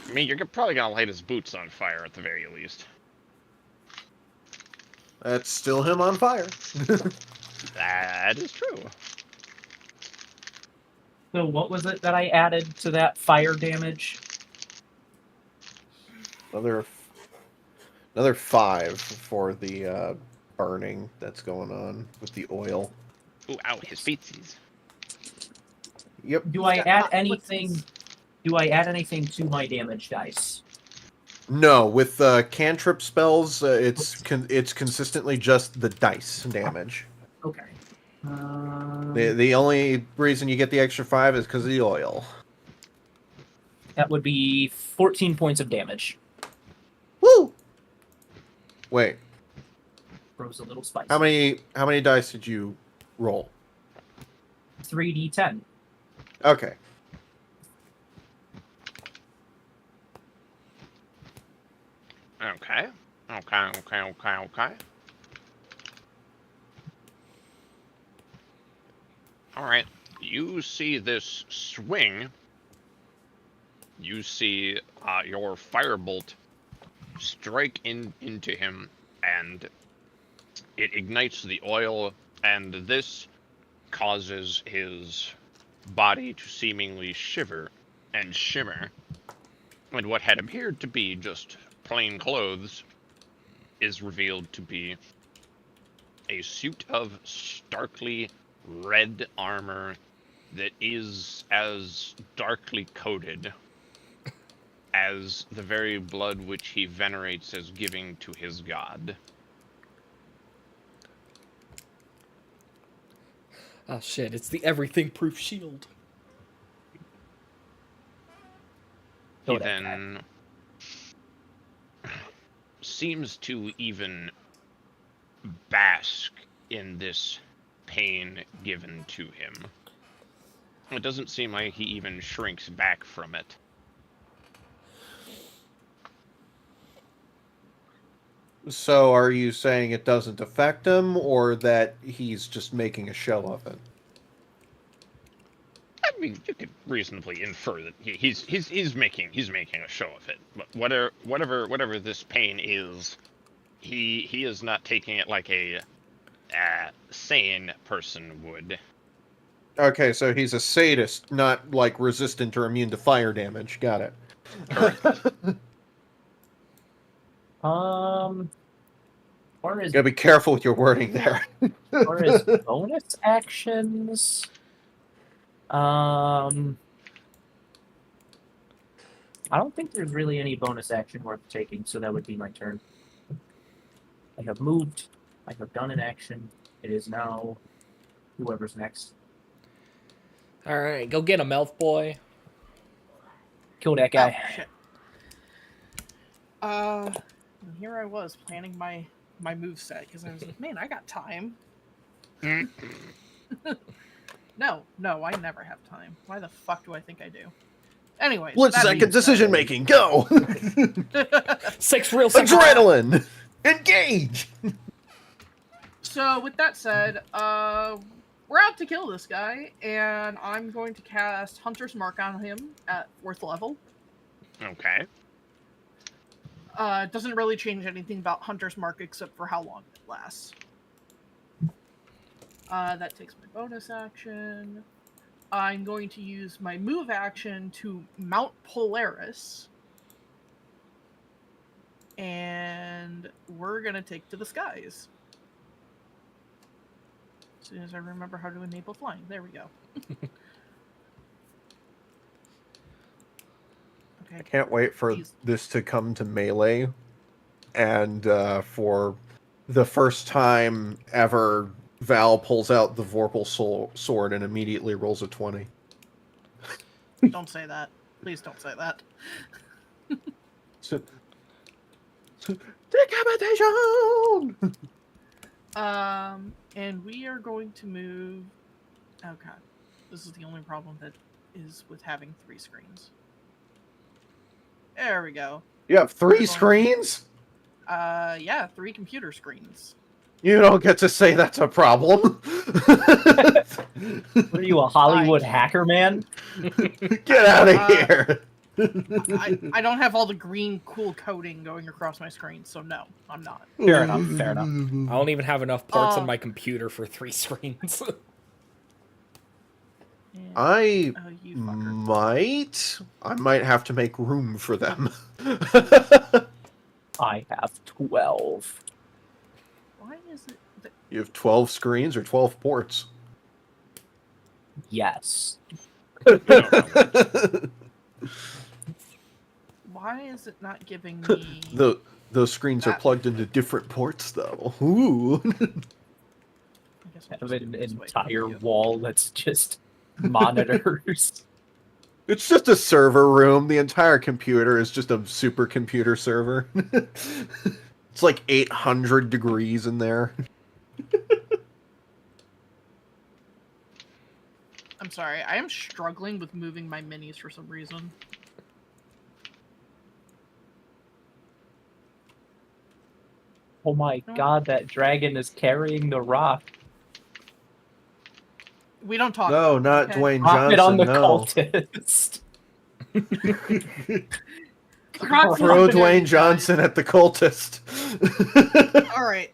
I mean, you're probably gonna light his boots on fire at the very least. That's still him on fire. That is true. So what was it that I added to that fire damage? Another 5 for the burning that's going on with the oil. Ooh, ow, his feetsies. Yep. Do I got add hot anything? footsies. Do I add anything to my damage dice? No, with cantrip spells, it's consistently just the dice damage. Okay. The only reason you get the extra 5 is because of the oil. That would be 14 points of damage. Woo! Wait, Throws a little spice. how many dice did you roll? 3d10. Okay. Okay. Alright. You see this swing. You see your firebolt strike into him, and it ignites the oil, and this causes his body to seemingly shiver and shimmer. And what had appeared to be just plain clothes is revealed to be a suit of starkly red armor that is as darkly coated as the very blood which he venerates as giving to his god. Oh shit, it's the everything proof shield. He Kodak guy. then seems to even bask in this pain given to him. It doesn't seem like he even shrinks back from it. So are you saying it doesn't affect him, or that he's just making a show of it? I mean, you could reasonably infer that he's making a show of it. But whatever this pain is, he is not taking it like a sane person would. Okay, so he's a sadist, not like resistant or immune to fire damage. Got it. Or his, Gotta be careful with your wording there. or his bonus actions. I don't think there's really any bonus action worth taking, so that would be my turn. I have moved. I have done an action. It is now whoever's next. All right, go get him, elf boy. Kill that guy. Oh, shit. And here I was planning my move set because I was like, man, I got time. No, I never have time. Why the fuck do I think I do? Anyways, Split second decision making. Go. Six real seconds. Adrenaline. Engage. So with that said, we're out to kill this guy, and I'm going to cast Hunter's Mark on him at 4th level. Okay. It doesn't really change anything about Hunter's Mark except for how long it lasts. That takes my bonus action. I'm going to use my move action to mount Polaris. And we're going to take to the skies. As soon as I remember how to enable flying. There we go. I can't wait for this to come to melee, and for the first time ever, Val pulls out the Vorpal sword and immediately rolls a 20. Don't say that. Please don't say that. Decapitation! And we are going to move... Oh god. This is the only problem that is with having 3 screens. There we go. You have 3 screens? Yeah, 3 computer screens. You don't get to say that's a problem. What are you, a Hollywood hacker, man? Get out of here. I don't have all the green cool coating going across my screen, so no, I'm not. Fair enough, fair enough. I don't even have enough parts on my computer for 3 screens. I Oh, you fucker. I might have to make room for them. I have 12. Why is it that... You have 12 screens or 12 ports? Yes. Why is it not giving me... Those screens are plugged into different ports, though. Ooh. I guess I'll Have just an do it this way. entire Yeah. wall that's just monitors. It's just a server room. The entire computer is just a supercomputer server. It's like 800 degrees in there. I'm sorry. I am struggling with moving my minis for some reason. Oh my god, that dragon is carrying the rock. We don't talk. No, about not it, okay? Dwayne Drop it on Johnson, the no. cultist. Rock's Throw not there, you Dwayne guys. Johnson at the cultist. All right.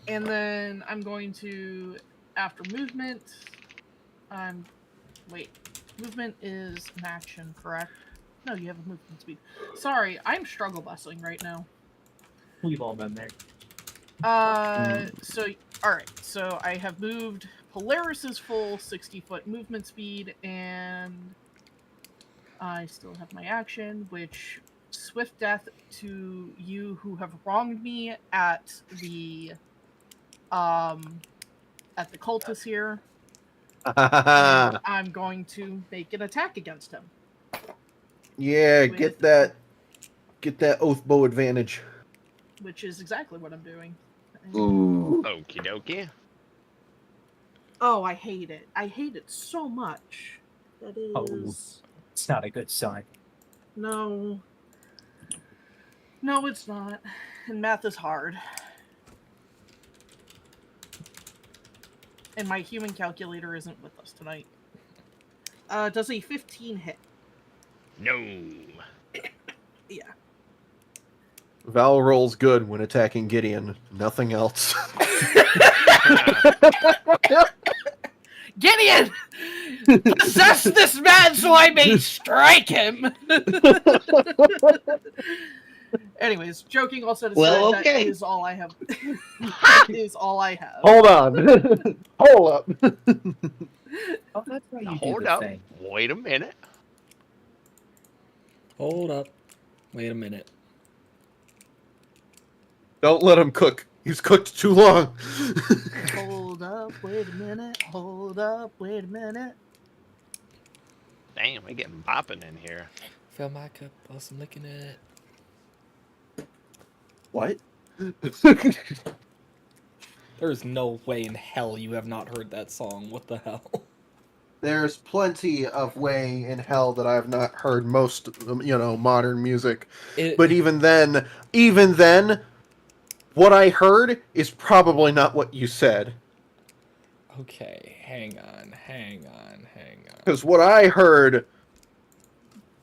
And then I'm going to, after movement, wait. Movement is an action, correct? No, you have a movement speed. Sorry, I'm struggle busing right now. We've all been there. So, alright, so I have moved Polaris's full 60-foot movement speed, and I still have my action, which swift death to you who have wronged me at the cultist here. And I'm going to make an attack against him. Yeah, With- get that oath bow advantage. Which is exactly what I'm doing. Ooh. Okie dokie. Oh, I hate it. I hate it so much. That is... Oh. It's not a good sign. No. No, it's not. And math is hard. And my human calculator isn't with us tonight. Does a 15 hit? No. Yeah. Val rolls good when attacking Gideon. Nothing else. Gideon! Possess this man so I may strike him! Anyways, joking all set aside, Well, okay. that is all I have. That is all I have. Hold on. Hold up. Oh, that's why you Hold do the up. thing. Wait a minute. Hold up. Wait a minute. Don't let him cook. He's cooked too long. Hold up, wait a minute. Hold up, wait a minute. Damn, we getting bopping in here. Fill my cup while I'm licking it. What? There's no way in hell you have not heard that song. What the hell? There's plenty of way in hell that I've not heard most, modern music. But even then, what I heard is probably not what you said. Okay, hang on. Because what I heard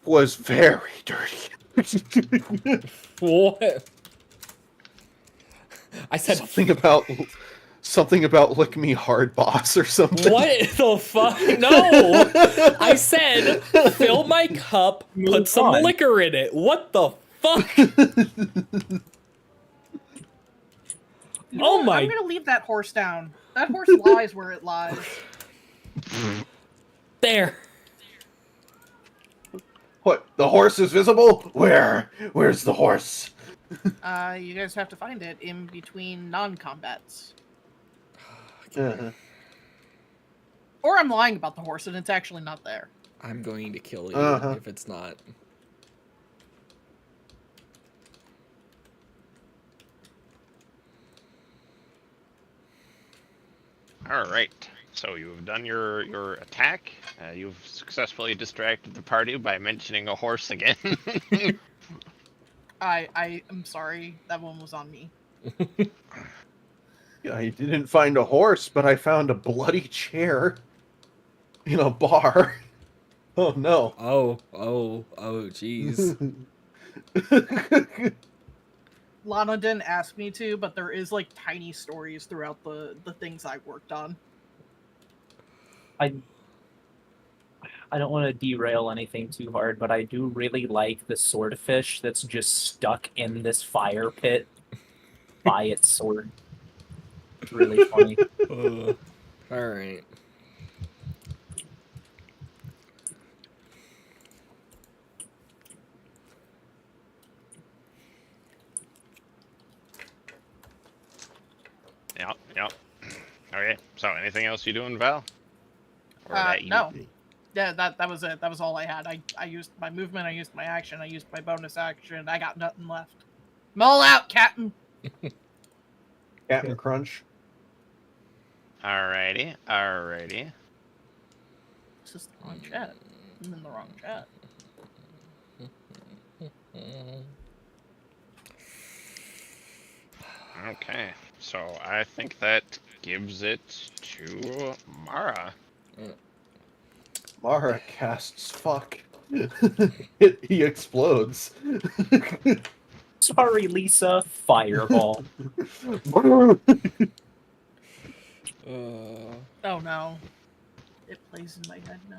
was very dirty. What? I said something about lick me hard, boss, or something. What the fuck? No! I said fill my cup, put some on. liquor in it. What the fuck? You know Oh what? my- I'm gonna leave that horse down. That horse lies where it lies. There. What? The horse is visible? Where? Where's the horse? You guys have to find it in between non-combats. Or I'm lying about the horse and it's actually not there. I'm going to kill you if it's not. All right. So you have done your attack. You've successfully distracted the party by mentioning a horse again. I am sorry. That one was on me. I didn't find a horse, but I found a bloody chair in a bar. Oh no. Oh, jeez. Lana didn't ask me to, but there is like tiny stories throughout the things I worked on. I don't want to derail anything too hard, but I do really like the swordfish that's just stuck in this fire pit by its sword. It's really funny. All right. Yep. Anything else you doing, Val? Or that you... No. Yeah, that was it. That was all I had. I used my movement, I used my action, I used my bonus action. I got nothing left. I'm all out, Captain. Captain Crunch. Alrighty. It's just the wrong chat. I'm in the wrong chat. Okay, so I think that gives it to Mara. Mara casts fuck. He explodes. Sorry, Lisa. Fireball. Oh no. It plays in my head now.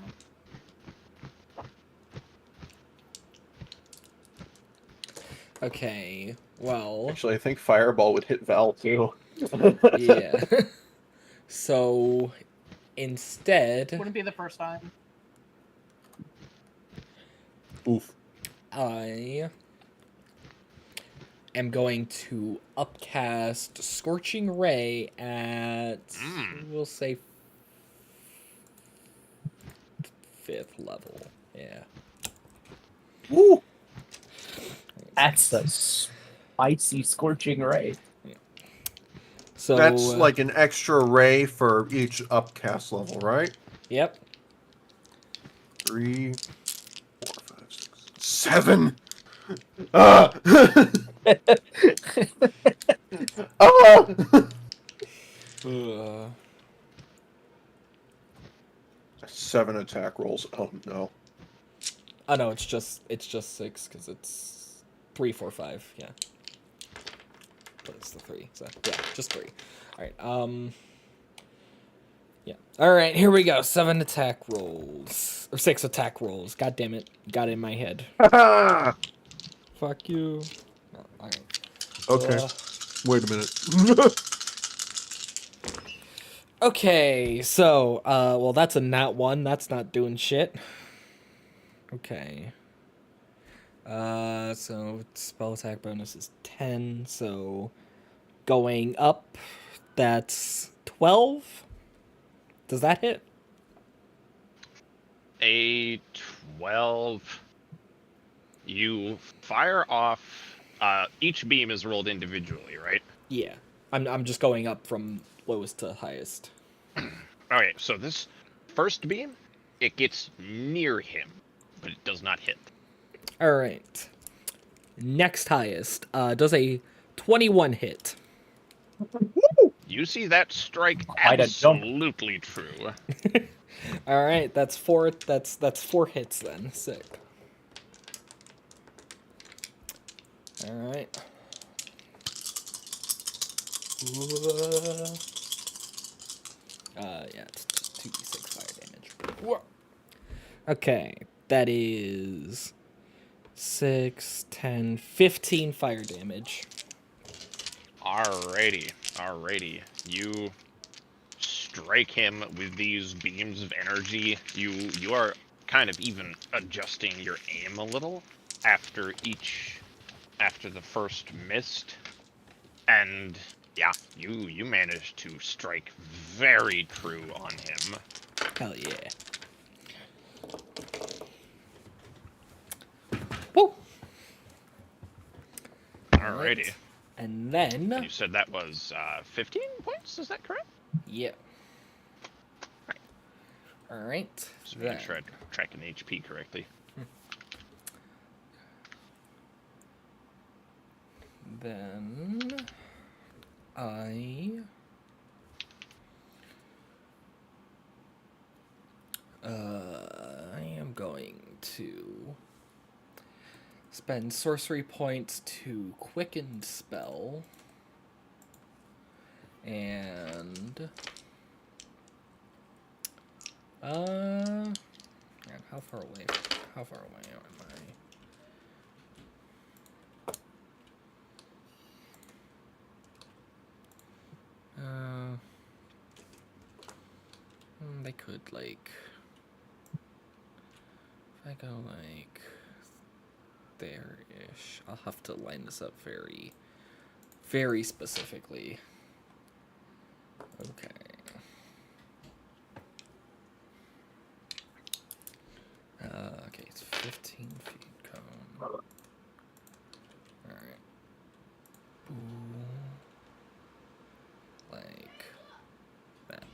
Okay, well, Actually, I think Fireball would hit Val too. yeah. So, instead, Wouldn't be the first time. Oof. I am going to upcast Scorching Ray at, we'll say, 5th level. Yeah. Woo! That's a spicy scorching ray. So That's like an extra ray for each upcast level, right? Yep. 3, 4, 5, 6, 7. Ah! Ah! 7 attack rolls. Oh no. Oh no, it's just 6 because it's 3, 4, 5. Yeah. But it's the 3. So yeah, just 3. All right. Yeah. All right. Here we go. 7 attack rolls or 6 attack rolls. God damn it! Got it in my head. Fuck you. Oh, all right. Okay. Wait a minute. Okay, so, well, that's a nat 1. That's not doing shit. Okay. So spell attack bonus is 10, so going up, that's 12? Does that hit? A 12. You fire off. Each beam is rolled individually, right? Yeah. I'm just going up from lowest to highest. Okay, so this first beam, it gets near him, but it does not hit. All right. Next highest, does a 21 hit. You see that strike? Quite a jump. Absolutely true. All right, that's 4 hits then. Sick. All right. Yeah, it's 2d6 fire damage. Whoa. Okay, that is 6, 10, 15 fire damage. Alrighty. You strike him with these beams of energy. You are kind of even adjusting your aim a little after the first mist. And yeah, you manage to strike very true on him. Hell yeah. Woo! Alrighty. Right. And then... You said that was 15 points, is that correct? Yeah. Alright. Just making sure I'm tracking HP correctly. Then... I am going to spend sorcery points to quicken spell, and man, how far away am I? They could, like, if I go, like, there-ish, I'll have to line this up very, very specifically. Okay. 15 feet cone. Alright. Like that.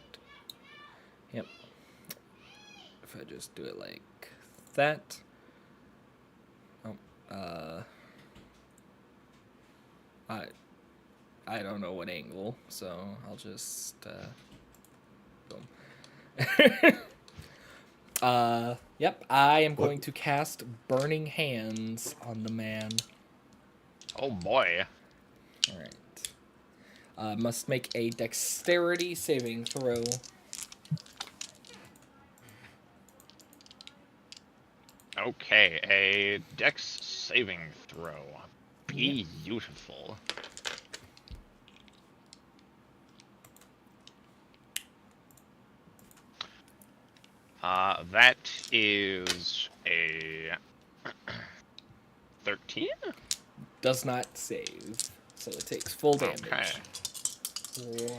Yep. If I just do it like that. Oh, I don't know what angle, so I'll just boom. Yep, I am going to cast Burning Hands on the man. Oh boy. Alright. Must make a dexterity saving throw. Okay, a dex saving throw. Beautiful. That is a 13? Does not save, so it takes full damage. Okay.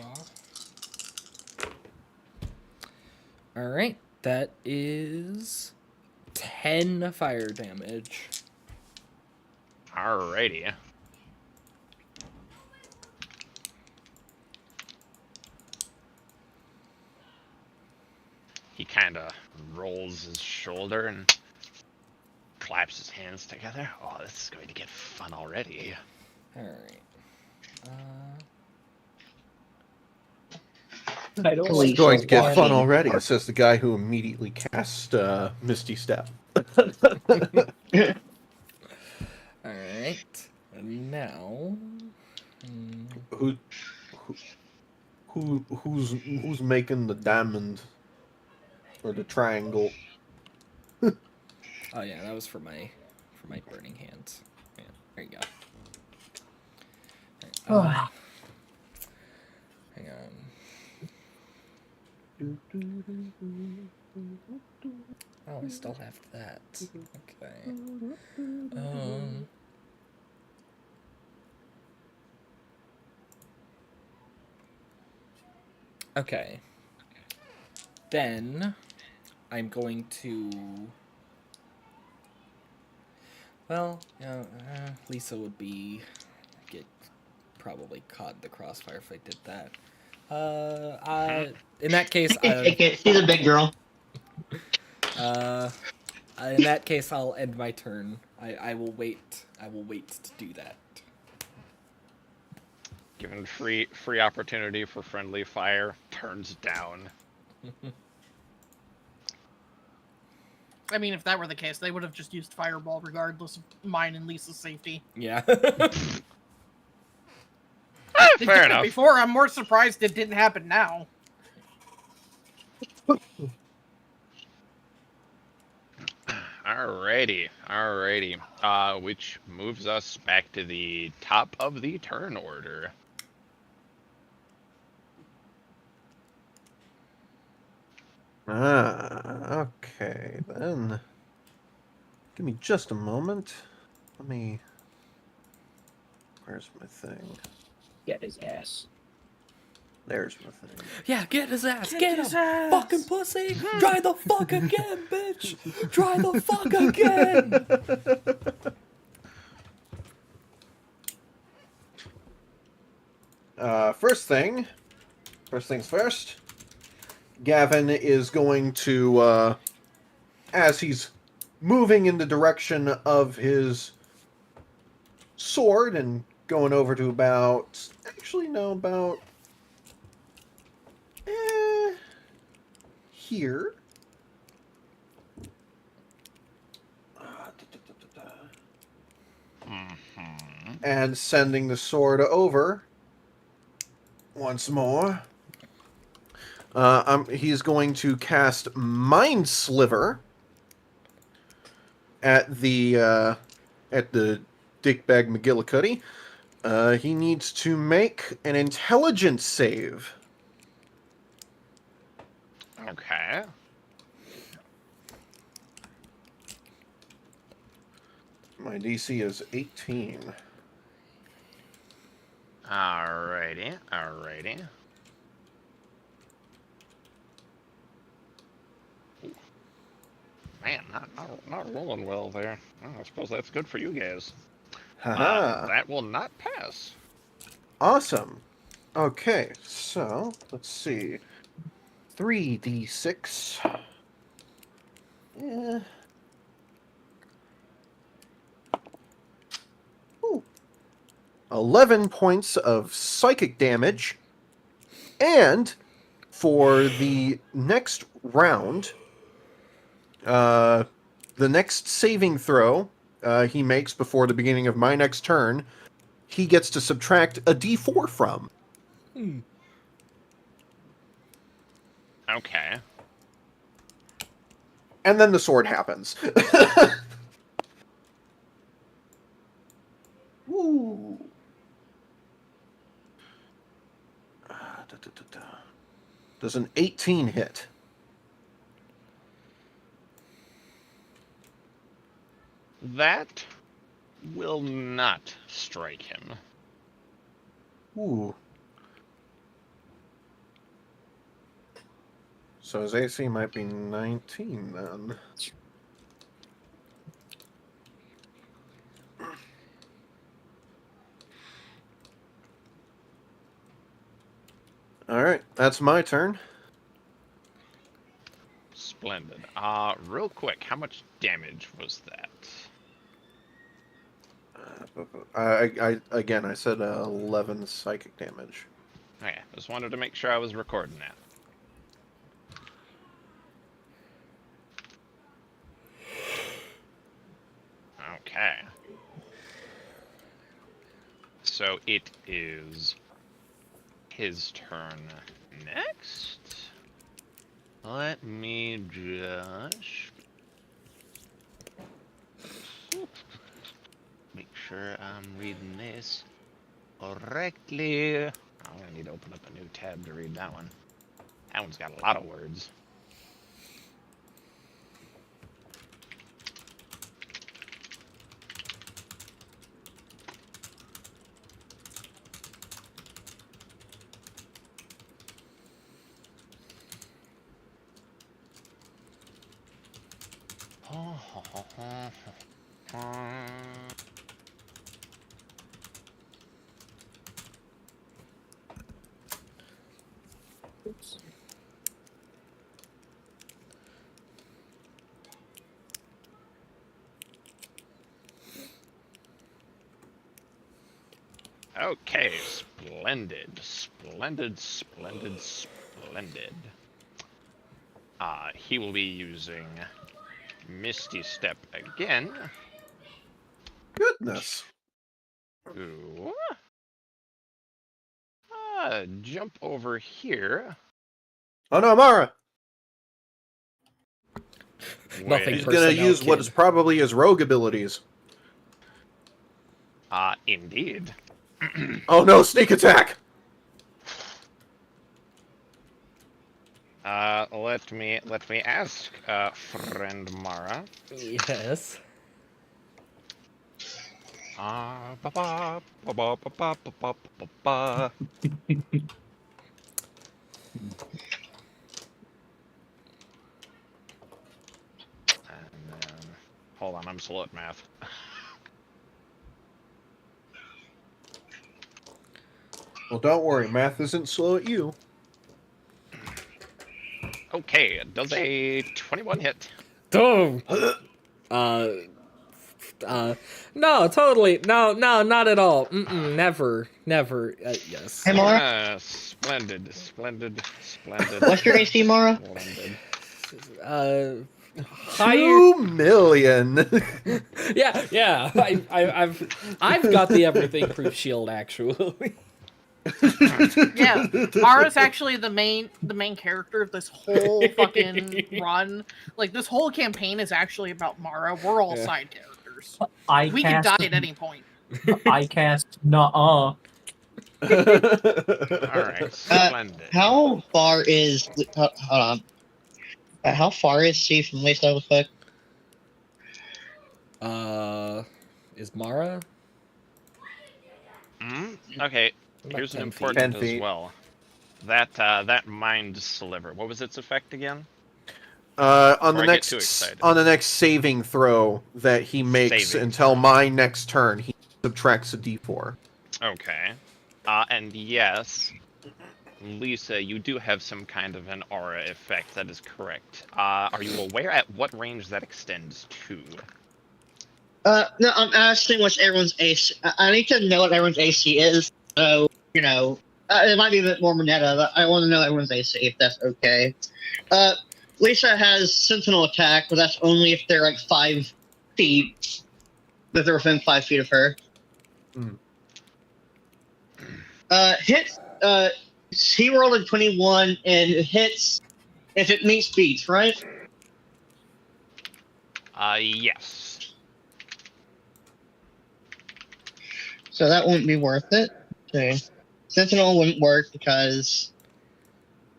Alright, that is 10 fire damage. Alrighty. He kind of rolls his shoulder and claps his hands together. Oh, this is going to get fun already. Alright. I don't Please. It's going to get fun Funny. already, says the guy who immediately cast Misty Step. Alright. And now... Who's making the diamond or the triangle? Oh yeah, that was for my burning hands. Yeah, there you go. Right, hang on. Oh, I still have that. Okay. Okay. Then I'm going to. Well, Lisa would get probably caught in the crossfire if I did that. In that case, Take it. She's a big girl. in that case, I'll end my turn. I will wait. I will wait to do that. Given free opportunity for friendly fire, turns down. I mean, if that were the case, they would have just used Fireball regardless of mine and Lisa's safety. Yeah. They Fair did it enough. before. I'm more surprised it didn't happen now. Alrighty. Which moves us back to the top of the turn order. Okay, then. Give me just a moment. Where's my thing? Get his ass. There's my thing. Yeah, get his ass. Kick Get his him. ass. Fucking pussy. Try the fuck again, bitch. Try the fuck again. First things first. Gavin is going to, as he's moving in the direction of his sword and going over to about here. And sending the sword over once more. He's going to cast Mind Sliver at the Dickbag McGillicuddy. He needs to make an intelligence save. Okay. My DC is 18. Alrighty. Man, not rolling well there. Oh, I suppose that's good for you guys. Haha. That will not pass. Awesome. Okay, so let's see. 3d6. Yeah. Ooh. 11 points of psychic damage. And for the next round, the next saving throw he makes before the beginning of my next turn, he gets to subtract a d4 from. Okay. And then the sword happens. Ooh. Does an 18 hit? That will not strike him. Ooh. So his AC might be 19 then. Alright, that's my turn. Splendid. Real quick, how much damage was that? I said 11 psychic damage. Okay, just wanted to make sure I was recording that. Okay. So it is his turn next. Let me just make sure I'm reading this correctly. I'm gonna need to open up a new tab to read that one. That one's got a lot of words. Oops. Okay, splendid, splendid, splendid, splendid. He will be using Misty Step again. Goodness. Ooh. Jump over here. Oh no, Mara! Nothing He's with- gonna personnel, use what kid. is probably his rogue abilities. Indeed. Oh no, sneak attack! Let me ask, friend Mara. Yes. Ba ba ba ba ba ba ba ba ba. And then, hold on, I'm slow at math. Well, don't worry, math isn't slow at you. Okay, does a 21 hit? Oh. No, totally. No, not at all. Never. Yes. Hey, Mara. Splendid, splendid, splendid. What's your AC, Mara? Splendid. Higher. 2 million! Yeah. I've got the everything proof shield actually. Yeah, Mara's actually the main character of this whole fucking run. Like this whole campaign is actually about Mara. We're all side characters. We could die at any point. I cast nuh-uh. Alright, splendid. How far is? Hold on. How far is she from Lisa? Real quick. Is Mara? Okay, About here's an 10 feet. important 10 as feet. well. That mind sliver. What was its effect again? On Before the I get too next excited. on the next saving throw that he makes Saving until throw. my next turn, he subtracts a d4. Okay. And yes, Lisa, you do have some kind of an aura effect. That is correct. Are you aware at what range that extends to? No, I'm asking what's everyone's AC. I need to know what everyone's AC is. So, you know, it might be a bit more meta, but I want to know everyone's AC if that's okay. Lisa has Sentinel attack, but that's only if they're like 5 feet. If they're within 5 feet of her. Hmm. Hits. He rolled a 21 and it hits if it meets beats, right? Yes. So that wouldn't be worth it. Okay. Sentinel wouldn't work because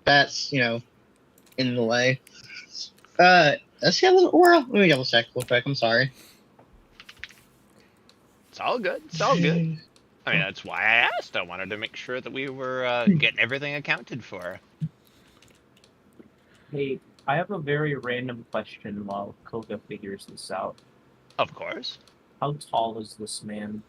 that's, you know, in the way. Does he have an aura? Let me double check real quick. I'm sorry. It's all good. It's all good. I mean, that's why I asked. I wanted to make sure that we were getting everything accounted for. Hey, I have a very random question while Koga figures this out. Of course. How tall is this man?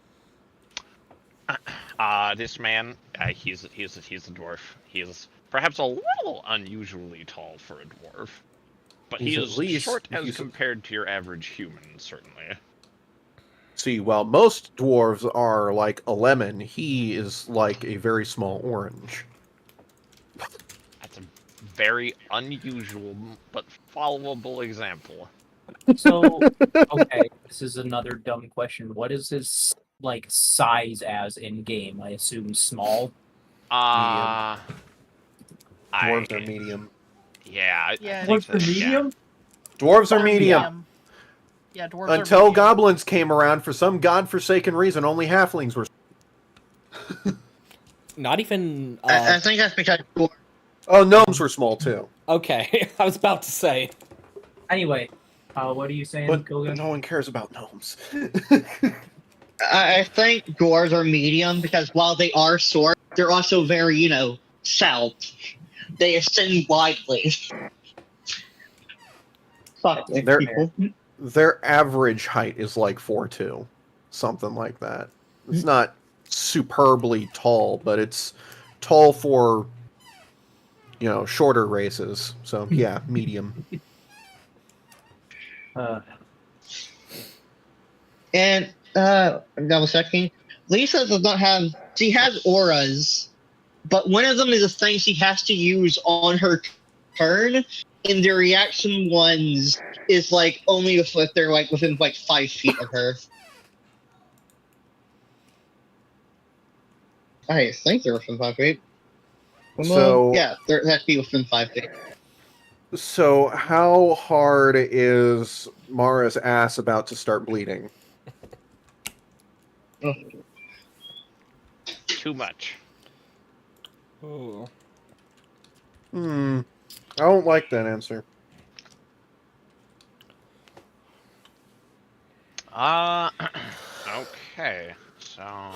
This man, he's a dwarf. He is perhaps a little unusually tall for a dwarf, but he He's at is least- short as he's- compared to your average human, certainly. See, while most dwarves are like a lemon, he is like a very small orange. That's a very unusual but followable example. So, okay, this is another dumb question. What is his like size as in game? I assume small. Dwarves I are medium. yeah, I Yeah, think What's so, the medium? Dwarves are They're medium. Yeah, dwarves are Until medium. goblins came around, for some godforsaken reason, only halflings were. Not even. I think that's because Oh, gnomes were small too. Okay, I was about to say. Anyway, what are you saying, But Koga? no one cares about gnomes. I think dwarves are medium because while they are short, they're also very, you know, stout. They ascend widely. Fuck with They're- people. Their average height is like 4'2", something like that. It's not superbly tall, but it's tall for, you know, shorter races. So yeah, medium. And double checking. Lisa does not have. She has auras, but one of them is a thing she has to use on her turn, and the reaction ones is like only if they're like within like 5 feet of her. I think they're within 5 feet. So Yeah, they have to be within 5 feet. So how hard is Mara's ass about to start bleeding? too much. Ooh. I don't like that answer. Okay, so I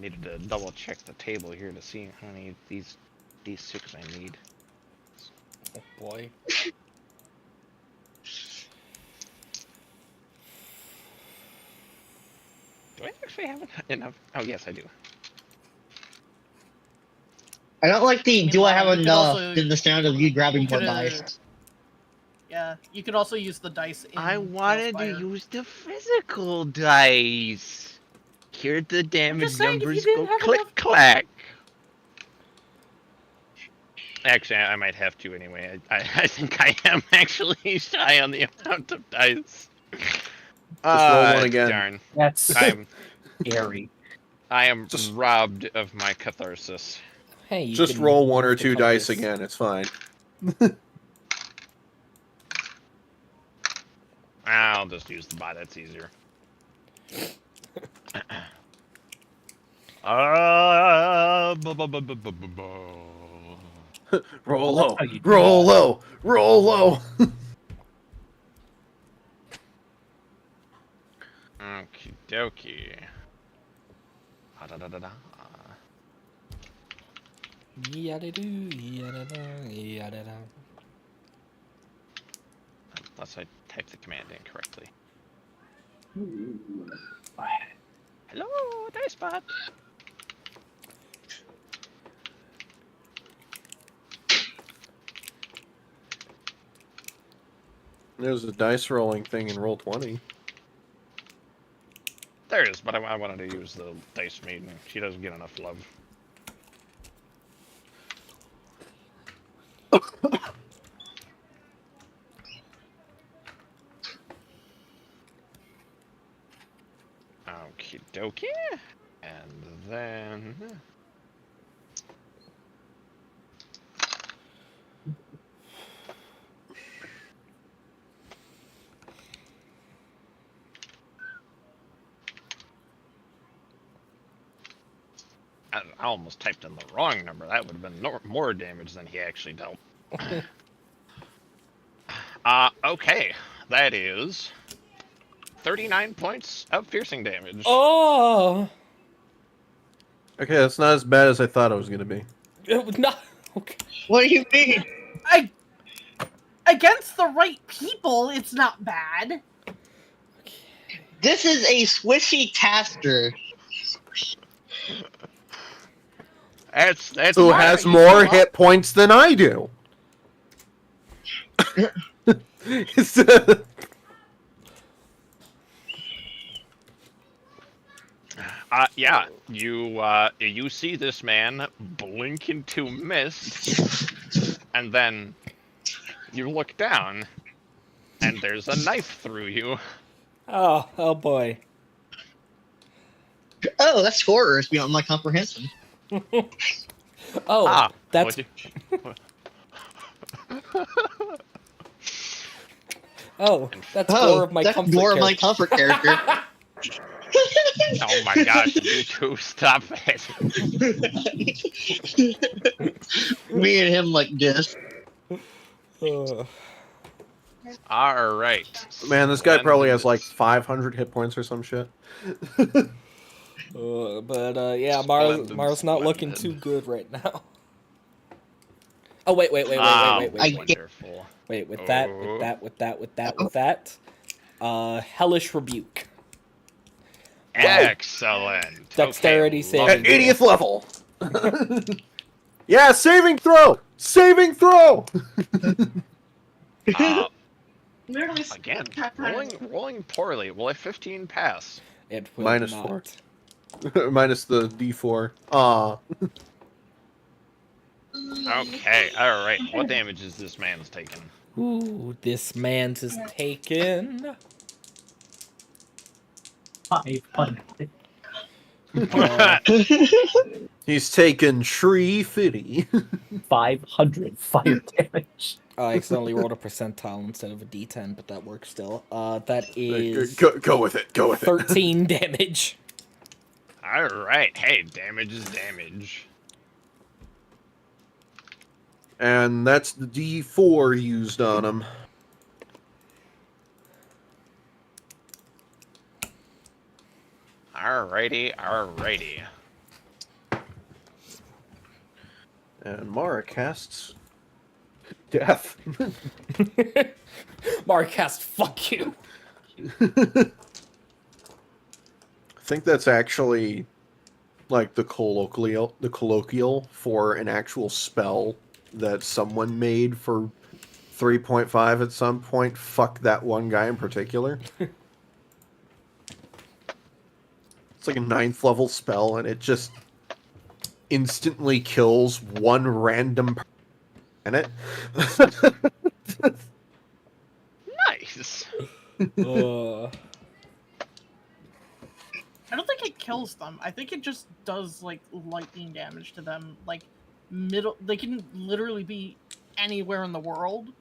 needed to double check the table here to see how many of these D6 I need. Oh boy. Do I actually have enough? Oh, yes, I do. I don't like the do I have You could enough also- in the sound of you grabbing more could, dice. Yeah, you could also use the dice. In I wanted to Tailspire. use the physical dice. Here the damage saying, if you numbers didn't go have click enough- clack. Actually, I might have to anyway. I think I am actually shy on the amount of dice. Just roll one again. Darn. That's I'm scary. I am Just- robbed of my catharsis. Hey, you Just can roll one or use the two dice compass. again. It's fine. I'll just use the bot, that's easier. Roll low. how you do Roll that. low. Roll low. Okie dokie. Da-da-da-da-da. Yada-doo, yada-da, yada-da. Unless I type the command incorrectly. Hello, Dicebot. There's a dice rolling thing in Roll20. There it is, but I wanted to use the Dice Maiden. She doesn't get enough love. Okie dokie. And then... I almost typed in the wrong number. That would have been more damage than he actually dealt. Okay. That is 39 points of piercing damage. Oh! Okay, that's not as bad as I thought it was going to be. It was not... Okay. What do you mean? Against the right people, it's not bad. This is a swishy caster. That's Who why has you more go hit points than I do? Yeah, you see this man blink into mist, and then you look down, and there's a knife through you. Oh boy. Oh, that's horror. It's beyond my comprehension. Oh, that's... Oh, that's more of my that's comfort more of my character. comfort character. Oh my gosh, you two, stop it. Me and him like this. Alright. Man, this guy probably has like 500 hit points or some shit. Yeah, Mara's not looking too good right now. Oh wait. Wonderful. Wait, with that. Hellish Rebuke. Excellent. Dexterity Okay, saving. At 80th level! Yeah, saving throw! Saving throw! Literally Again, rolling poorly. Will a 15 pass? It will Minus not. 4. Minus the D4. Aw. Okay, alright. What damage is this man's taking? Ooh, this man's is taken. 500. He's taken tree fitty. 500 fire damage. I accidentally rolled a percentile instead of a D10, but that works still. That is Go with it. Go with it. 13 damage. Alright, hey, damage is damage. And that's the D4 used on him. Alrighty. And Mara casts death. Marcast, fuck you. I think that's actually like the colloquial for an actual spell that someone made for 3.5 at some point. Fuck that one guy in particular. It's like a 9th level spell, and it just instantly kills one random planet. Nice. I don't think it kills them. I think it just does like lightning damage to them. Like they can literally be anywhere in the world,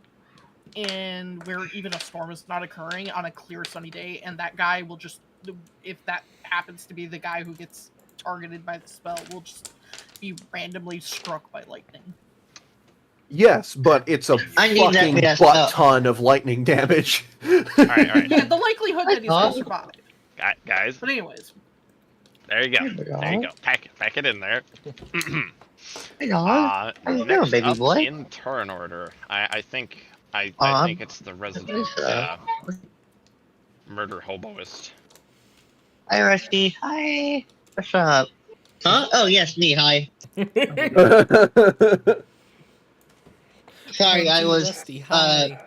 and where even a storm is not occurring on a clear sunny day, and that guy will just, if that happens to be the guy who gets targeted by the spell, will just be randomly struck by lightning. Yes, but it's a I need that fucking messed butt up. ton of lightning damage. Alright. Yeah, the likelihood that he's gonna survive. Guys, But anyways, there you go. There you go. Pack it in there. Hey, dog. How you doing, Next baby up boy? in turn order, I think I Um, think it's the resident murder hoboist. Hi, Rusty. Hi. What's up? Huh? Oh, yes, me. Hi. Sorry, I OMG, was. Rusty, hi.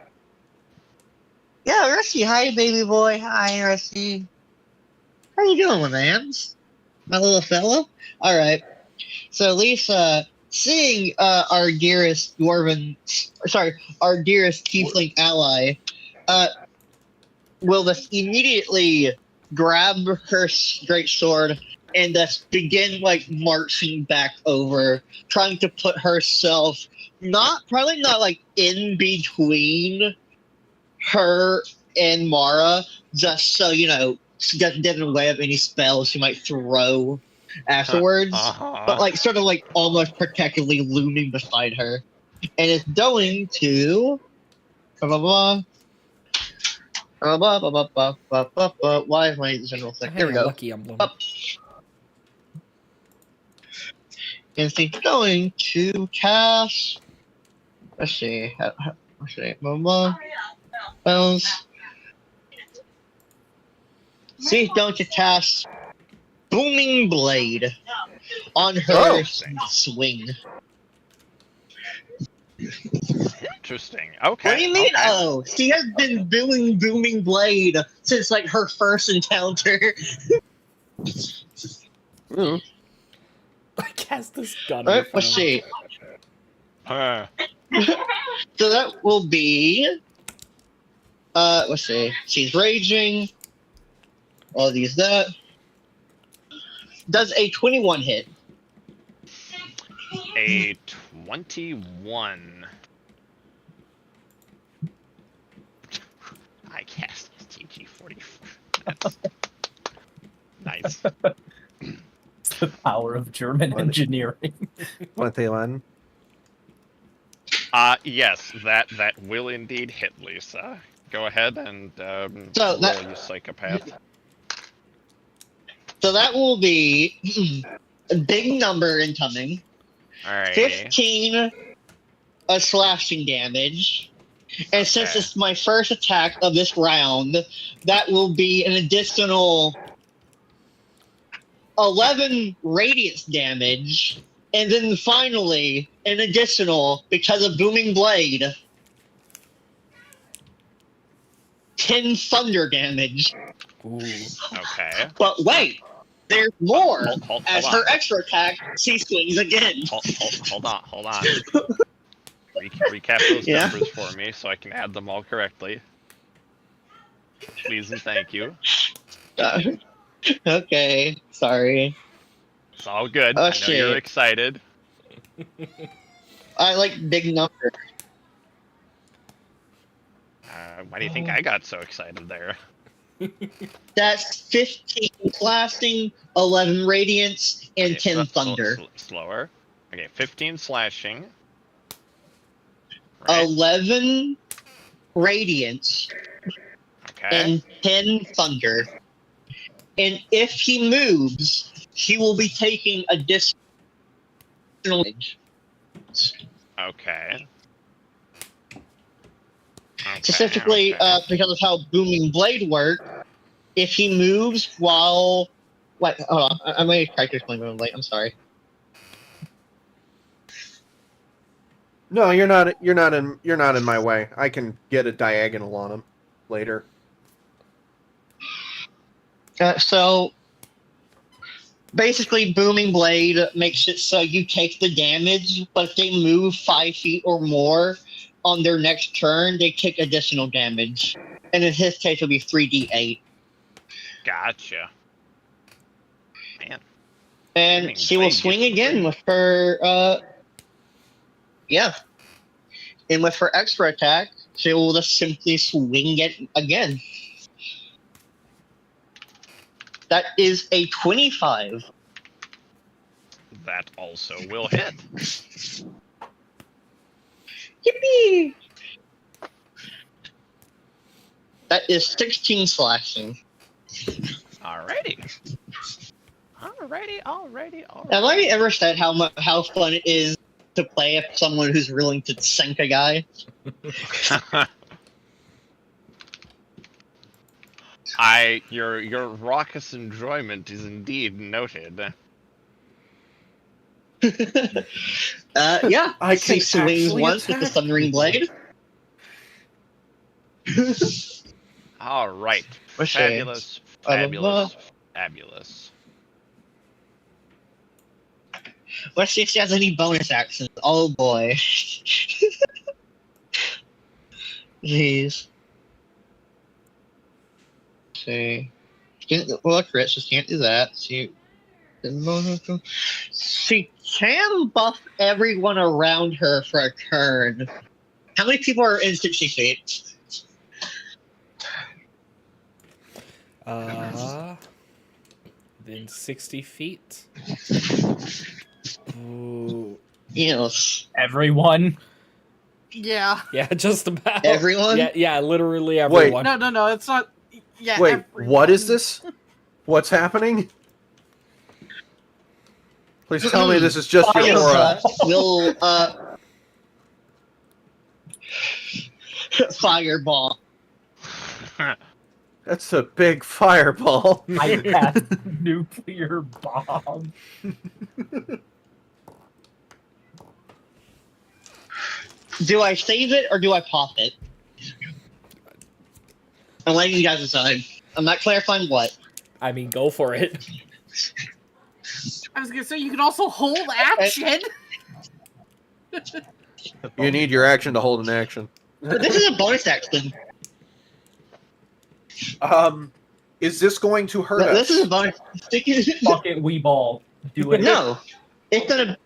Yeah, Rusty. Hi, baby boy. Hi, Rusty. How you doing, my mans? My little fella? Alright. So, Lisa, seeing our dearest our dearest tiefling ally, will just immediately grab her great sword and just begin like marching back over, trying to put herself probably not like in between her and Mara, just so she doesn't get in the way of any spells she might throw afterwards, but like sort of like almost protectively looming beside her, and it's going to blah, blah, blah. Why is my general thing? Hey, There we a go. lucky emblem. Up. And she's going to cast. Let's see. Let's see. Bones. She's going to cast Booming Blade on her swing. Interesting. Okay. What do you mean? Okay. Oh, she has been doing Booming Blade since like her first encounter. I cast this gun. Alright, let's see. Huh. So that will be. Let's see. She's raging. All these that. Does a 21 hit? A 21. I cast TG44. Nice. It's the power of German engineering. 21. Yes, that will indeed hit, Lisa. Go ahead and So roll, you psychopath. So that will be a big number incoming. Alright. 15 slashing damage. And since it's my first attack of this round, that will be an additional 11 radiance damage. And then finally, an additional, because of Booming Blade, 10 thunder damage. Ooh. Okay. But wait, there's more. Hold As on. her extra attack, she swings again. Hold on. Recap those numbers for me so I can add them all correctly. Please and thank you. Okay, sorry. It's all good. Oh, I know shit. you're excited. I like big numbers. Why do you think I got so excited there? That's 15 slashing, 11 radiance, and 10 thunder. Slower. Okay, 15 slashing. Right. 11 radiance Okay. and 10 thunder. And if he moves, he will be taking additional damage. Okay. Specifically, because of how Booming Blade works, if he moves while... Wait, hold on. I may try to explain Booming Blade. I'm sorry. No, you're not in my way. I can get a diagonal on him later. So basically, Booming Blade makes it so you take the damage, but if they move 5 feet or more on their next turn, they take additional damage. And in his case, it'll be 3d8. Gotcha. Man. And Booming she will Blade swing gets again free. with her, yeah. And with her extra attack, she will just simply swing it again. That is a 25. That also will hit. Yippee! That is 16 slashing. Alrighty. Alrighty. Have I ever said how fun it is to play if someone who's willing to sink a guy? Your raucous enjoyment is indeed noted. Yeah. I She can swings actually once with the attack Thundering Blade. All right, What's fabulous. Let's see if she has any bonus actions. Oh boy. Jeez. Let's see. Well, crit, so she can't do that. She can buff everyone around her for a turn. How many people are in 60 feet? Within 60 feet. Ooh. Yes. Everyone. Yeah. Yeah, just about. Everyone? Yeah, literally everyone. No, it's not. Yeah. Wait, what is everyone. this? What's happening? Please tell me this is just your aura. Will fireball. That's a big fireball. I cast nuclear bomb. Do I save it or do I pop it? I'm letting you guys decide. I'm not clarifying what. I mean, go for it. I was gonna say you can also hold action. You need your action to hold an action. But this is a bonus action. Is this going to hurt No, us? this is a bonus. Fuck it, we ball. Do it. No, it's gonna.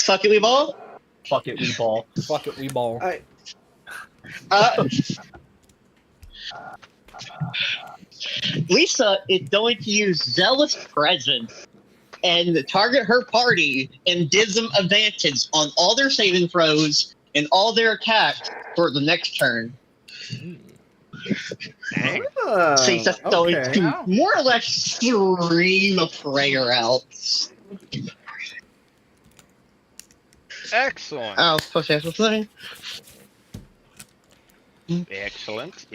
Fuck it, we ball. Fuck it, we ball. Fuck it, we ball. Lisa is going to use Zealous Presence and target her party and gives them advantage on all their saving throws and all their attacks for the next turn. Dang. She's just going okay. to more or less scream a prayer out. Excellent. I'll push that thing. Excellent.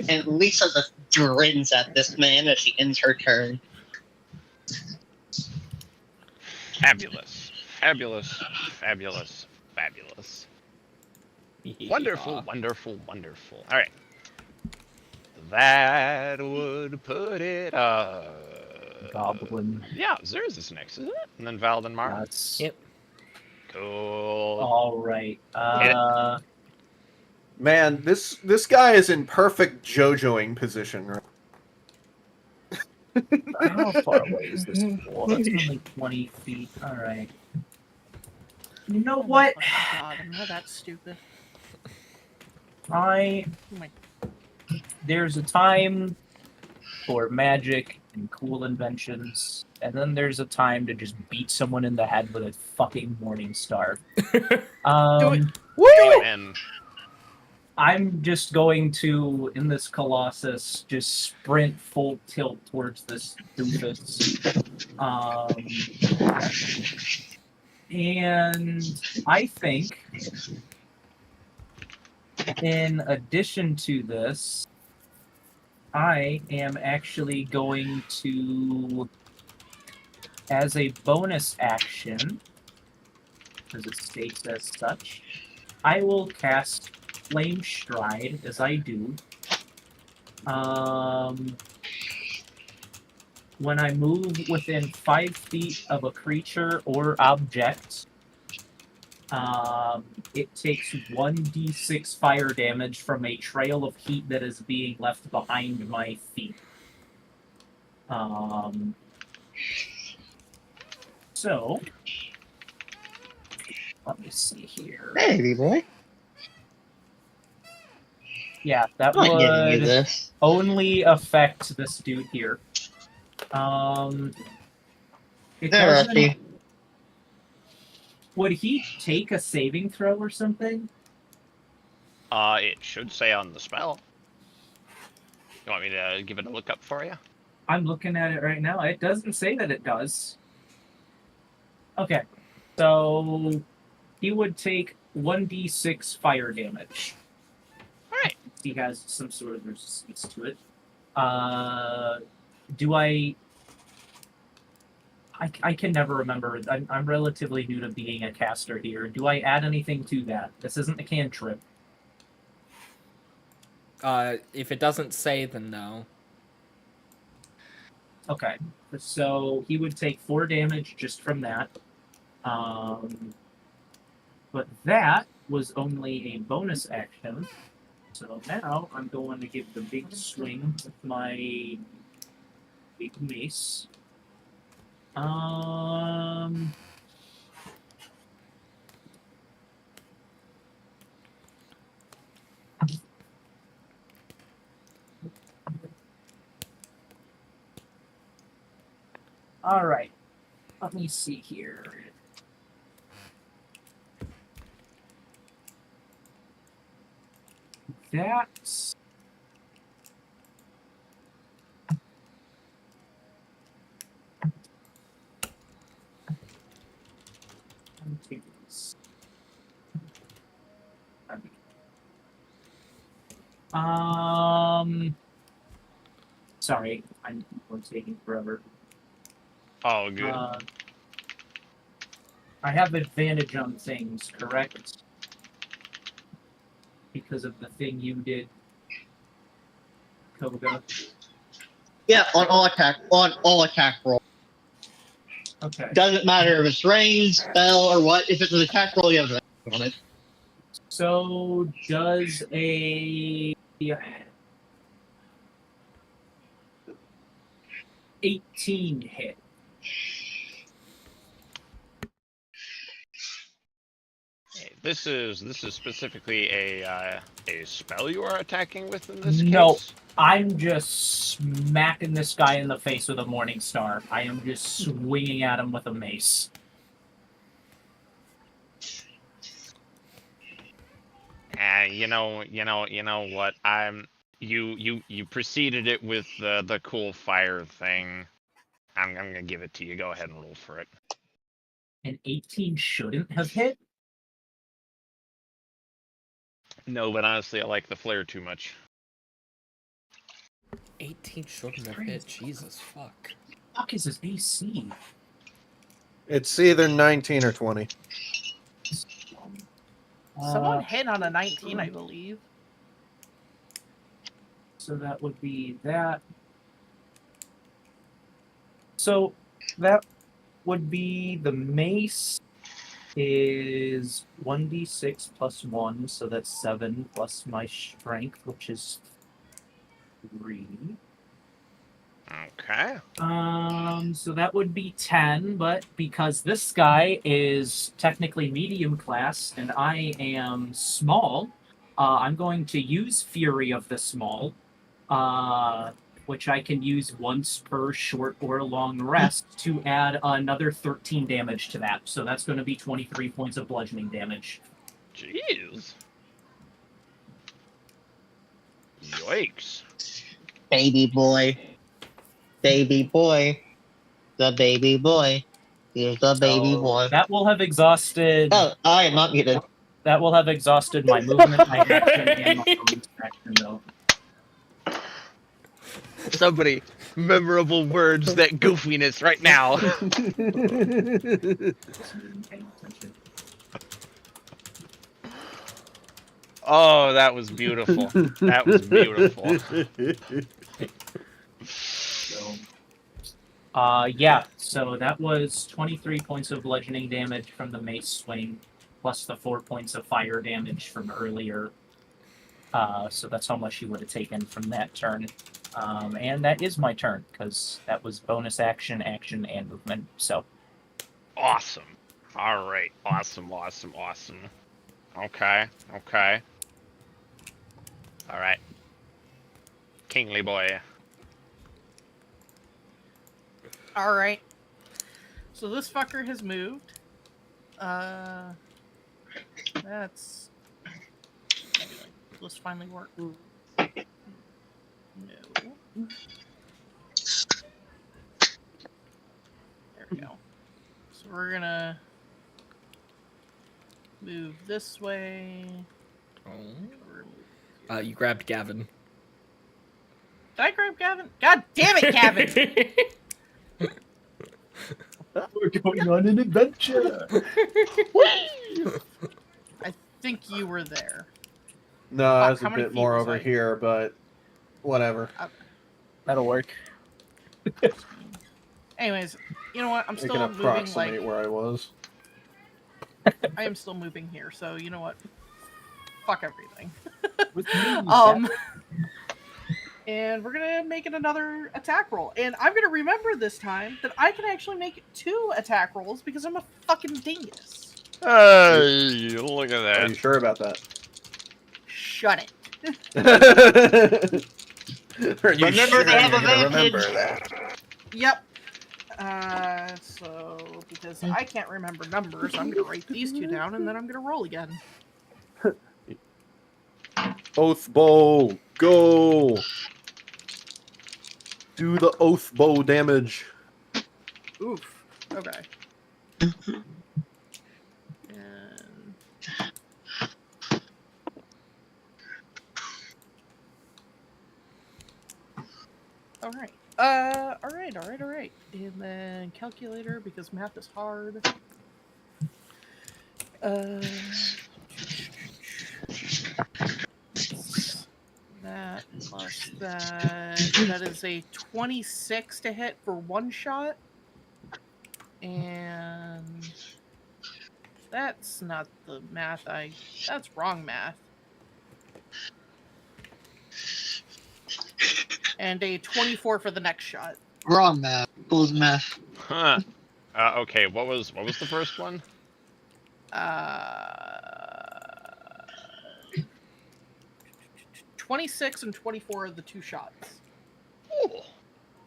And Lisa just grins at this man as she ends her turn. Fabulous. Wonderful. All right. That would put it. Goblin. Yeah, Zers is next, isn't it? And then Val, then Mar. That's Yep. Cool. all right. Man, this guy is in perfect JoJoing position. Right? How far away is this wall? That's only 20 feet. All right. You know what? Oh my god, I'm not that stupid. There's a time for magic and cool inventions, and then there's a time to just beat someone in the head with a fucking morning star. it. Amen. I'm just going to, in this Colossus, just sprint full tilt towards this doofus. And I think, in addition to this, I am actually going to, as a bonus action, because it states as such, I will cast Flame Stride as I do. When I move within 5 feet of a creature or object, it takes 1d6 fire damage from a trail of heat that is being left behind my feet. So, let me see here. Hey, boy. Yeah, that I'm not giving you would this. only affect this dude here. It doesn't. Interesting. Would he take a saving throw or something? It should say on the spell. You want me to give it a look up for you? I'm looking at it right now. It doesn't say that it does. Okay, so he would take 1d6 fire damage. Alright. He has some sort of resistance to it. Do I can never remember. I'm relatively new to being a caster here. Do I add anything to that? This isn't a cantrip. If it doesn't say, then no. Okay, so he would take 4 damage just from that. But that was only a bonus action. So now I'm going to give the big swing with my big mace. All right. Let me see here. That's sorry, I'm taking forever. Oh, good. I have advantage on things, correct? Because of the thing you did, Koga. Yeah, on all attack roll. Okay. Doesn't matter if it's range, spell, or what. If it's an attack roll, you have advantage on it. So does a 18 hit? This is specifically a spell you are attacking with in this No. case. I'm just smacking this guy in the face with a Morning Star. I am just swinging at him with a mace. You know what? You preceded it with the cool fire thing. I'm gonna give it to you. Go ahead and roll for it. An 18 shouldn't have hit? No, but honestly, I like the flare too much. 18 shouldn't have hit. Jesus fuck. Fuck is his AC? It's either 19 or 20. Someone hit on a 19, I believe. So that would be that. So that would be the mace is 1d6 plus 1, so that's 7 plus my strength, which is 3. Okay. So that would be 10, but because this guy is technically medium class and I am small, I'm going to use Fury of the Small, which I can use once per short or long rest to add another 13 damage to that. So that's going to be 23 points of bludgeoning damage. Jeez. Yikes. Baby boy. Baby boy. The baby boy. Here's the baby boy. That will have exhausted. Oh, I am not muted. That will have exhausted my movement, my action, and my bonus action, though. Somebody, memorable words, that goofiness right now. Oh, that was beautiful. That was beautiful. Yeah, so that was 23 points of bludgeoning damage from the mace swing, plus the 4 points of fire damage from earlier. So that's how much you would have taken from that turn. And that is my turn, because that was bonus action, action, and movement, so. Awesome. All right. Awesome. Okay. All right. Kingly boy. All right. So this fucker has moved. That's. Will this finally work? No. There we go. So we're gonna move this way. Oh. You grabbed Gavin. Did I grab Gavin? God damn it, Gavin! We're going on an adventure. I think you were there. No, I was How a many bit feet more was over I? here, but whatever. That'll work. Anyways, you know what? I'm I still can moving approximate like where I was. I am still moving here, so you know what? Fuck everything. With me, And we're gonna make it another attack roll. And I'm gonna remember this time that I can actually make 2 attack rolls because I'm a fucking dingus. Hey, look at Are that. you sure about that? Shut it. Are you Remember, sure they have you're gonna advantage. remember that? Yep. So because I can't remember numbers, I'm gonna write these 2 down and then I'm gonna roll again. Oath bow, go! Do the oath bow damage. Oof. Okay. And all right. All right. And then calculator because math is hard. That plus that is a 26 to hit for 1 shot. And that's not the math that's wrong math. And a 24 for the next shot. Wrong math. Bull's math. Huh. Okay, what was the first one? 26 and 24 are the 2 shots. Ooh.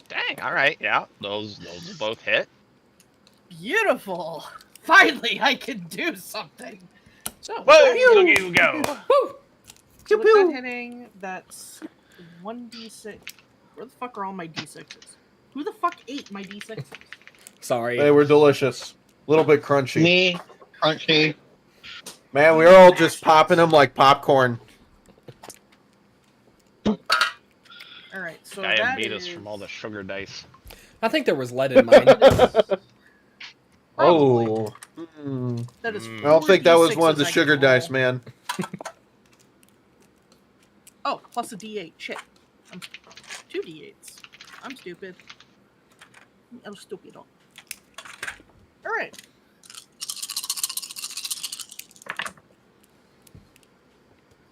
Dang, alright, yeah. Those will both hit. Beautiful! Finally, I can do something! So, Whoa, look at you go! so with that hitting, that's 1d6. Where the fuck are all my d6s? Who the fuck ate my d6s? Sorry. They were delicious. A little bit crunchy. Me, crunchy. Man, we were all just popping them like popcorn. Alright, so Diabetes that is... from all the sugar dice. I think there was lead in mine. Oh. That is Mm. I don't think that was one of the 4d6s I sugar can roll. dice, man. Oh, plus a d8. Shit. 2 d8s. I'm stupid. I'm stupid. Alright.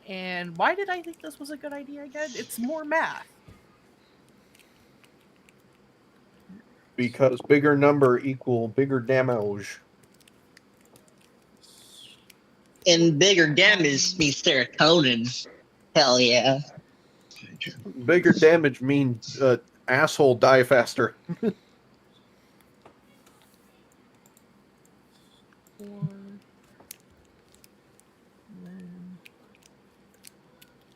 And why did I think this was a good idea again? It's more math. Because bigger number equal bigger damage. And bigger damage means serotonin. Hell yeah. Bigger damage means asshole die faster. 4. And then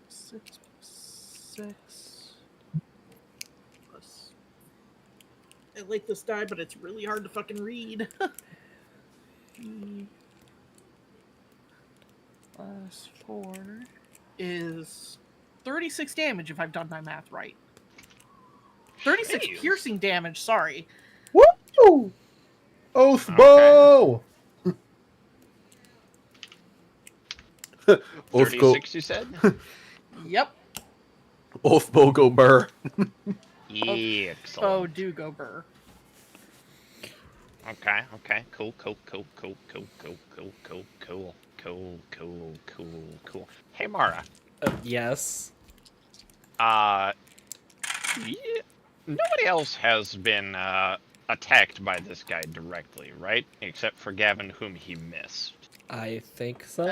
6 plus 6. Plus. I like this die, but it's really hard to fucking read. 3 plus 4 is 36 damage if I've done my math right. 36 Damn. piercing damage, sorry. Woo! Oath bow! Oath go, 36, you said? Yep. oath bow go burr. Yeah, Oh, excellent. do go burr. Okay, cool. Hey, Mara. Yes. Yeah, nobody else has been attacked by this guy directly, right? Except for Gavin, whom he missed. I think so.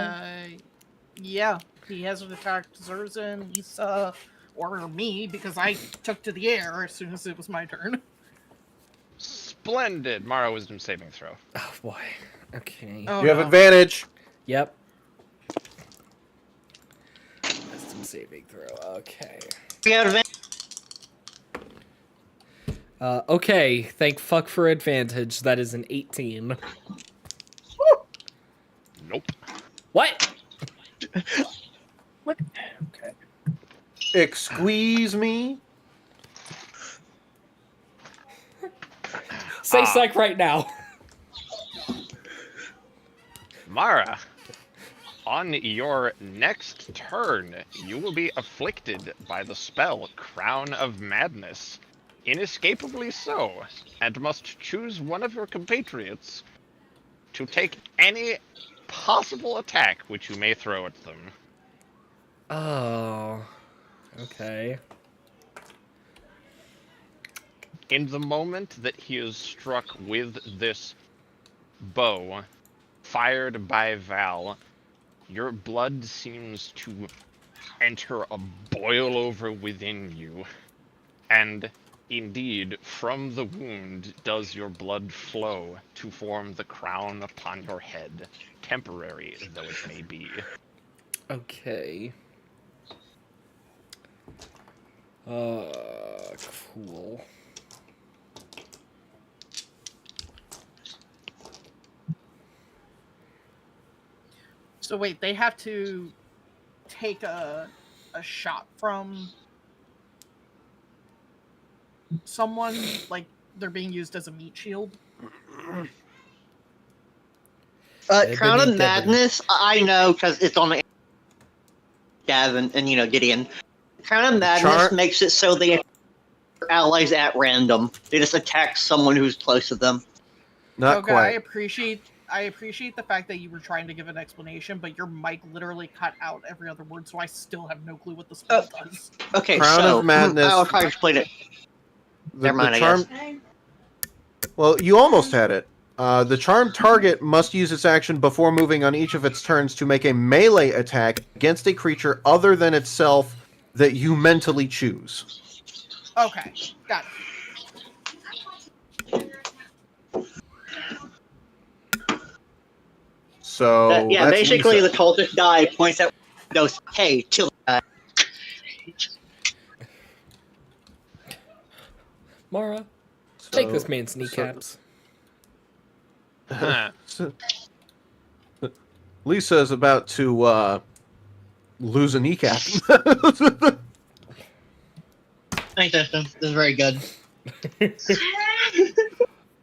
Yeah, he hasn't attacked Zerzan, Lisa, or me because I took to the air as soon as it was my turn. Splendid. Mara, wisdom saving throw. Oh boy. Okay. Oh, You have no. advantage. Yep. Wisdom saving throw. Okay. We have advantage. Okay. Thank fuck for advantage. That is an 18. Nope. What? What? Okay. Excuse me. Say psych right now. Mara, on your next turn, you will be afflicted by the spell Crown of Madness, inescapably so, and must choose one of your compatriots to take any possible attack which you may throw at them. Oh. Okay. In the moment that he is struck with this bow, fired by Val, your blood seems to enter a boil over within you, and indeed, from the wound does your blood flow to form the crown upon your head, temporary though it may be. Okay. Cool. So wait, they have to take a shot from someone, like they're being used as a meat shield. Crown of Ebony Madness, I know because it's on the Gavin and Gideon. Crown of Madness makes it so they attack their allies at random. They just attack someone who's close to them. Not Okay, quite. I appreciate the fact that you were trying to give an explanation, but your mic literally cut out every other word, so I still have no clue what the spell does. Okay, Crown so of Madness. I'll try to explain it. Never mind, I guess. Well, you almost had it. The charmed target must use its action before moving on each of its turns to make a melee attack against a creature other than itself that you mentally choose. Okay, got it. So Yeah, that's basically Lisa. the cultist guy points at goes, "Hey, chill." Mara, take So- this man's kneecaps. Huh. Lisa is about to lose a kneecap. Thanks, Justin. This is very good.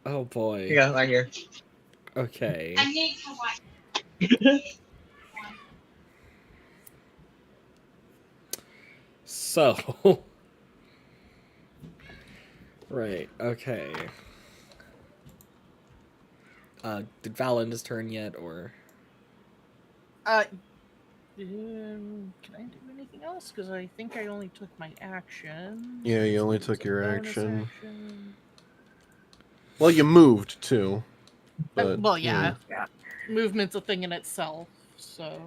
Oh boy. Here you go, right here. Okay. I need to watch. So. Right, okay. Did Val end his turn yet, or? Can I do anything else? Because I think I only took my action. Yeah, you only So took it's a your bonus action. action. Well, you moved too. But, Well, you yeah. know. Movement's a thing in itself, so.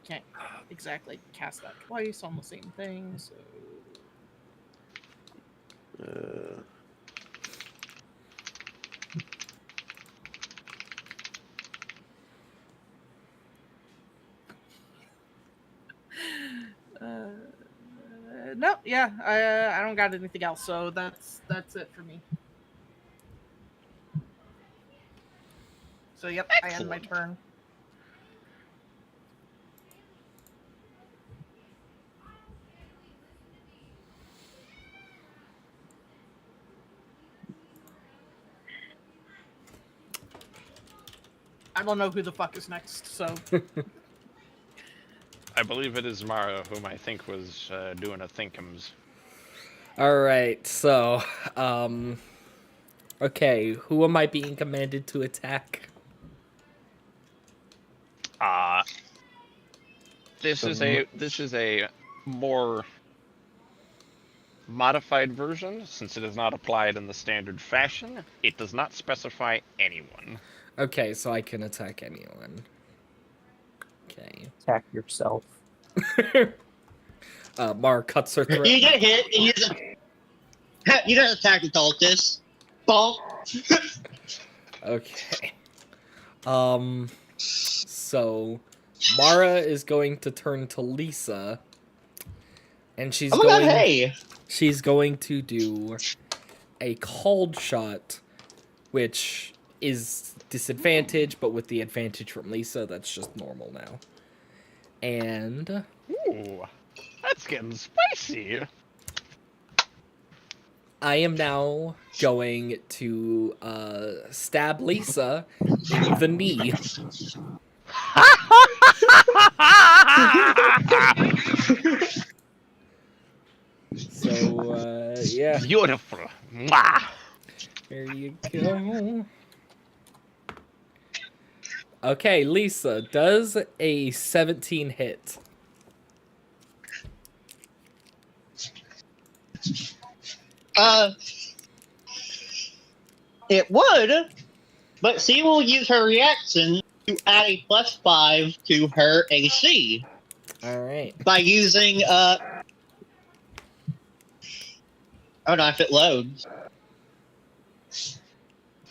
Can't exactly cast that twice on the same thing, so. No, yeah, I don't got anything else, so that's it for me. So yep, I end my turn. I don't know who the fuck is next, so. I believe it is Mara, whom I think was doing a thinkums. Alright, so, okay, who am I being commanded to attack? This is a more modified version, since it is not applied in the standard fashion. It does not specify anyone. Okay, so I can attack anyone. Okay. Attack yourself. Mara cuts her throat. You get hit, and you just attack the cultist. Bonk. Okay. So Mara is going to turn to Lisa, and she's Oh my god, hey! she's going to do a cold shot, which is disadvantage, but with the advantage from Lisa, that's just normal now. And Ooh, that's getting spicy. I am now going to stab Lisa in the knee. So, yeah. Beautiful. Mwah. There you go. Okay, Lisa, does a 17 hit? It would, but she will use her reaction to add a +5 to her AC Alright. by using, oh no, if it loads.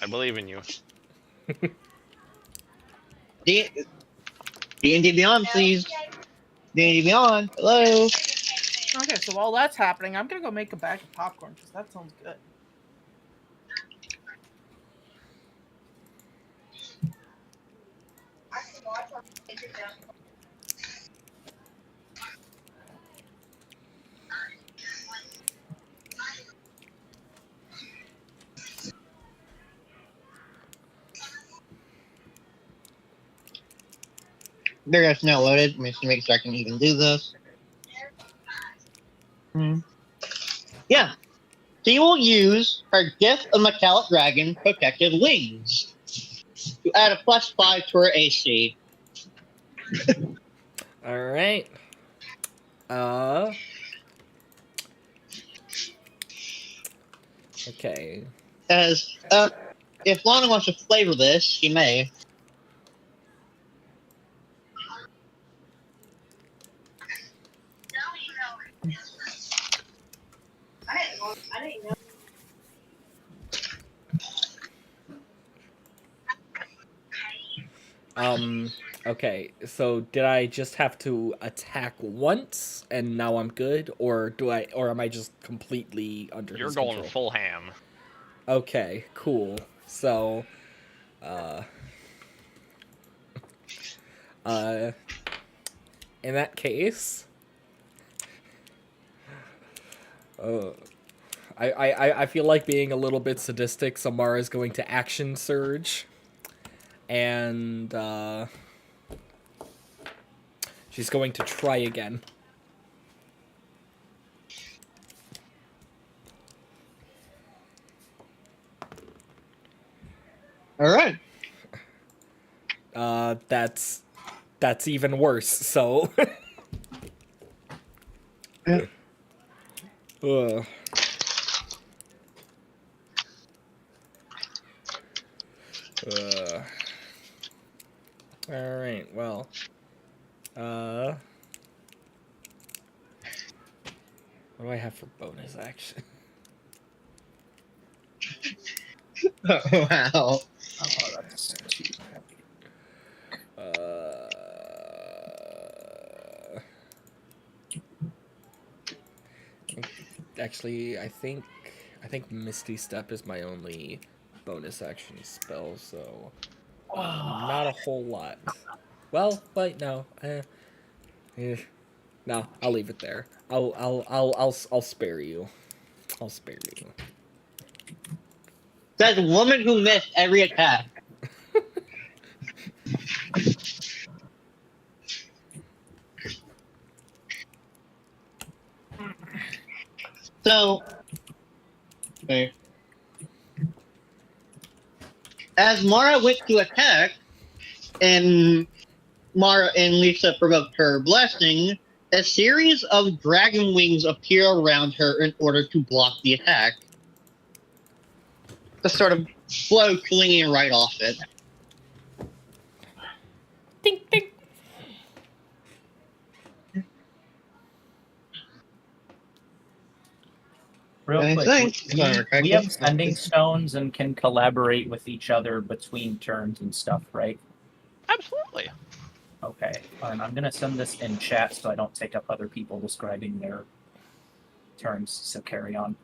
I believe in you. D&D Beyond, please. D&D Beyond, hello. Okay, so while that's happening, I'm gonna go make a bag of popcorn because that sounds good. There it's now loaded. I'm just gonna make sure I can even do this. Yeah. She will use her gift of Metallic Dragon Protected Wings to add a +5 to her AC. Alright. Okay. As if Lana wants to flavor this, she may. I didn't know. Okay, so did I just have to attack once and now I'm good, or am I just completely under You're his going control? full ham. Okay, cool. So, in that case, I feel like being a little bit sadistic. Samara is going to action surge, and she's going to try again. All right. That's even worse. So. Ugh. All right. Well. What do I have for bonus action? Wow. Oh, that's too heavy. Actually, I think Misty Step is my only bonus action spell, so not a whole lot. Well, but no, no, I'll leave it there. I'll spare you. I'll spare you. That's a woman who missed every attack. So, okay. As Mara went to attack, and Mara and Lisa provoked her blessing, a series of dragon wings appear around her in order to block the attack. Just sort of flow clinging right off it. Ding ding. Real I quick, think, we, if I recall, we have sending stones and can collaborate with each other between turns and stuff, right? Absolutely. Okay, and I'm gonna send this in chat so I don't take up other people describing their turns. So carry on.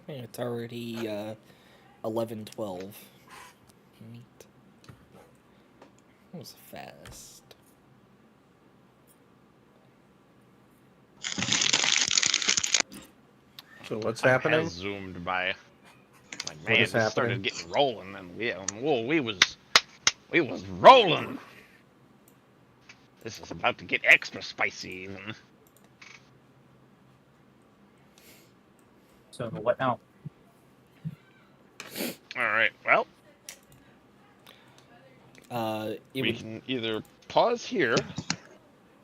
It's already 11:12. Neat. That was fast. So what's Time happening? has zoomed by. Like, What man, is this started happening? getting rolling, and we was rolling. This is about to get extra spicy, even. So what now? All right. Well, It we would. can either pause here,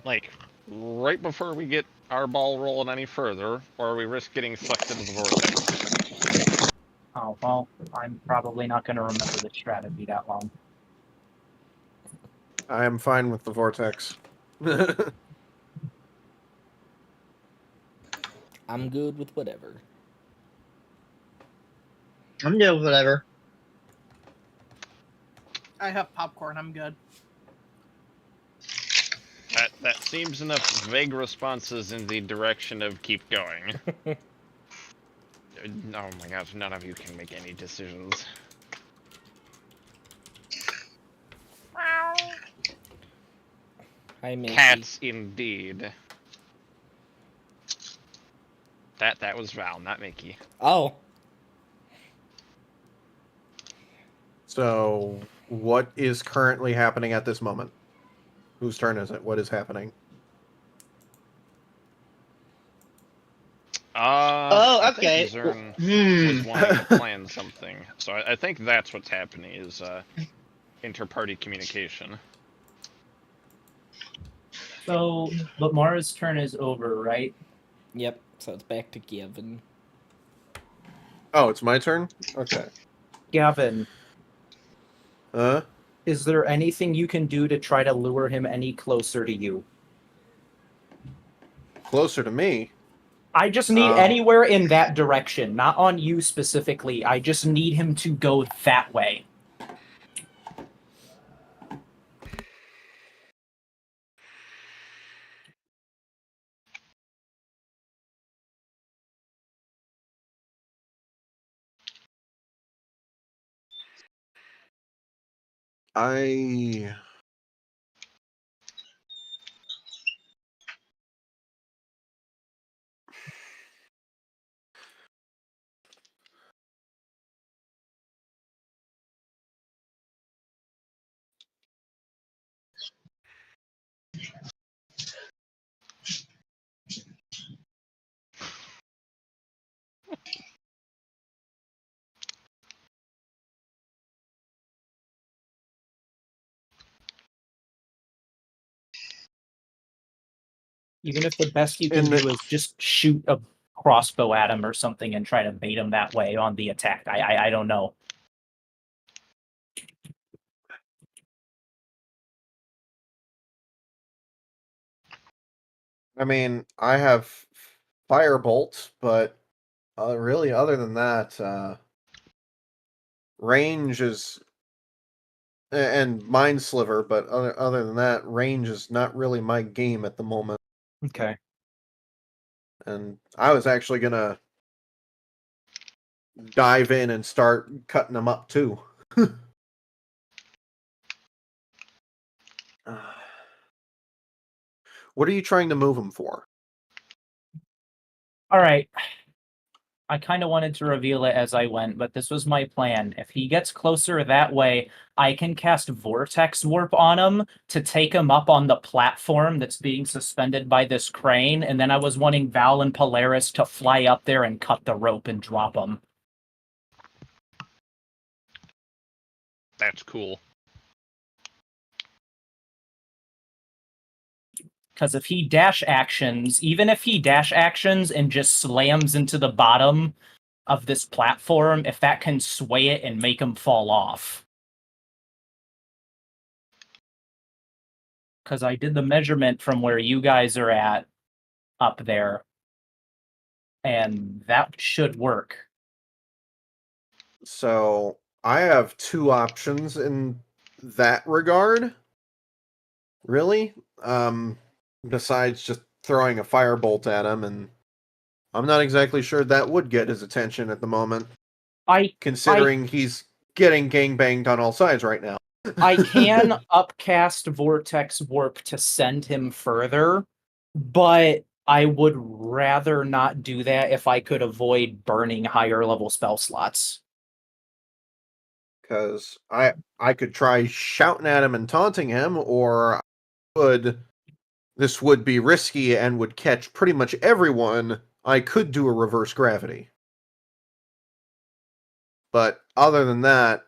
like right before we get our ball rolling any further, or we risk getting sucked into the vortex. Oh well, I'm probably not gonna remember the strategy that long. I am fine with the vortex. I'm good with whatever. I'm good with whatever. I have popcorn. I'm good. That seems enough vague responses in the direction of keep going. Oh my gosh, none of you can make any decisions. Hi, Mickey. Cats, indeed. That was Val, not Mickey. Oh, So, what is currently happening at this moment? Whose turn is it? What is happening? Oh, I think okay. Zern Hmm. was wanting to plan something, so I think that's what's happening is inter-party communication. So, but Mara's turn is over, right? yep. So it's back to Gavin. Oh, it's my turn? Okay. Gavin, Huh? is there anything you can do to try to lure him any closer to you? Closer to me? I just need anywhere in that direction, not on you specifically. I just need him to go that way. I... Even if the best you can In the- do is just shoot a crossbow at him or something and try to bait him that way on the attack. I don't know. I mean, I have Firebolt, but really, other than that, range is... And Mind Sliver, but other than that, range is not really my game at the moment. Okay. And I was actually gonna dive in and start cutting them up too. What are you trying to move them for? All right. I kind of wanted to reveal it as I went, but this was my plan. If he gets closer that way, I can cast Vortex Warp on him to take him up on the platform that's being suspended by this crane, and then I was wanting Val and Polaris to fly up there and cut the rope and drop him. That's cool. Because if he dash actions, even if he dash actions and just slams into the bottom of this platform, if that can sway it and make him fall off. Because I did the measurement from where you guys are at up there, and that should work. So I have two options in that regard. Really? Besides just throwing a firebolt at him, and I'm not exactly sure that would get his attention at the moment, considering he's getting gangbanged on all sides right now. I can upcast Vortex Warp to send him further, but I would rather not do that if I could avoid burning higher level spell slots. Because I could try shouting at him and taunting him, or this would be risky and would catch pretty much everyone. I could do a reverse gravity. But other than that,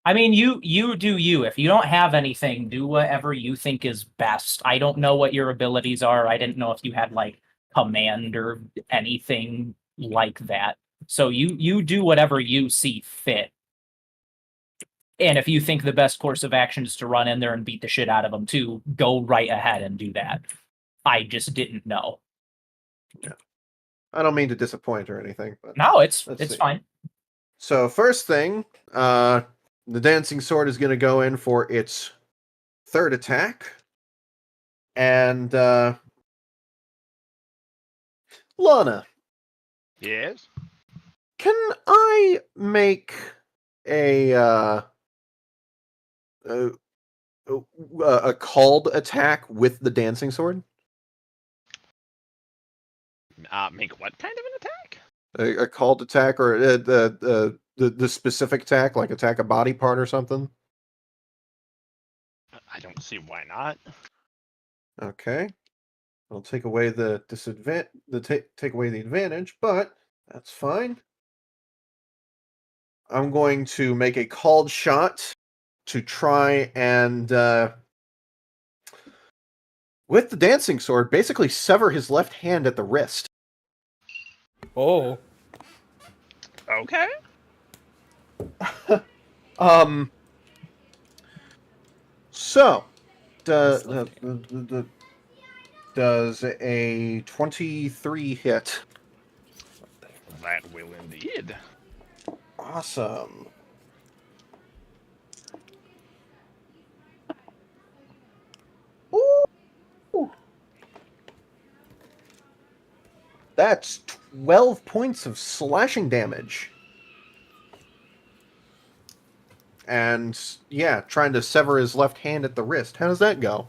I mean, you do you. If you don't have anything, do whatever you think is best. I don't know what your abilities are. I didn't know if you had like command or anything like that. So you do whatever you see fit. And if you think the best course of action is to run in there and beat the shit out of them too, go right ahead and do that. I just didn't know. Yeah. I don't mean to disappoint or anything, but No, it's see. fine. So first thing, the dancing sword is going to go in for its third attack, and Lana, Yes. can I make a called attack with the dancing sword? Make what kind of an attack? A called attack, or the specific attack, like attack a body part or something? I don't see why not. Okay. I'll take away the take away the advantage, but that's fine. I'm going to make a called shot to try and with the dancing sword basically sever his left hand at the wrist. Oh. Okay. So does a 23 hit? That will indeed. Awesome. Ooh. That's 12 points of slashing damage. And yeah, trying to sever his left hand at the wrist. How does that go?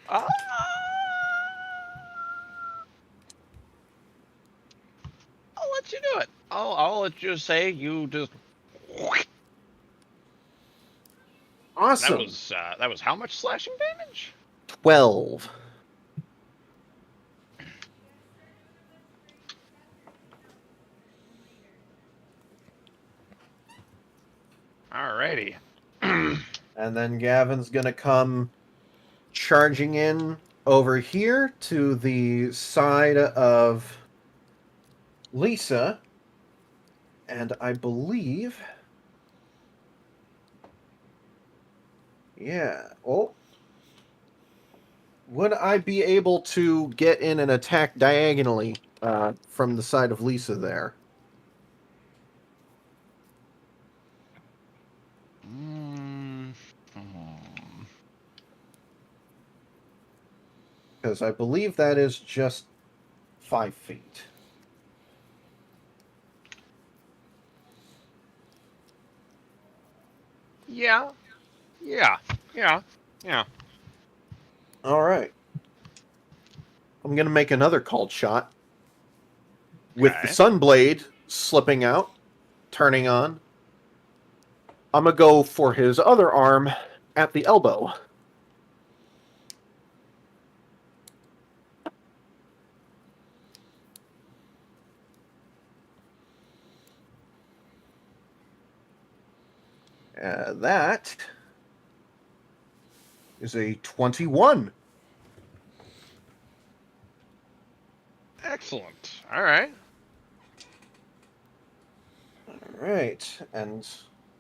I'll let you do it. I'll let you say you just. Awesome. That was how much slashing damage? 12. Alrighty. And then Gavin's gonna come charging in over here to the side of Lisa. And I believe... Yeah. Oh. Would I be able to get in and attack diagonally from the side of Lisa there? Because I believe that is just 5 feet. Yeah. All right. I'm going to make another called shot. With the Okay. Sunblade slipping out, turning on. I'm going to go for his other arm at the elbow. That is a 21. Excellent. All right. Alright, and...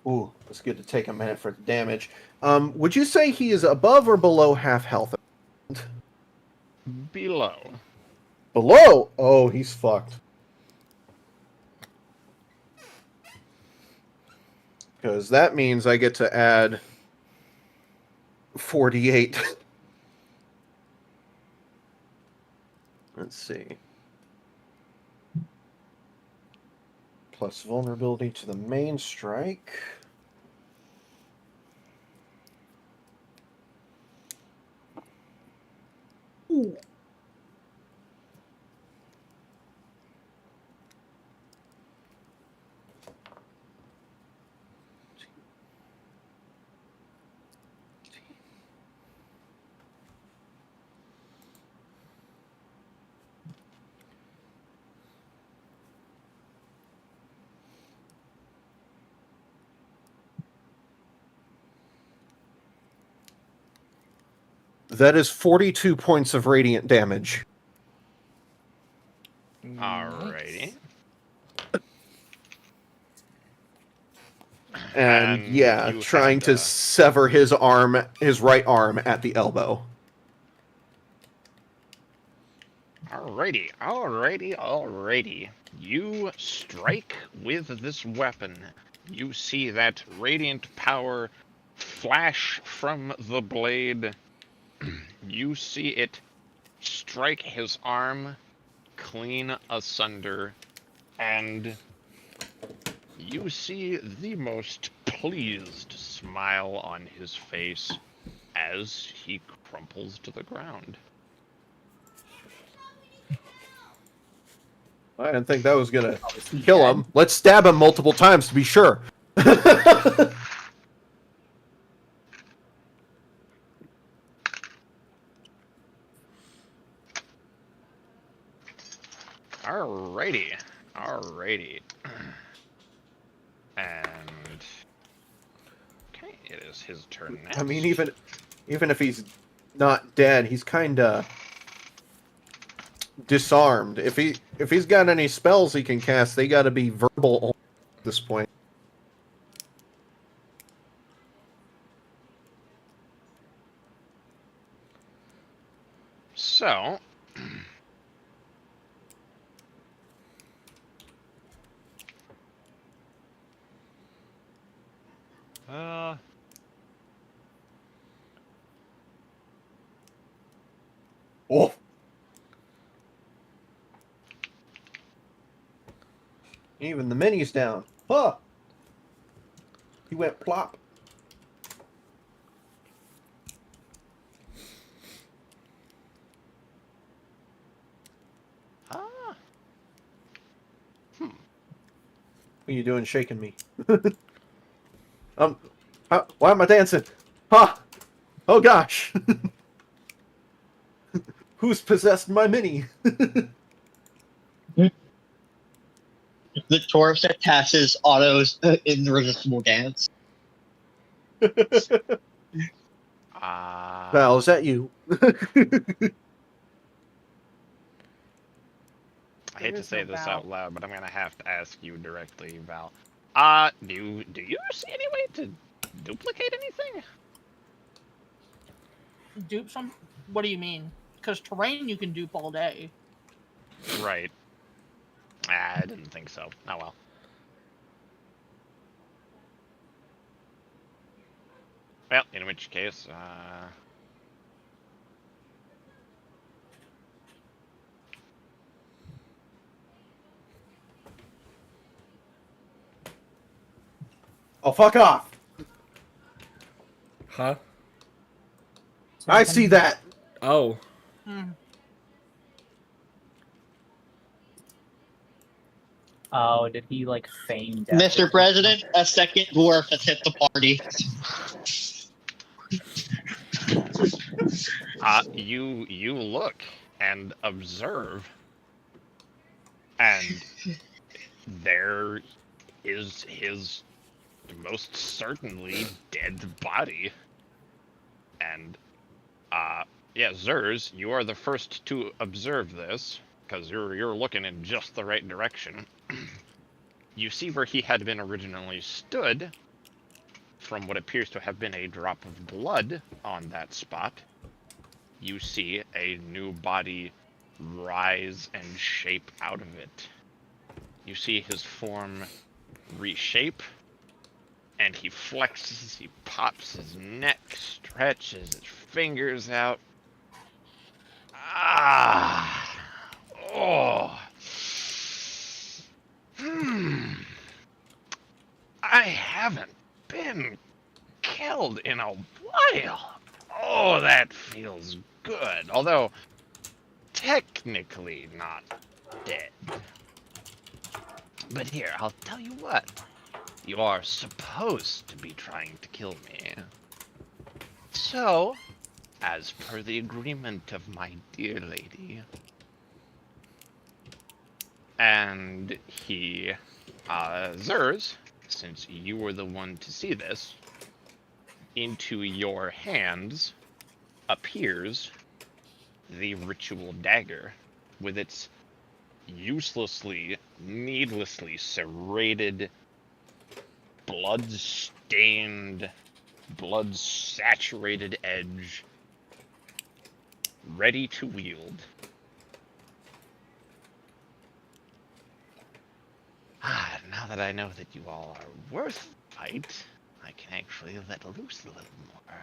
Ooh, it's good to take a minute for the damage. Would you say he is above or below half health? Below. Below? Oh, he's fucked. Because that means I get to add 48. Let's see. Plus vulnerability to the main strike. Ooh. That is 42 points of radiant damage. Alrighty. And yeah, you trying had, to sever his arm, his right arm at the elbow. Alrighty. You strike with this weapon. You see that radiant power flash from the blade. You see it strike his arm clean asunder, and you see the most pleased smile on his face as he crumples to the ground. I didn't think that was gonna kill him. Let's stab him multiple times to be sure. Alrighty. And okay, it is his turn next. I mean, even if he's not dead, he's kind of disarmed. If he's got any spells he can cast, they got to be verbal only at this point. So, Oh. Even the mini's down. Huh. He went plop. What are you doing shaking me? Why am I dancing? Huh. Oh gosh. Who's possessed my mini? The Taurus that passes autos in the resistible dance. Val, is that you? I hate to say this Val. out loud, but I'm gonna have to ask you directly, Val. Do you see any way to duplicate anything? Dupe some? What do you mean? Because terrain you can dupe all day. Right. I didn't think so. Oh well. Well, in which case, Oh, fuck off! Huh? I see that! Oh. Hmm. Oh, did he like feign death? Mr. President, a second dwarf has hit the party. You look and observe, and there is his most certainly dead body. And yeah, Zers, you are the first to observe this because you're looking in just the right direction. You see where he had been originally stood, from what appears to have been a drop of blood on that spot. You see a new body rise and shape out of it. You see his form reshape, and he flexes, he pops his neck, stretches his fingers out. Ah! Oh! I haven't been killed in a while. Oh, that feels good. Although, technically not dead. But here, I'll tell you what. You are supposed to be trying to kill me. So, as per the agreement of my dear lady, and he, Zers, since you were the one to see this, into your hands appears the ritual dagger with its uselessly, needlessly serrated, blood-stained, blood-saturated edge, ready to wield. Now that I know that you all are worth the fight, I can actually let loose a little more.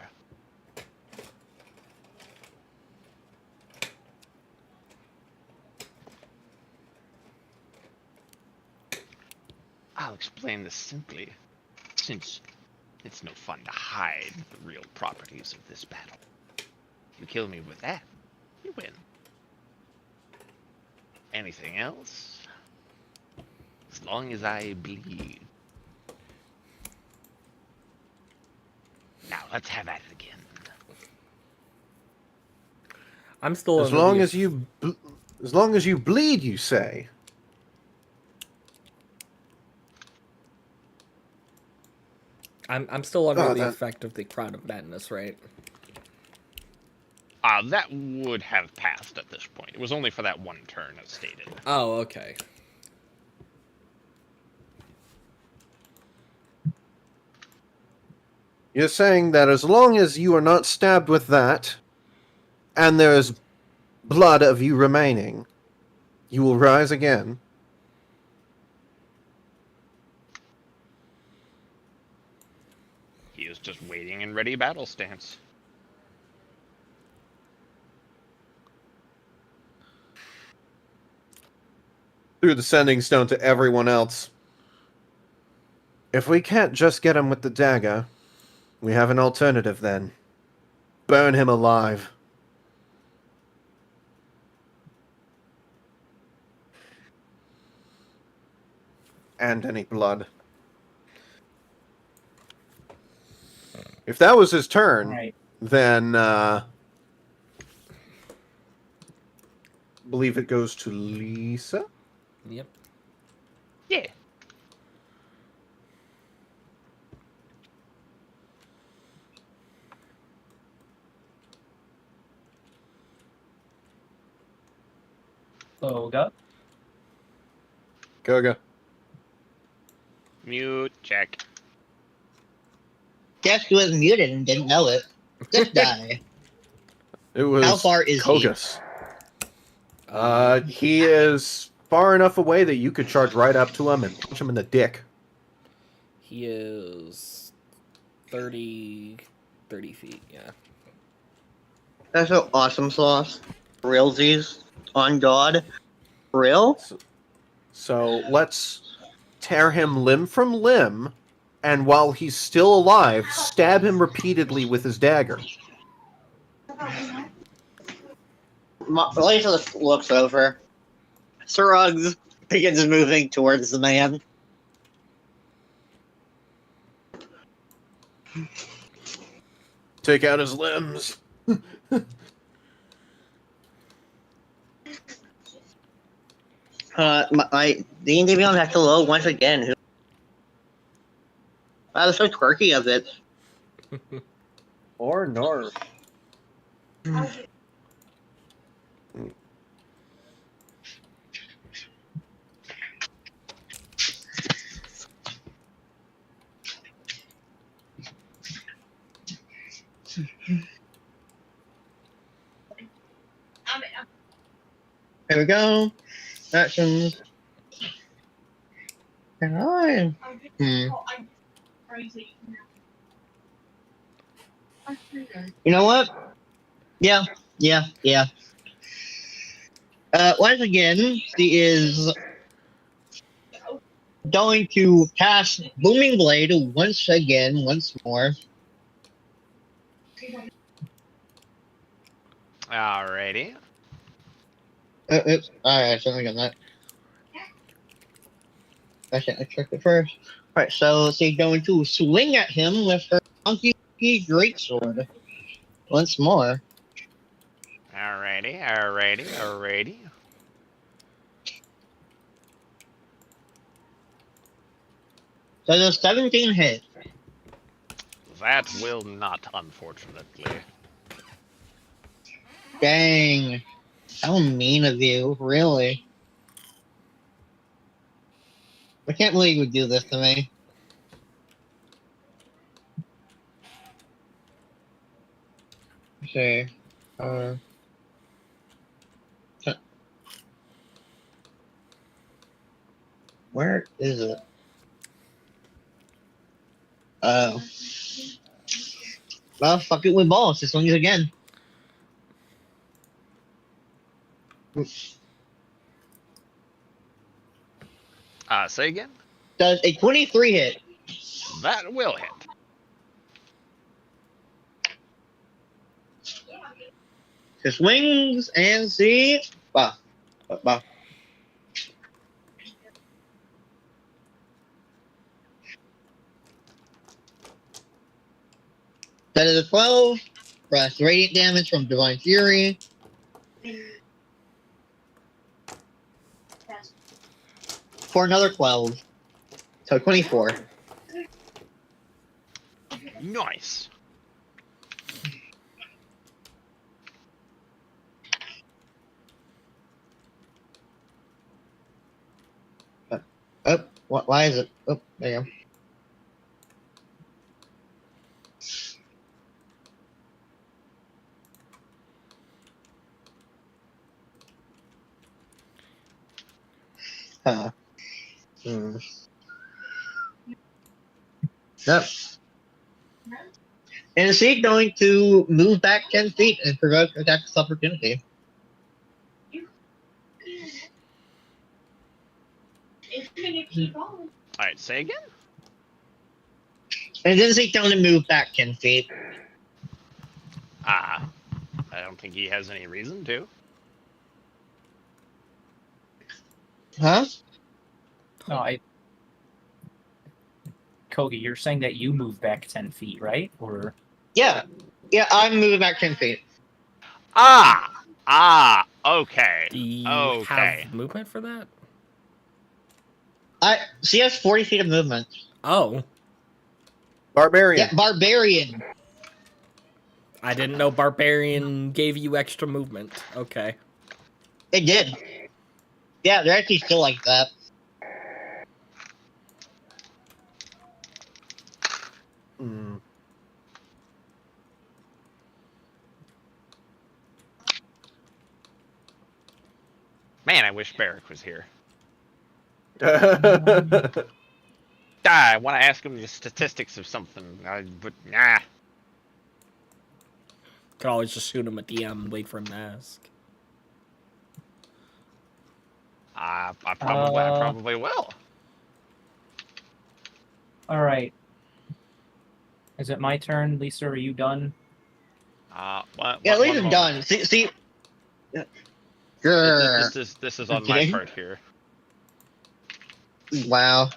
I'll explain this simply, since it's no fun to hide the real properties of this battle. You kill me with that, you win. Anything else? As long as I bleed. Now let's have at it again. I'm still As long as you bleed, you say. I'm still under Oh, the that- effect of the Crown of Madness, right? That would have passed at this point. It was only for that one turn, as stated. Oh, okay. You're saying that as long as you are not stabbed with that, and there is blood of you remaining, you will rise again. He is just waiting in ready battle stance. Threw the sending stone to everyone else. If we can't just get him with the dagger, we have an alternative then. Burn him alive. And any blood. If that was his turn, Right. then believe it goes to Lisa. Yep. Yeah. Boga. Goga. Mute check. Guess who was muted and didn't know it? This guy. It was How far is he? Kogus. He is far enough away that you could charge right up to him and punch him in the dick. He is 30 feet, yeah. That's so awesome sauce. Realsies. On God. Real? So let's tear him limb from limb, and while he's still alive, stab him repeatedly with his dagger. Lisa looks over. Shrugs. Begins moving towards the man. Take out his limbs. My D&D Beyond has to load once again. Wow, that's so quirky of it. Or North. Here we go. Actions. And I. You know what? Yeah. Once again, she is going to cast Booming Blade once more. Alrighty. Oops. Alright, so I got that. I checked it first. Alright, so she's going to swing at him with her funky greatsword. Once more. Alrighty. So the 17 hit. That will not, unfortunately. Dang. How mean of you, really. I can't believe you would do this to me. Okay. Where is it? Oh. Well, fuck it with balls. This one is again. Say again? Does a 23 hit? That will hit. She swings and see. Wow. Wow. That is a 12. Plus radiant damage from Divine Fury. For another 12. So 24. Nice. Oh, why is it? Oh, there you go. Huh. Yep. And is he going to move back 10 feet and provoke attack of opportunity? Alright, say again? And then he's going to move back 10 feet. I don't think he has any reason to. Huh? No, Kogi, you're saying that you move back 10 feet, right? Or Yeah. Yeah, I'm moving back 10 feet. Okay. Do you Okay. have movement for that? She has 40 feet of movement. Oh, Barbarian. Yeah, barbarian. I didn't know barbarian gave you extra movement. Okay. It did. Yeah, they're actually still like that. Mm. Man, I wish Barrick was here. I want to ask him the statistics of something, but nah. Could always just shoot him a DM and wait for him to ask. I probably will. all right. Is it my turn, Lisa? Are you done? Yeah, leave one him moment. done. See. Grr. This is on my Okay. part here. Wow.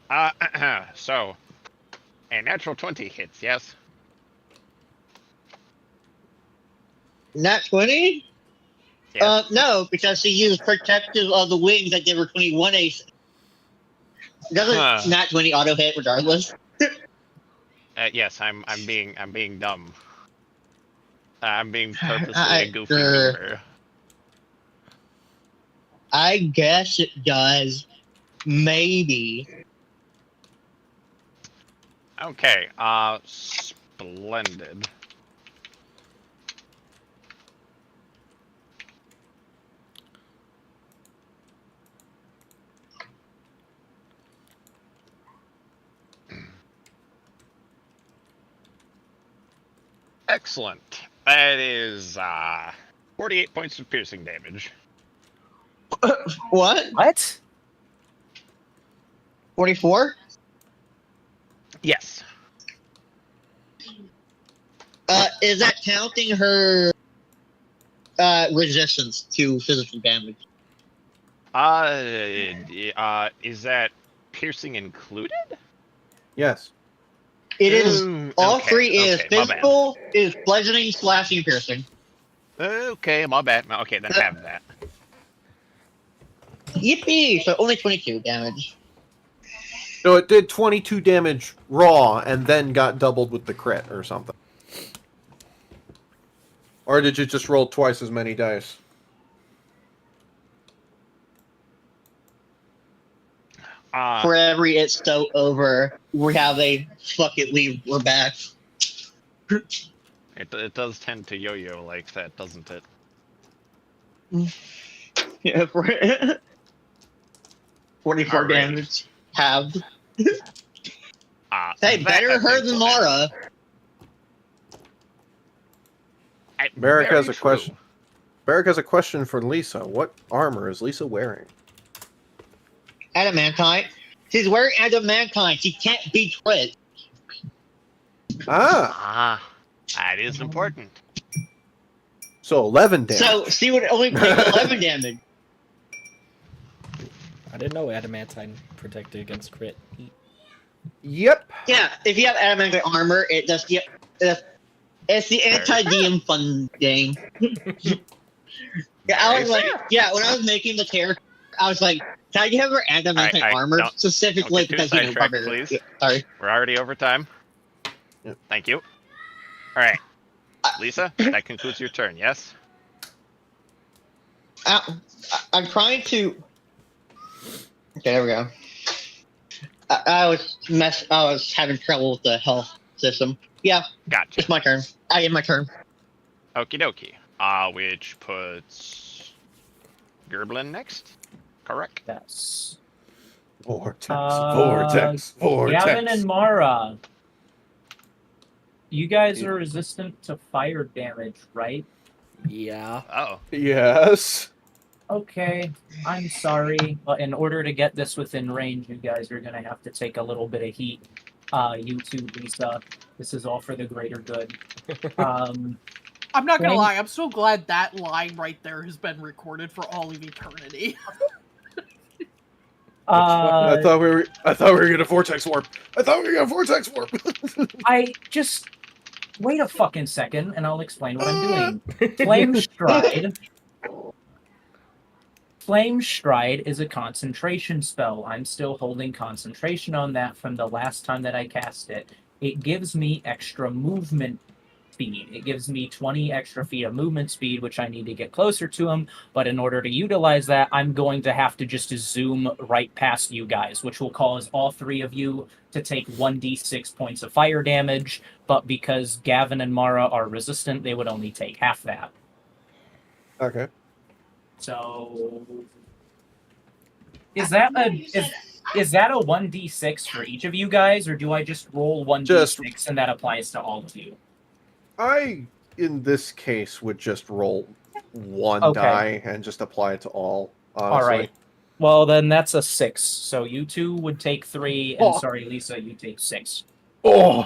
Uh, So, a natural 20 hits, yes? Nat 20? Yes. No, because she used protective of the wings that gave her 21 AC. Doesn't Huh. Nat 20 auto hit regardless? Yes, I'm being dumb. I'm being purposely a goofy goober. I guess it does. Maybe. Okay, splendid. Excellent. That is 48 points of piercing damage. What? What? 44? Yes. Is that counting her resistance to physical damage? Is that piercing included? yes. It is. All Okay, three is okay, my bad. physical, is bludgeoning, slashing, piercing. Okay, my bad. Okay, then have that. Yippee! So only 22 damage. No, it did 22 damage raw and then got doubled with the crit or something. Or did you just roll twice as many dice? For every it's so over, we have a fuck it, leave, we're back. It does tend to yo-yo like that, doesn't it? Yeah, 44 Alright. damage. Halved. Hey, that better I her think than will end. Mara. Barrick Very has a true. question. Barrick has a question for Lisa. What armor is Lisa wearing? Adamantine. She's wearing adamantine. She can't be crit. Ah, That is important. so 11 damage. So she would only take 11 damage. I didn't know adamantine protected against crit. Yep. Yeah, if you have adamantine armor, it does. Yeah, it's the anti-DM fun game. Yeah, I was like, yeah, when I was making the character, I was like, can I give her adamantine Alright, armor don't specifically get too because you know, sidetracked, barbarian. please. Yeah, sorry. We're already over time. Yep. Thank you. Alright. Lisa, that concludes your turn, yes? I'm trying to. Okay, there we go. I was having trouble with the health system. Yeah, Gotcha. it's my turn. I get my turn. Okie dokie. Which puts Gerblin next, correct? Yes. Vortex, Gavin and Mara. You guys are resistant to fire damage, right? Yeah. Oh. Yes. Okay, I'm sorry, but in order to get this within range, you guys are gonna have to take a little bit of heat. You too, Lisa. This is all for the greater good. I'm not gonna Flame- lie, I'm so glad that line right there has been recorded for all of eternity. I thought we were gonna vortex warp. I just wait a fucking second, and I'll explain what I'm doing. Flame Stride. Flame Stride is a concentration spell. I'm still holding concentration on that from the last time that I cast it. It gives me extra movement speed. It gives me 20 extra feet of movement speed, which I need to get closer to him. But in order to utilize that, I'm going to have to just zoom right past you guys, which will cause all three of you to take 1d6 points of fire damage. But because Gavin and Mara are resistant, they would only take half that. Okay. So is that a 1d6 for each of you guys, or do I just roll 1d6 and that applies to all of you? I, in this case, would just roll one Okay. die and just apply it to all. Honestly. All right. Well, then that's a 6. So you two would take 3, and Oh. sorry, Lisa, you take 6. Oh,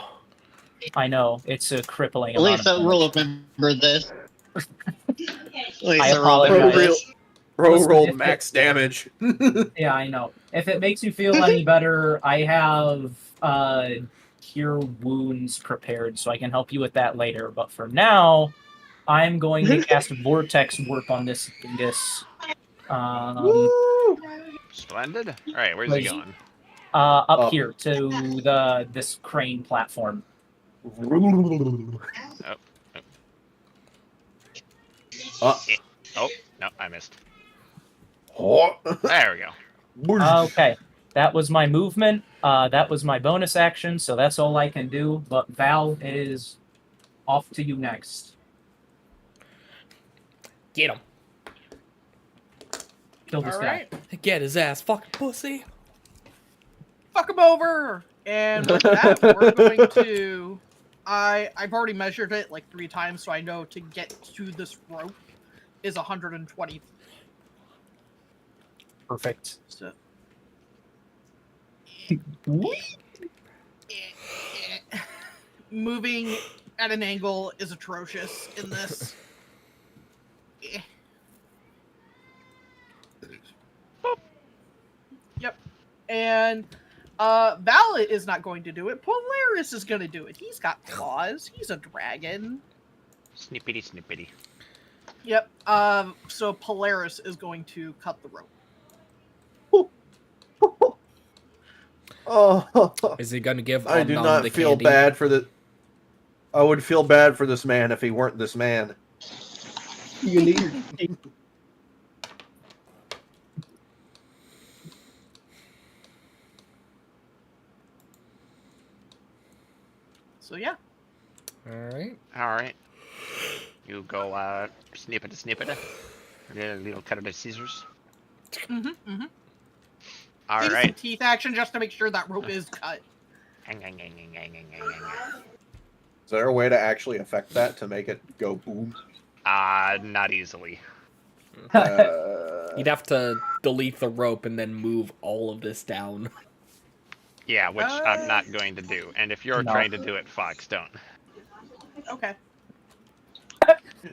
I know, it's a crippling amount Lisa of will damage. remember this. I Lisa will apologize. remember Real- this. Bro Listen, rolled if it- max damage. Yeah, I know. If it makes you feel any better, I have cure wounds prepared, so I can help you with that later. But for now, I'm going to cast Vortex Warp on this dingus. Woo! Splendid. All right, where's he Like- going? Up Up. here to this crane platform. Oh, no, I missed. Oh. There we go. Okay, that was my movement. That was my bonus action, so that's all I can do. But Val, it is off to you next. Get him. Kill this All guy. right. Get his ass, fucking pussy. Fuck him over. And with that, we're going to. I've already measured it like 3 times, so I know to get to this rope is 120. Perfect. So. Moving at an angle is atrocious in this. Yep. And Val is not going to do it. Polaris is going to do it. He's got claws. He's a dragon. Snippity, snippity. Yep. So Polaris is going to cut the rope. Oh, Is he gonna give I do Omnom not the feel candy? bad for the. I would feel bad for this man if he weren't this man. You need. So yeah. Alright. All right. You go snip it. Little cut of the scissors. Mm-hmm. All Some right. teeth action just to make sure that rope is cut. Is there a way to actually affect that to make it go boom? Not easily. You'd have to delete the rope and then move all of this down. Yeah, which I'm not going to do. And if you're No. trying to do it, Fox, don't. Okay.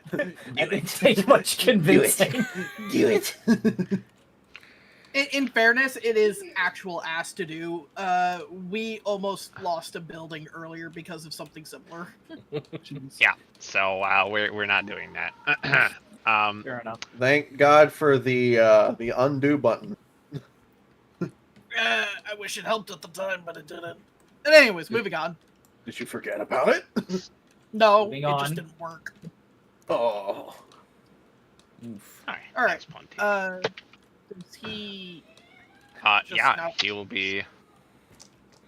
It didn't take much convincing. Do it. In fairness, it is actual ass to do. We almost lost a building earlier because of something similar. Yeah. So we're not doing that. Fair enough. Thank God for the undo button. I wish it helped at the time, but it didn't. And anyways, moving on. Did you forget about it? No, Moving it on. just didn't work. Oh. Oof. All right. All right. That's plenty. Does he? just Yeah, now- he will be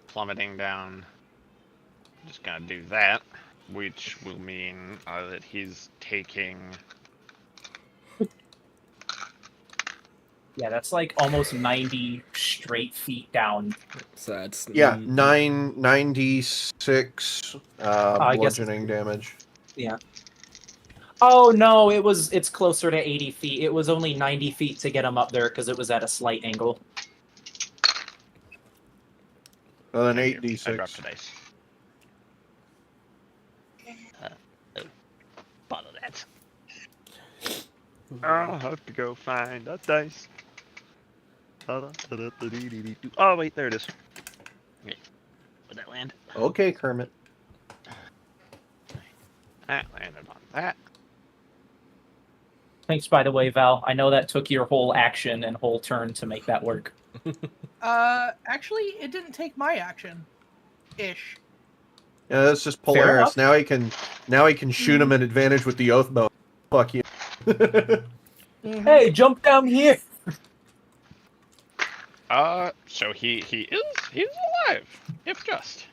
plummeting down. Just gonna do that, which will mean that he's taking. Yeah, that's like almost 90 straight feet down. So it's Yeah, 996 I guess- bludgeoning damage. Oh no, it's closer to 80 feet. It was only 90 feet to get him up there because it was at a slight angle. So then I dropped 8d6. the dice. Bottle that. I'll have to go find a dice. Oh wait, there it is. Wait, where'd that land? Okay, Kermit. That landed on that. Thanks, by the way, Val. I know that took your whole action and whole turn to make that work. Actually, it didn't take my action. Ish. Yeah, that's just Fair Polaris. enough. Now he can shoot him at advantage with the oath bow. Fuck you. Mhm. Hey, jump down here! So he's alive, if just.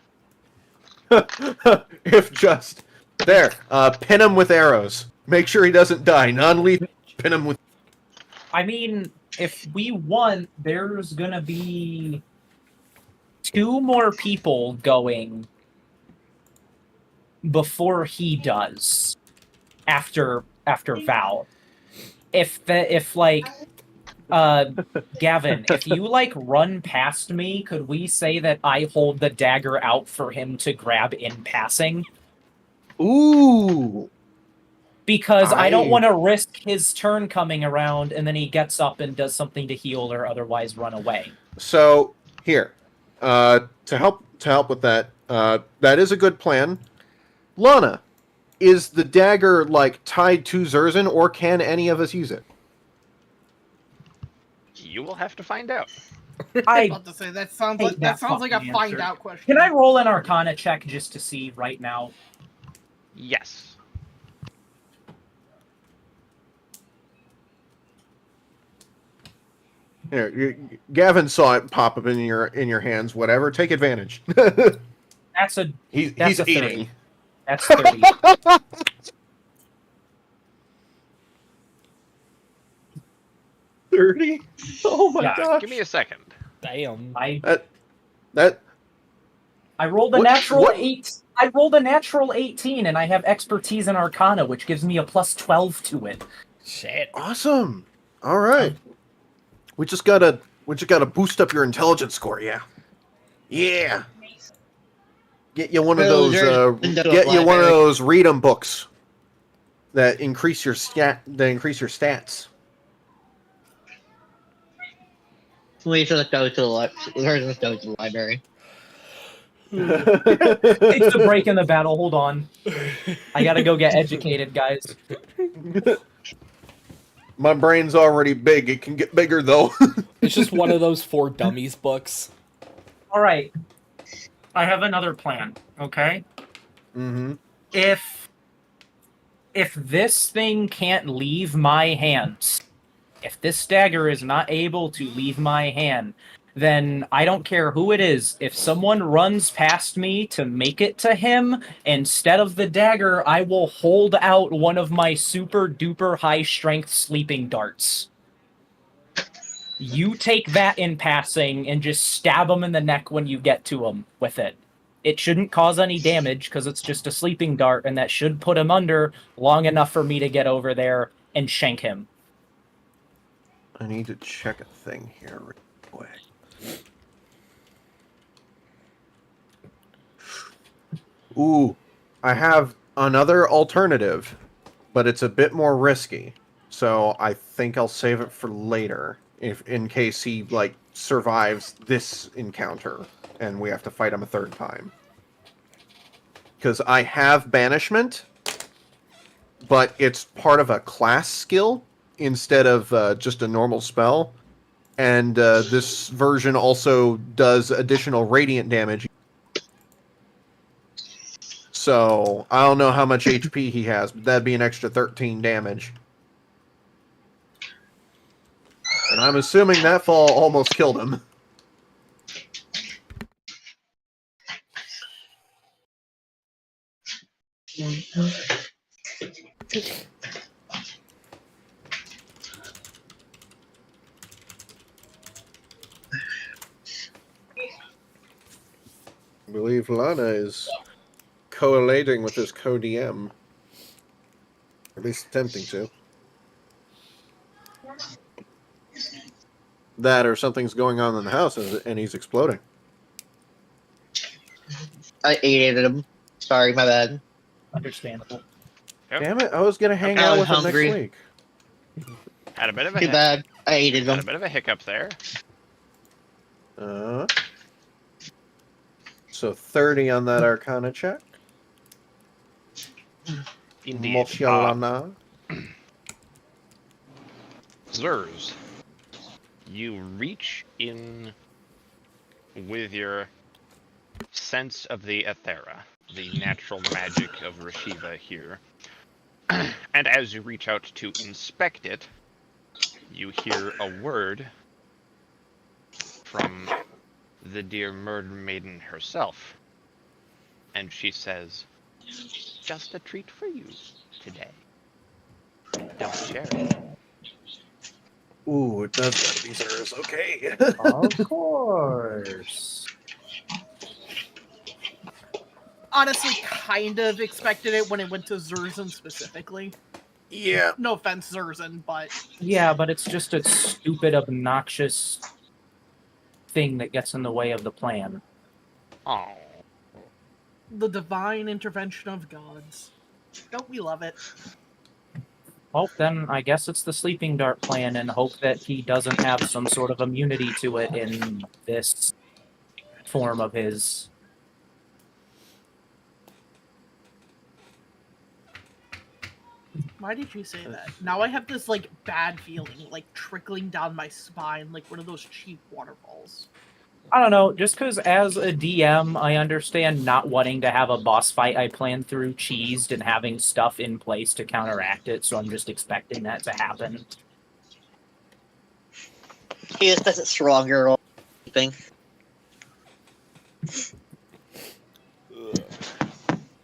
If just. There. Pin him with arrows. Make sure he doesn't die. Non-lethal. Pin him with. I mean, if we want, there's gonna be 2 more people going before he does. After Val. If Gavin, if you like run past me, could we say that I hold the dagger out for him to grab in passing? Ooh. Because I don't I- want to risk his turn coming around and then he gets up and does something to heal or otherwise run away. So here, to help with that, that is a good plan. Lana, is the dagger like tied to Zerzan, or can any of us use it? You will have to find out. I I was about to say that sounds hate like that a fucking find answer. out question. Can I roll an Arcana check just to see right now? Yes. Here, Gavin saw it pop up in your hands. Whatever, take advantage. That's a he's That's a 30. eating. That's 30. 30? Oh my Yeah, gosh! Give me a second. Damn. That I rolled a What- natural what- 8. I rolled a natural 18 and I have expertise in Arcana, which gives me a plus 12 to it. Shit. awesome. All right, we just gotta boost up your intelligence score. Yeah. Get you one of Well, those. there's into the Get you one of library. those read 'em books that increase your stats. We should go to the Let's go to the library. It's a break in the battle. Hold on. I gotta go get educated, guys. My brain's already big. It can get bigger though. It's just one of those for dummies books. All right. I have another plan, okay? Mm-hmm. If this thing can't leave my hands, if this dagger is not able to leave my hand, then I don't care who it is. If someone runs past me to make it to him, instead of the dagger, I will hold out one of my super duper high strength sleeping darts. You take that in passing and just stab him in the neck when you get to him with it. It shouldn't cause any damage because it's just a sleeping dart, and that should put him under long enough for me to get over there and shank him. I need to check a thing here real quick. Ooh, I have another alternative, but it's a bit more risky. So I think I'll save it for later, in case he like survives this encounter and we have to fight him a third time. Because I have banishment, but it's part of a class skill instead of just a normal spell. And this version also does additional radiant damage. So I don't know how much HP he has, but that'd be an extra 13 damage. And I'm assuming that fall almost killed him. I believe Lana is collating with his co-DM. At least attempting to. That or something's going on in the house and he's exploding. I ate him. Sorry, my bad. Understandable. Yep. Damn it, I was gonna hang I out was with him hungry. next week. Had a bit of a Too bad. I ate had a him. bit of a hiccup there. So 30 on that Arcana check. Indeed. Moshalana. Zers, you reach in with your sense of the Ethera, the natural magic of Rashiva here. And as you reach out to inspect it, you hear a word from the dear murder maiden herself. And she says, "Just a treat for you today. Don't share it." Ooh, it does gotta be Zers. Okay. Of course. Honestly, kind of expected it when it went to Zerzan specifically. Yeah. No offense, Zerzan, but Yeah, but it's just a stupid, obnoxious thing that gets in the way of the plan. Oh. the divine intervention of gods. Don't we love it? Well, then I guess it's the sleeping dart plan and hope that he doesn't have some sort of immunity to it in this form of his. Why did you say that? Now I have this like bad feeling, like trickling down my spine, like one of those cheap waterfalls. I don't know, just because as a DM, I understand not wanting to have a boss fight I planned through cheesed and having stuff in place to counteract it, so I'm just expecting that to happen. He just does it stronger while sleeping.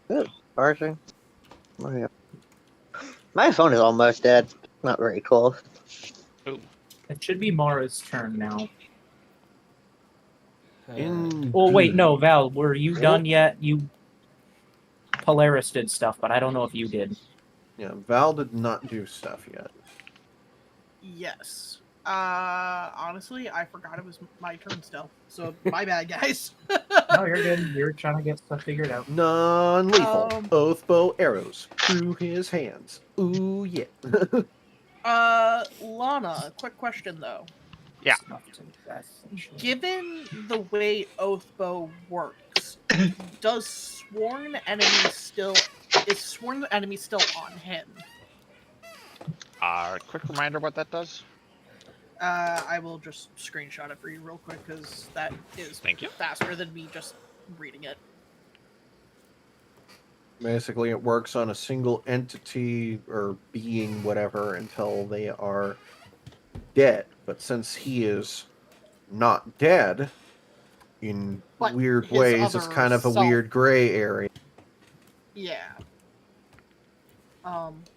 Good. Charging. Oh, yeah. My phone is almost dead. Not very close. It should be Mara's turn now. In Well, wait, no, Val, were you done yet? You Polaris did stuff, but I don't know if you did. Yeah, Val did not do stuff yet. Yes. Honestly, I forgot it was my turn still. So my bad, guys. No, you're good. You're trying to get stuff figured out. Non-lethal. Um, Oath bow arrows through his hands. Ooh, yeah. Lana, quick question though. Yeah. Given the way Oathbow works, does sworn enemy still is sworn enemy still on him? Quick reminder what that does. I will just screenshot it for you real quick because that is Thank you. faster than me just reading it. Basically, it works on a single entity or being, whatever, until they are dead. But since he is not dead, in But weird his ways, it's other kind of a self- weird gray area. Yeah.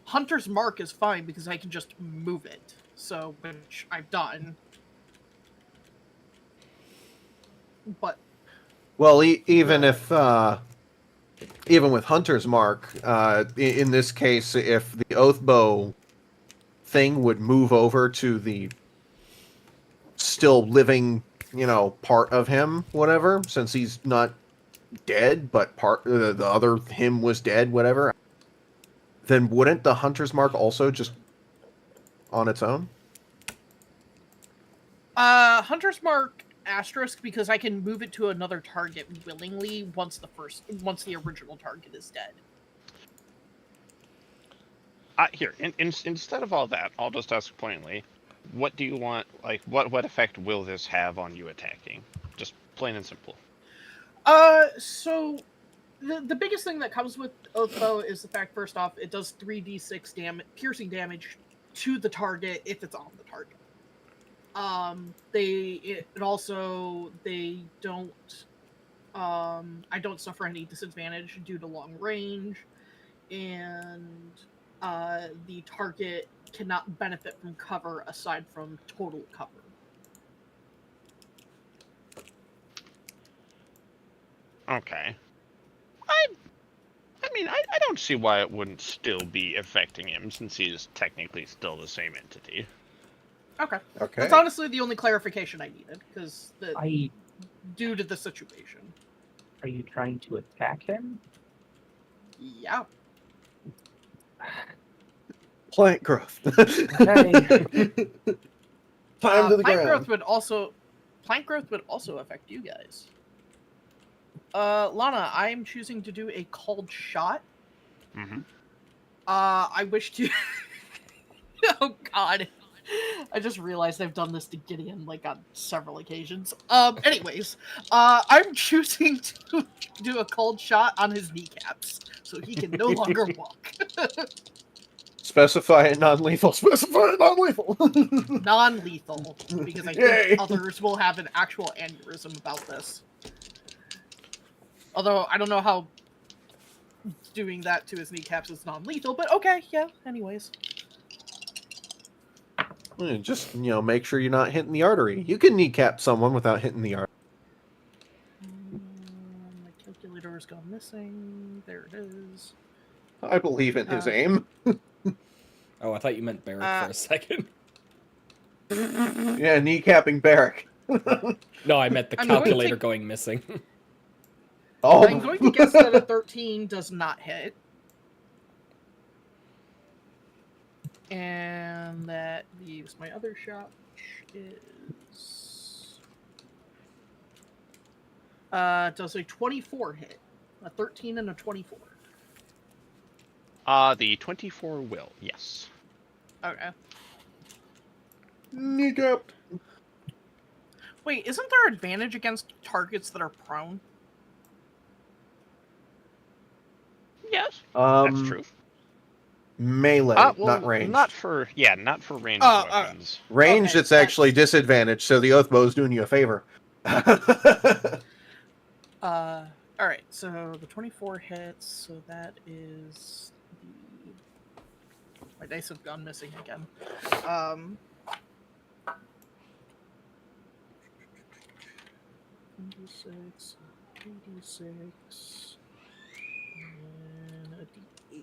Hunter's Mark is fine because I can just move it. So, which I've done. But Well, even if, even with Hunter's Mark, in this case, if the Oathbow thing would move over to the still living, part of him, whatever, since he's not dead, but the other him was dead, whatever, then wouldn't the Hunter's Mark also just on its own? Hunter's Mark asterisk because I can move it to another target willingly once the original target is dead. Here, instead of all that, I'll just ask pointedly, what do you want? Like, what effect will this have on you attacking? Just plain and simple. So the biggest thing that comes with Oathbow is the fact, first off, it does 3d6 piercing damage to the target if it's on the target. They don't I don't suffer any disadvantage due to long range, and the target cannot benefit from cover aside from total cover. Okay. I mean, I don't see why it wouldn't still be affecting him, since he's technically still the same entity. Okay. Okay. That's honestly the only clarification I needed, because due to the situation. Are you trying to attack him? Yeah. Plant growth. Okay. Time to the Plant ground. Plant growth would also affect you guys. Lana, I am choosing to do a called shot. Mm-hmm. I wish to. Oh God. I just realized I've done this to Gideon like on several occasions. Anyways, I'm choosing to do a cold shot on his kneecaps so he can no longer walk. Specify it non-lethal. Specify it non-lethal. Non-lethal, because I Yay. think others will have an actual aneurysm about this. Although I don't know how doing that to his kneecaps is non-lethal, but okay, yeah. Anyways. Just, make sure you're not hitting the artery. You can kneecap someone without hitting the artery. My calculator has gone missing. There it is. I believe in his aim. Oh, I thought you meant Barrack for a second. Yeah, kneecapping Barrack. No, I meant the I'm going to calculator take- going missing. Oh, I'm going to guess that a 13 does not hit. And that leaves my other shot, which is... does a 24 hit? A 13 and a 24. The 24 will, yes. Okay. kneecap. Wait, isn't there advantage against targets that are prone? Yes, That's that's true. Melee, Well, not ranged. Not for ranged Oh, weapons. Ranged, Okay, it's actually that's- disadvantage, so the oath bow's doing you a favor. Alright, so the 24 hits, so that is the... My dice have gone missing again. 26, 86, and a D8.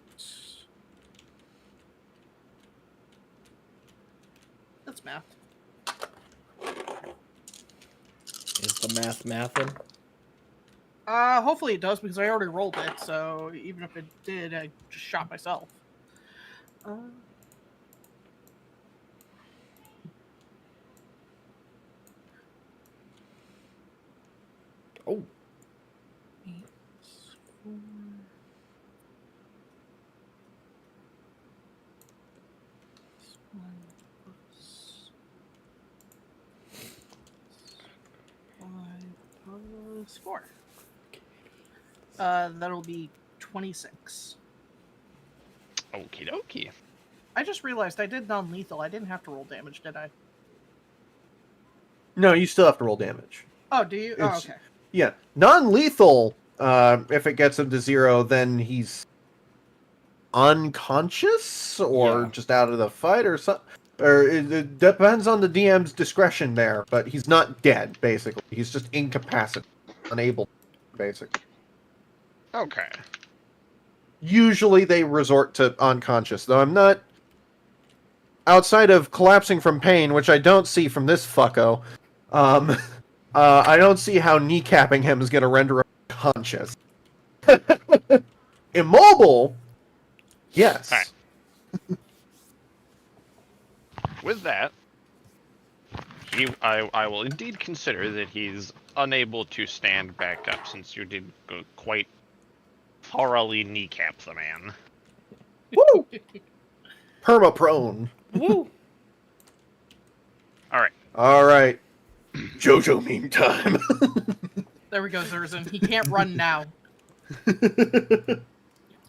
That's math. Is the math mathin'? Hopefully it does, because I already rolled it, so even if it did, I just shot myself. Oh. 8, 4... Plus 4. That'll be 26. Okie dokie. I just realized I did non-lethal. I didn't have to roll damage, did I? No, you still have to roll damage. Oh, do you? Oh, It's- okay. Yeah, non-lethal. If it gets him to 0, then he's unconscious or Yeah. just out of the fight or something. Or it depends on the DM's discretion there, but he's not dead. Basically, he's just incapacitated, unable. Basically, Okay. usually they resort to unconscious. Though I'm not. Outside of collapsing from pain, which I don't see from this fucko, I don't see how kneecapping him is going to render him conscious. Immobile, yes. Alright. With that, I will indeed consider that he's unable to stand back up, since you did go quite thoroughly kneecap the man. Woo! Perma prone. Woo! All right. JoJo meme time. There we go, Zerzan. He can't run now.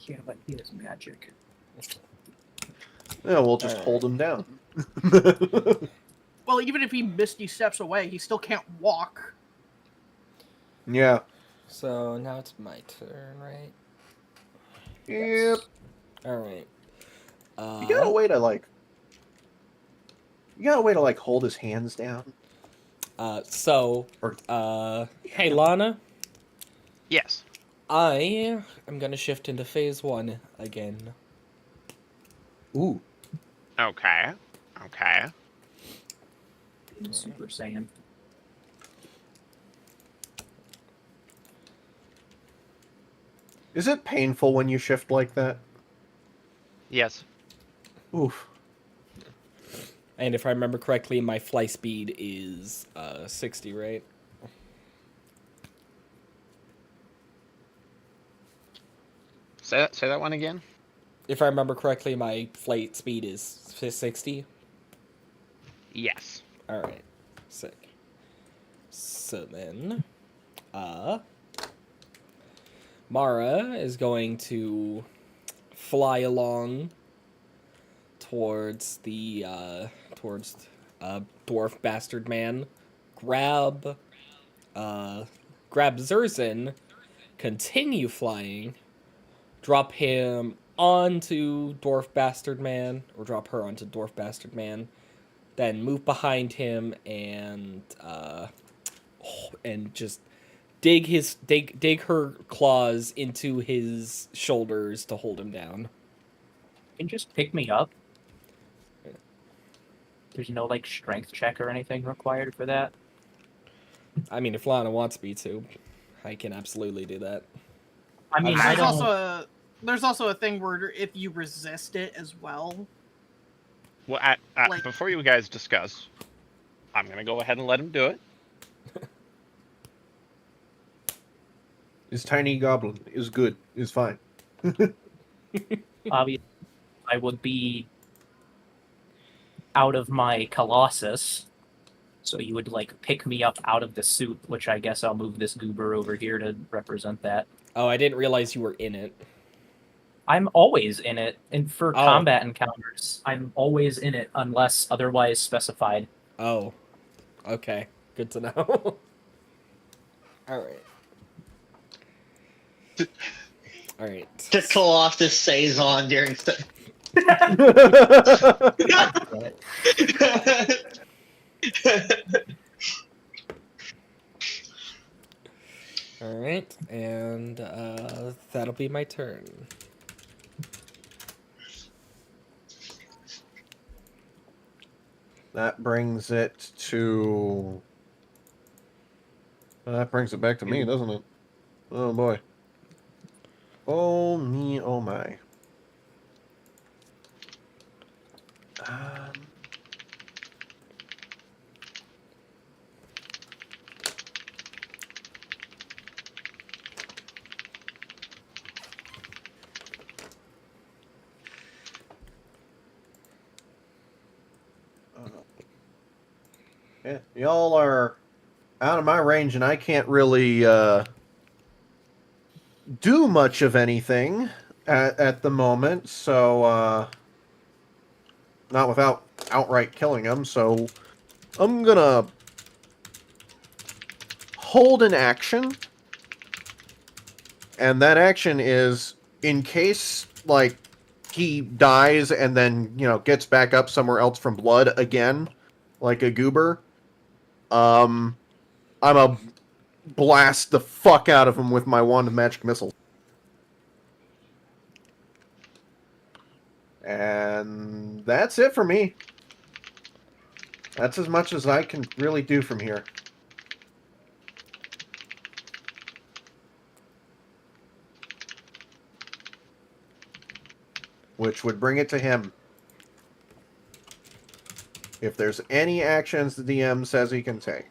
Yeah, but he has magic. Yeah, we'll just Alright. hold him down. Well, even if he misty steps away, he still can't walk. Yeah. So now it's my turn, right? Yep. Alright. You got a way to like. You got a way to like hold his hands down. Hey Lana, Yes. I am gonna shift into phase 1 again. Ooh. Okay. Okay. Super Saiyan. Is it painful when you shift like that? Yes. Oof. And if I remember correctly, my fly speed is 60, right? Say that one again. If I remember correctly, my flight speed is 60. Yes. Alright. Sick. So then, Mara is going to fly along towards the, dwarf bastard man, grab Zerzan, continue flying, drop him onto dwarf bastard man, or drop her onto dwarf bastard man, then move behind him and just dig her claws into his shoulders to hold him down. And just pick me up. There's no like strength check or anything required for that. I mean, if Lana wants me to, I can absolutely do that. I mean, There's I don't. There's also a thing where if you resist it as well. Well, Like- before you guys discuss, I'm gonna go ahead and let him do it. His tiny goblin is good. Is fine. Obviously, I would be out of my Colossus, so you would like pick me up out of the suit, which I guess I'll move this goober over here to represent that. Oh, I didn't realize you were in it. I'm always in it, and for Oh. combat encounters, I'm always in it unless otherwise specified. Oh, okay. Good to know. All right. All right. The Colossus Saison during. All right, and that'll be my turn. That brings it to. That brings it back to me, doesn't it? Oh boy. Oh me, oh my. Yeah, y'all are out of my range, and I can't really do much of anything at the moment. So, not without outright killing them. So, I'm gonna hold an action, and that action is in case like he dies and then gets back up somewhere else from blood again, like a goober. I'm a blast the fuck out of him with my wand of magic missiles. And that's it for me. That's as much as I can really do from here. Which would bring it to him. If there's any actions the DM says he can take. I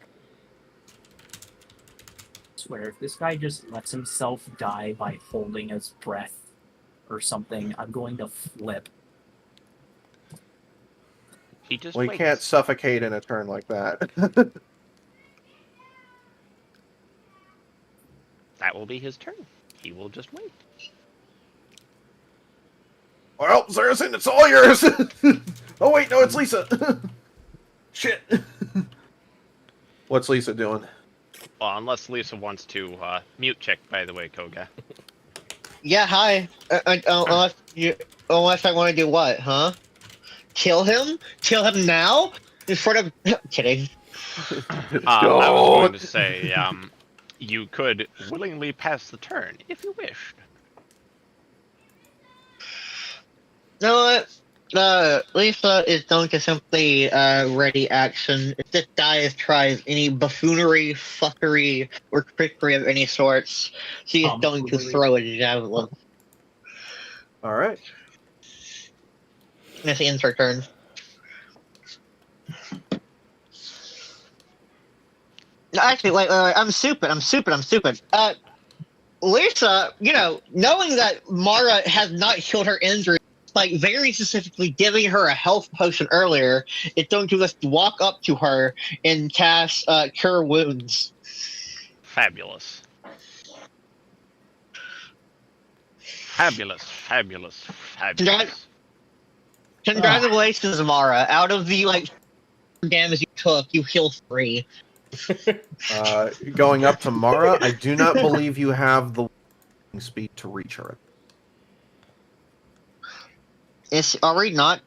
swear, if this guy just lets himself die by holding his breath or something, I'm going to flip. He just Well, he waits. can't suffocate in a turn like that. That will be his turn. He will just wait. Well, Zaracin, it's all yours! Oh wait, no, it's Lisa! Shit! What's Lisa doing? Well, unless Lisa wants to mute check, by the way, Koga. Yeah, hi. Unless I want to do what, huh? Kill him? Kill him now? In front of... Kidding. I was going to say, you could willingly pass the turn if you wished. You know what? Lisa is going to simply ready action. If this guy tries any buffoonery, fuckery, or trickery of any sorts, she is going to throw a javelin. Alright. This ends her turn. No, actually, wait, I'm stupid. Lisa, knowing that Mara has not healed her injury, like very specifically giving her a health potion earlier, it's going to just walk up to her and cast Cure Wounds. Fabulous. Fabulous, fabulous, fabulous. Congratulations, Mara. Out of the damage you took, you heal 3. Going up to Mara, I do not believe you have the speed to reach her. Are we not?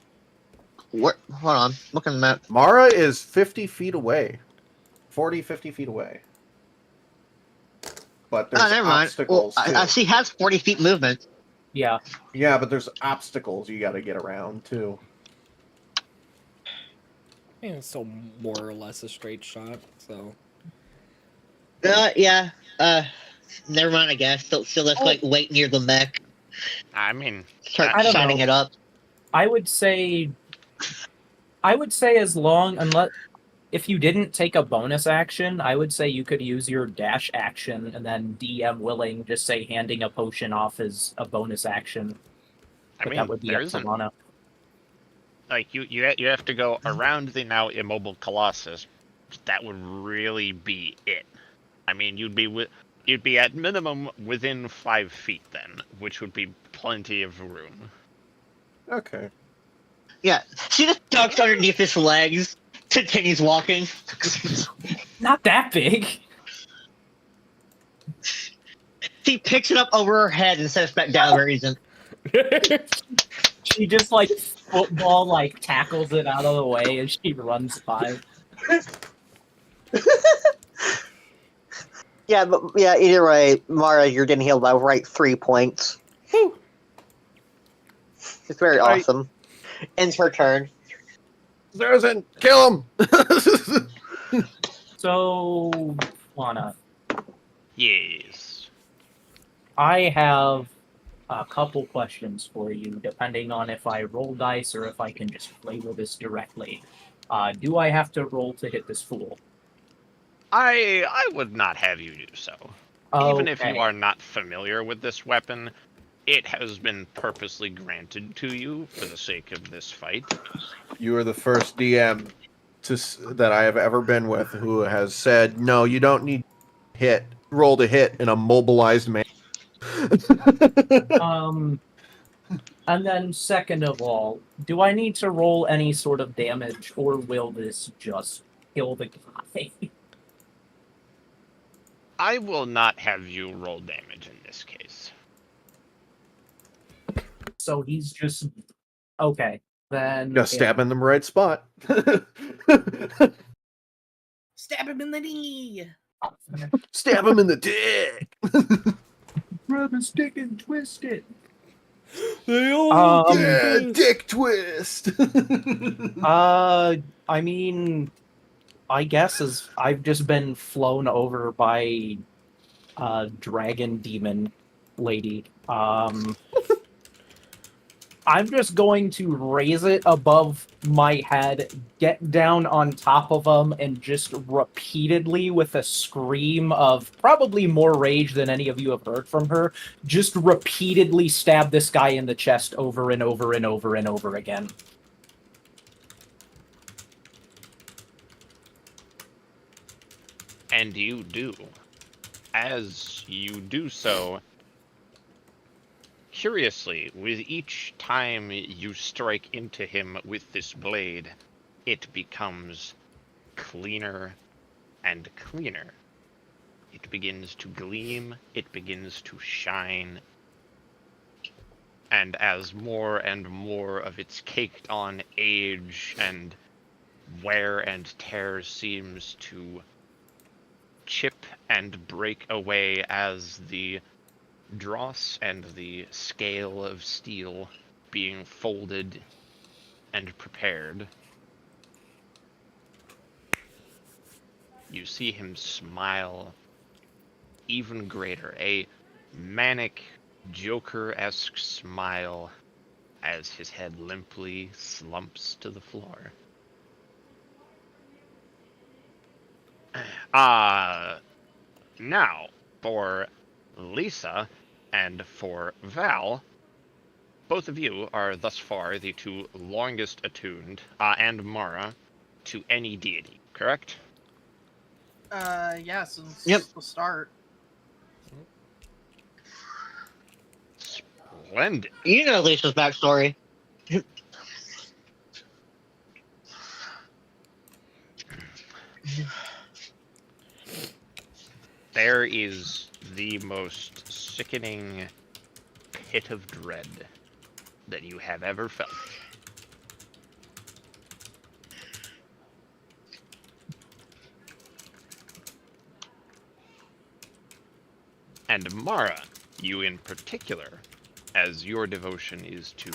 What? Hold on. Look at the map. Mara is 50 feet away. 40, 50 feet away. But there's Never mind. obstacles, too. She has 40 feet movement. Yeah. Yeah, but there's obstacles you gotta get around, too. mean, it's still more or less a straight shot, so. Yeah. Never mind. I guess. Still, let's like wait near the mech. I mean, Start I don't shining know. it up. I would say as long unless if you didn't take a bonus action, I would say you could use your dash action and then DM willing, just say handing a potion off as a bonus action. I But mean, that would be there up to isn't Lana. like you have to go around the now immobile Colossus. That would really be it. I mean, you'd be at minimum within 5 feet then, which would be plenty of room. Okay. Yeah. She just ducks underneath his legs. Continues walking. Not that big. She picks it up over her head and sets it back down where it isn't. She just like football like tackles it out of the way as she runs by. Yeah, but yeah, either way, Mara, you're getting healed by right 3 points. Whew. It's very Right. awesome. Ends her turn. Zarazin, kill him! So, Lana, Yes. I have a couple questions for you, depending on if I roll dice or if I can just flavor this directly. Do I have to roll to hit this fool? I would not have you do so. Even if you Okay. are not familiar with this weapon, it has been purposely granted to you for the sake of this fight. You are the first DM that I have ever been with who has said, no, you don't need roll to hit in a mobilized man. And then second of all, do I need to roll any sort of damage, or will this just kill the guy? I will not have you roll damage in this case. So he's just okay. Then Just stab in the right spot. Stab him in the knee. Stab him in the dick. Grab his dick and twist it. They all Yeah, do this. dick twist. I mean, I guess as I've just been flown over by dragon demon lady. I'm just going to raise it above my head, get down on top of him, and just repeatedly, with a scream of probably more rage than any of you have heard from her, just repeatedly stab this guy in the chest over and over and over and over again. And you do. As you do so, curiously, with each time you strike into him with this blade, it becomes cleaner and cleaner. It begins to gleam, it begins to shine, and as more and more of its caked on age and wear and tear seems to chip and break away as the dross and the scale of steel being folded and prepared, you see him smile even greater, a manic, Joker-esque smile as his head limply slumps to the floor. Now, for Lisa and for Val, both of you are thus far the two longest attuned, and Mara, to any deity, correct? Yeah, since Yep. the start. Splendid. You know Lisa's backstory. There is the most sickening pit of dread that you have ever felt. And Mara, you in particular, as your devotion is to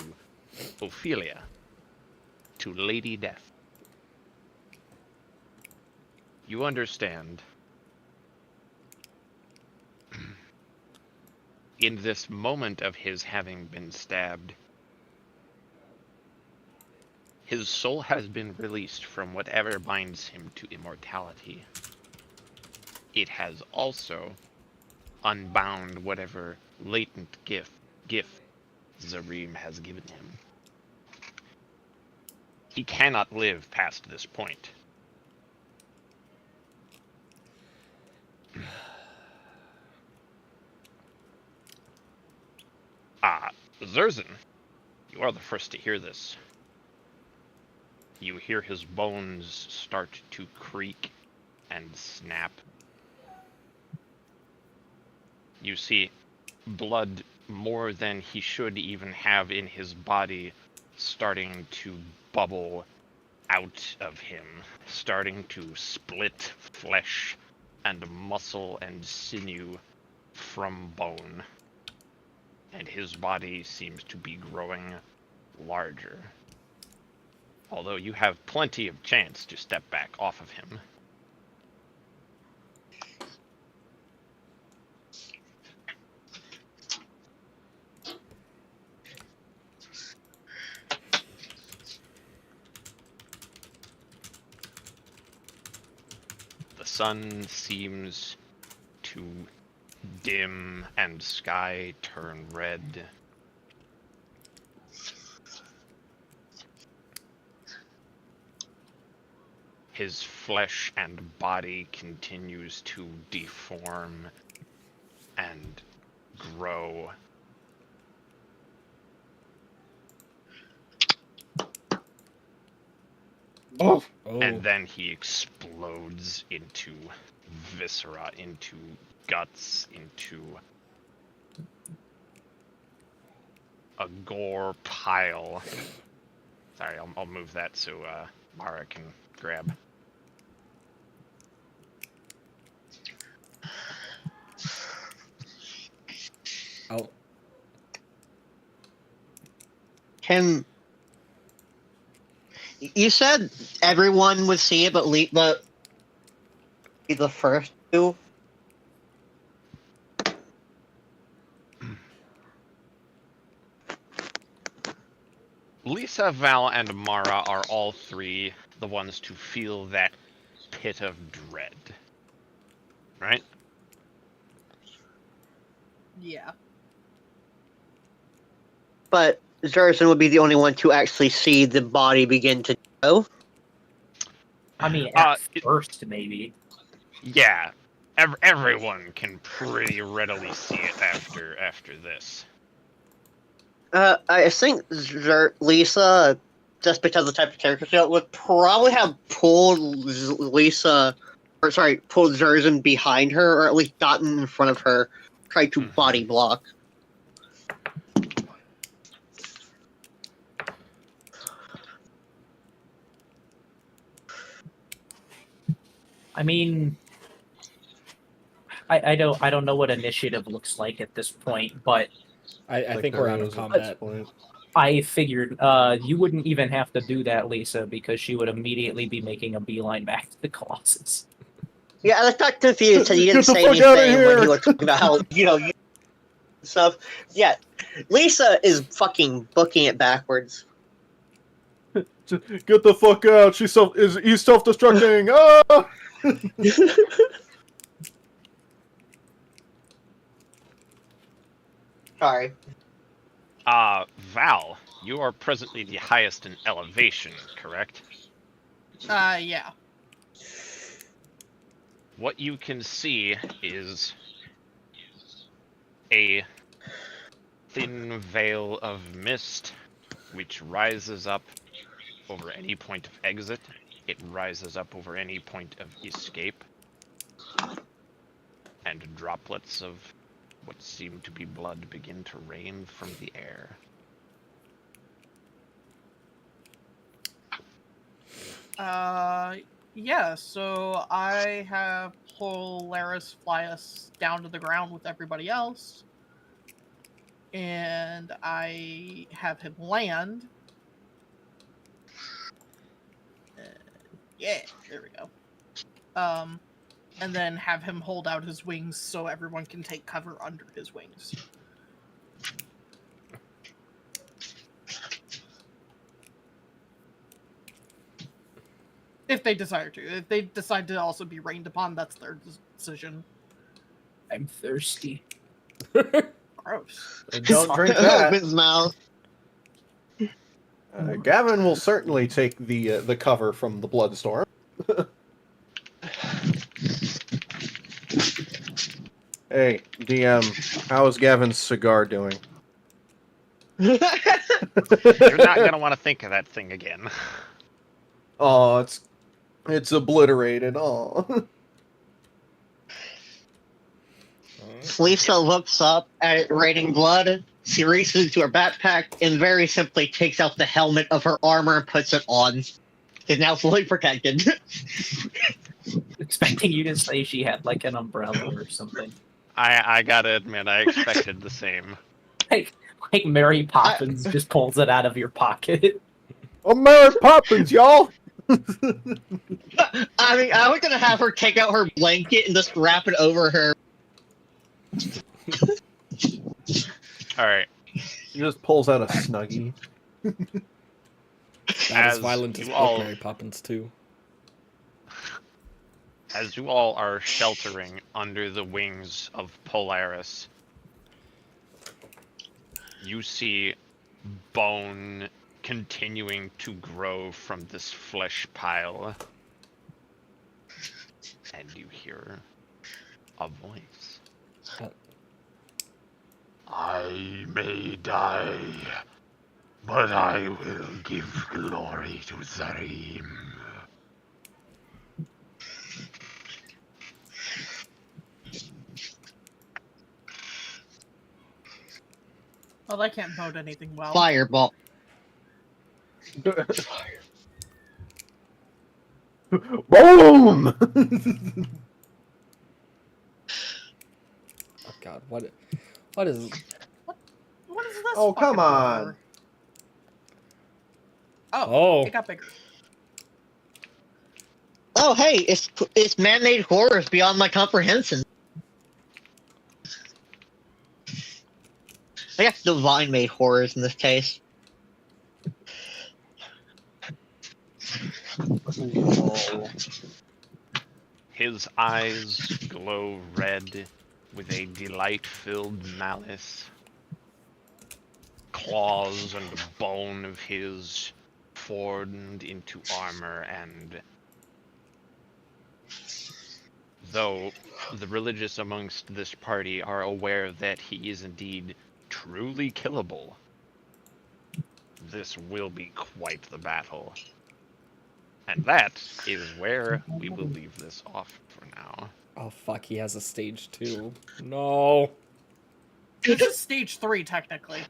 Ophelia, to Lady Death. You understand. In this moment of his having been stabbed, his soul has been released from whatever binds him to immortality. It has also unbound whatever latent gift Zareem has given him. He cannot live past this point. Zerzan, you are the first to hear this. You hear his bones start to creak and snap. You see blood more than he should even have in his body starting to bubble out of him, starting to split flesh and muscle and sinew from bone. And his body seems to be growing larger. Although you have plenty of chance to step back off of him. The sun seems to dim and sky turn red. His flesh and body continues to deform and grow. Oh, And then he explodes into viscera, into guts, into a gore pile. Sorry, I'll move that so Mara can grab. Oh, Can you said everyone would see it, but be the first to? Lisa, Val, and Mara are all three the ones to feel that pit of dread. Right? Yeah. But Zerson would be the only one to actually see the body begin to grow. I mean, at first, maybe. Yeah. Everyone can pretty readily see it after this. I think Lisa, just because of the type of character she would probably have pulled Lisa, pulled Zerzan behind her, or at least gotten in front of her, tried to body block. I mean, I don't know what initiative looks like at this point, but I think there we're out of is at combat. this point. I figured you wouldn't even have to do that, Lisa, because she would immediately be making a beeline back to the Colossus. Yeah, I got confused because you Get didn't the say fuck outta anything when here! you were talking about how, you stuff. Yeah, Lisa is fucking booking it backwards. Get the fuck out! He's self-destructing! Ah! Sorry. Val, you are presently the highest in elevation, correct? Yeah. What you can see is a thin veil of mist which rises up over any point of exit. It rises up over any point of escape. And droplets of what seem to be blood begin to rain from the air. Yeah, so I have Polaris fly us down to the ground with everybody else. And I have him land. Yeah, there we go. and then have him hold out his wings so everyone can take cover under his wings. If they desire to. If they decide to also be rained upon, that's their decision. I'm thirsty. Gross. Don't drink that. Opens mouth. Gavin will certainly take the cover from the Bloodstorm. Hey, DM, how is Gavin's cigar doing? You're not gonna want to think of that thing again. Oh, it's obliterated. Oh. Lisa looks up at it raining blood. She reaches into her backpack and very simply takes out the helmet of her armor and puts it on. It's now fully protected. Expecting you to say she had like an umbrella or something. I gotta admit, I expected the same. Like Mary Poppins just pulls it out of your pocket. Oh, Mary Poppins, y'all! I mean, I was gonna have her take out her blanket and just wrap it over her. Alright. He just pulls out a Snuggie. Not As as violent as you all- Mary Poppins too. As you all are sheltering under the wings of Polaris, you see bone continuing to grow from this flesh pile. And you hear a voice. I may die, but I will give glory to Zarim. Well, I can't vote anything well. Fireball. Boom! Oh God, what is? What is this? Oh, come fucking on. number? Oh, Oh. it got bigger. Oh, hey, it's man-made horrors beyond my comprehension. I guess divine-made horrors in this case. His eyes glow red with a delight-filled malice. Claws and bone of his formed into armor, and though the religious amongst this party are aware that he is indeed truly killable, this will be quite the battle. And that is where we will leave this off for now. Oh fuck, he has a stage 2. No. This is stage 3, technically.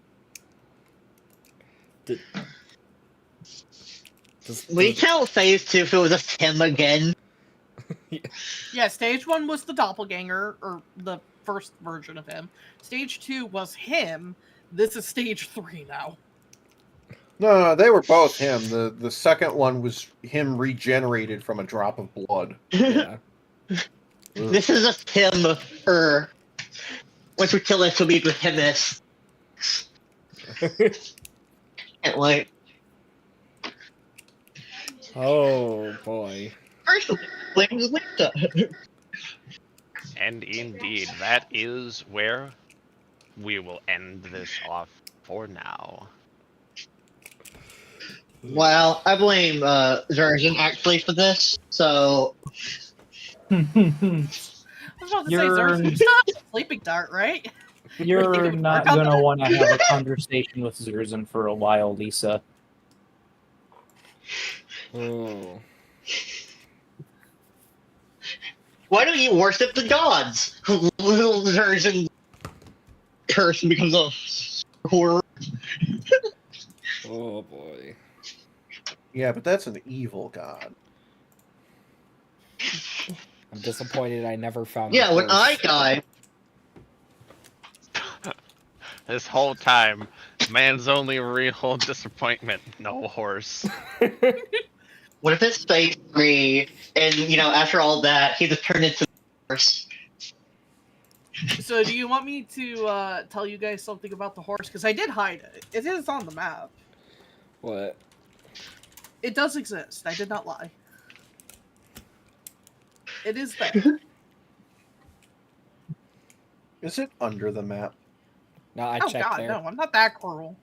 We count phase 2 if it was just him again. Yeah, stage 1 was the doppelganger, or the first version of him. Stage 2 was him. This is stage 3 now. No, they were both him. The second one was him regenerated from a drop of blood. Yeah. This is just him, or once we kill this, he'll be with him this. Can't wait. Oh boy. First, Lisa. And indeed, that is where we will end this off for now. Well, I blame Zergen actually for this, so I was about to say, Zerg, you still have a sleeping dart, right? You're not Work on gonna that. want to have a conversation with Zerzan for a while, Lisa. Oh. why don't you worship the gods? Little Zergen curse and becomes a horror. Oh boy. Yeah, but that's an evil god. I'm disappointed I never found Yeah, the when I horse. die, This whole time, man's only real disappointment, no horse. What if it saved me, and after all that, he just turned into a horse? So, do you want me to tell you guys something about the horse? Because I did hide it. It is on the map. What? It does exist. I did not lie. It is there. Is it under the map? No, I Oh checked God, there. no! I'm not that cruel.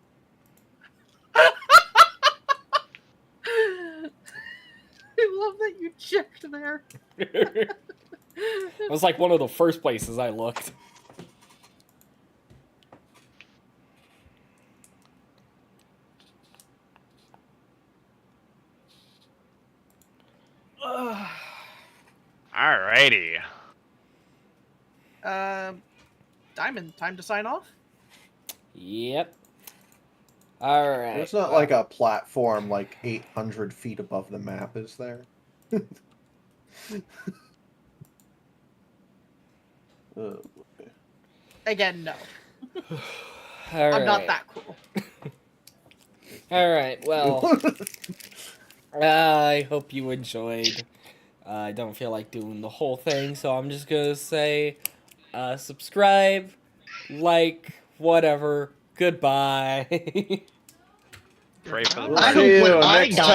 I love that you checked there. It was like one of the first places I looked. Alrighty. Diamond, time to sign off. Yep. Alright. There's not like a platform like 800 feet above the map, is there? Oh, boy. Again, no. All I'm not right. that cruel. Alright, well, I hope you enjoyed. I don't feel like doing the whole thing, so I'm just gonna say subscribe, like, whatever. Goodbye. Pray for the We'll I party. hope see when you I next die, time.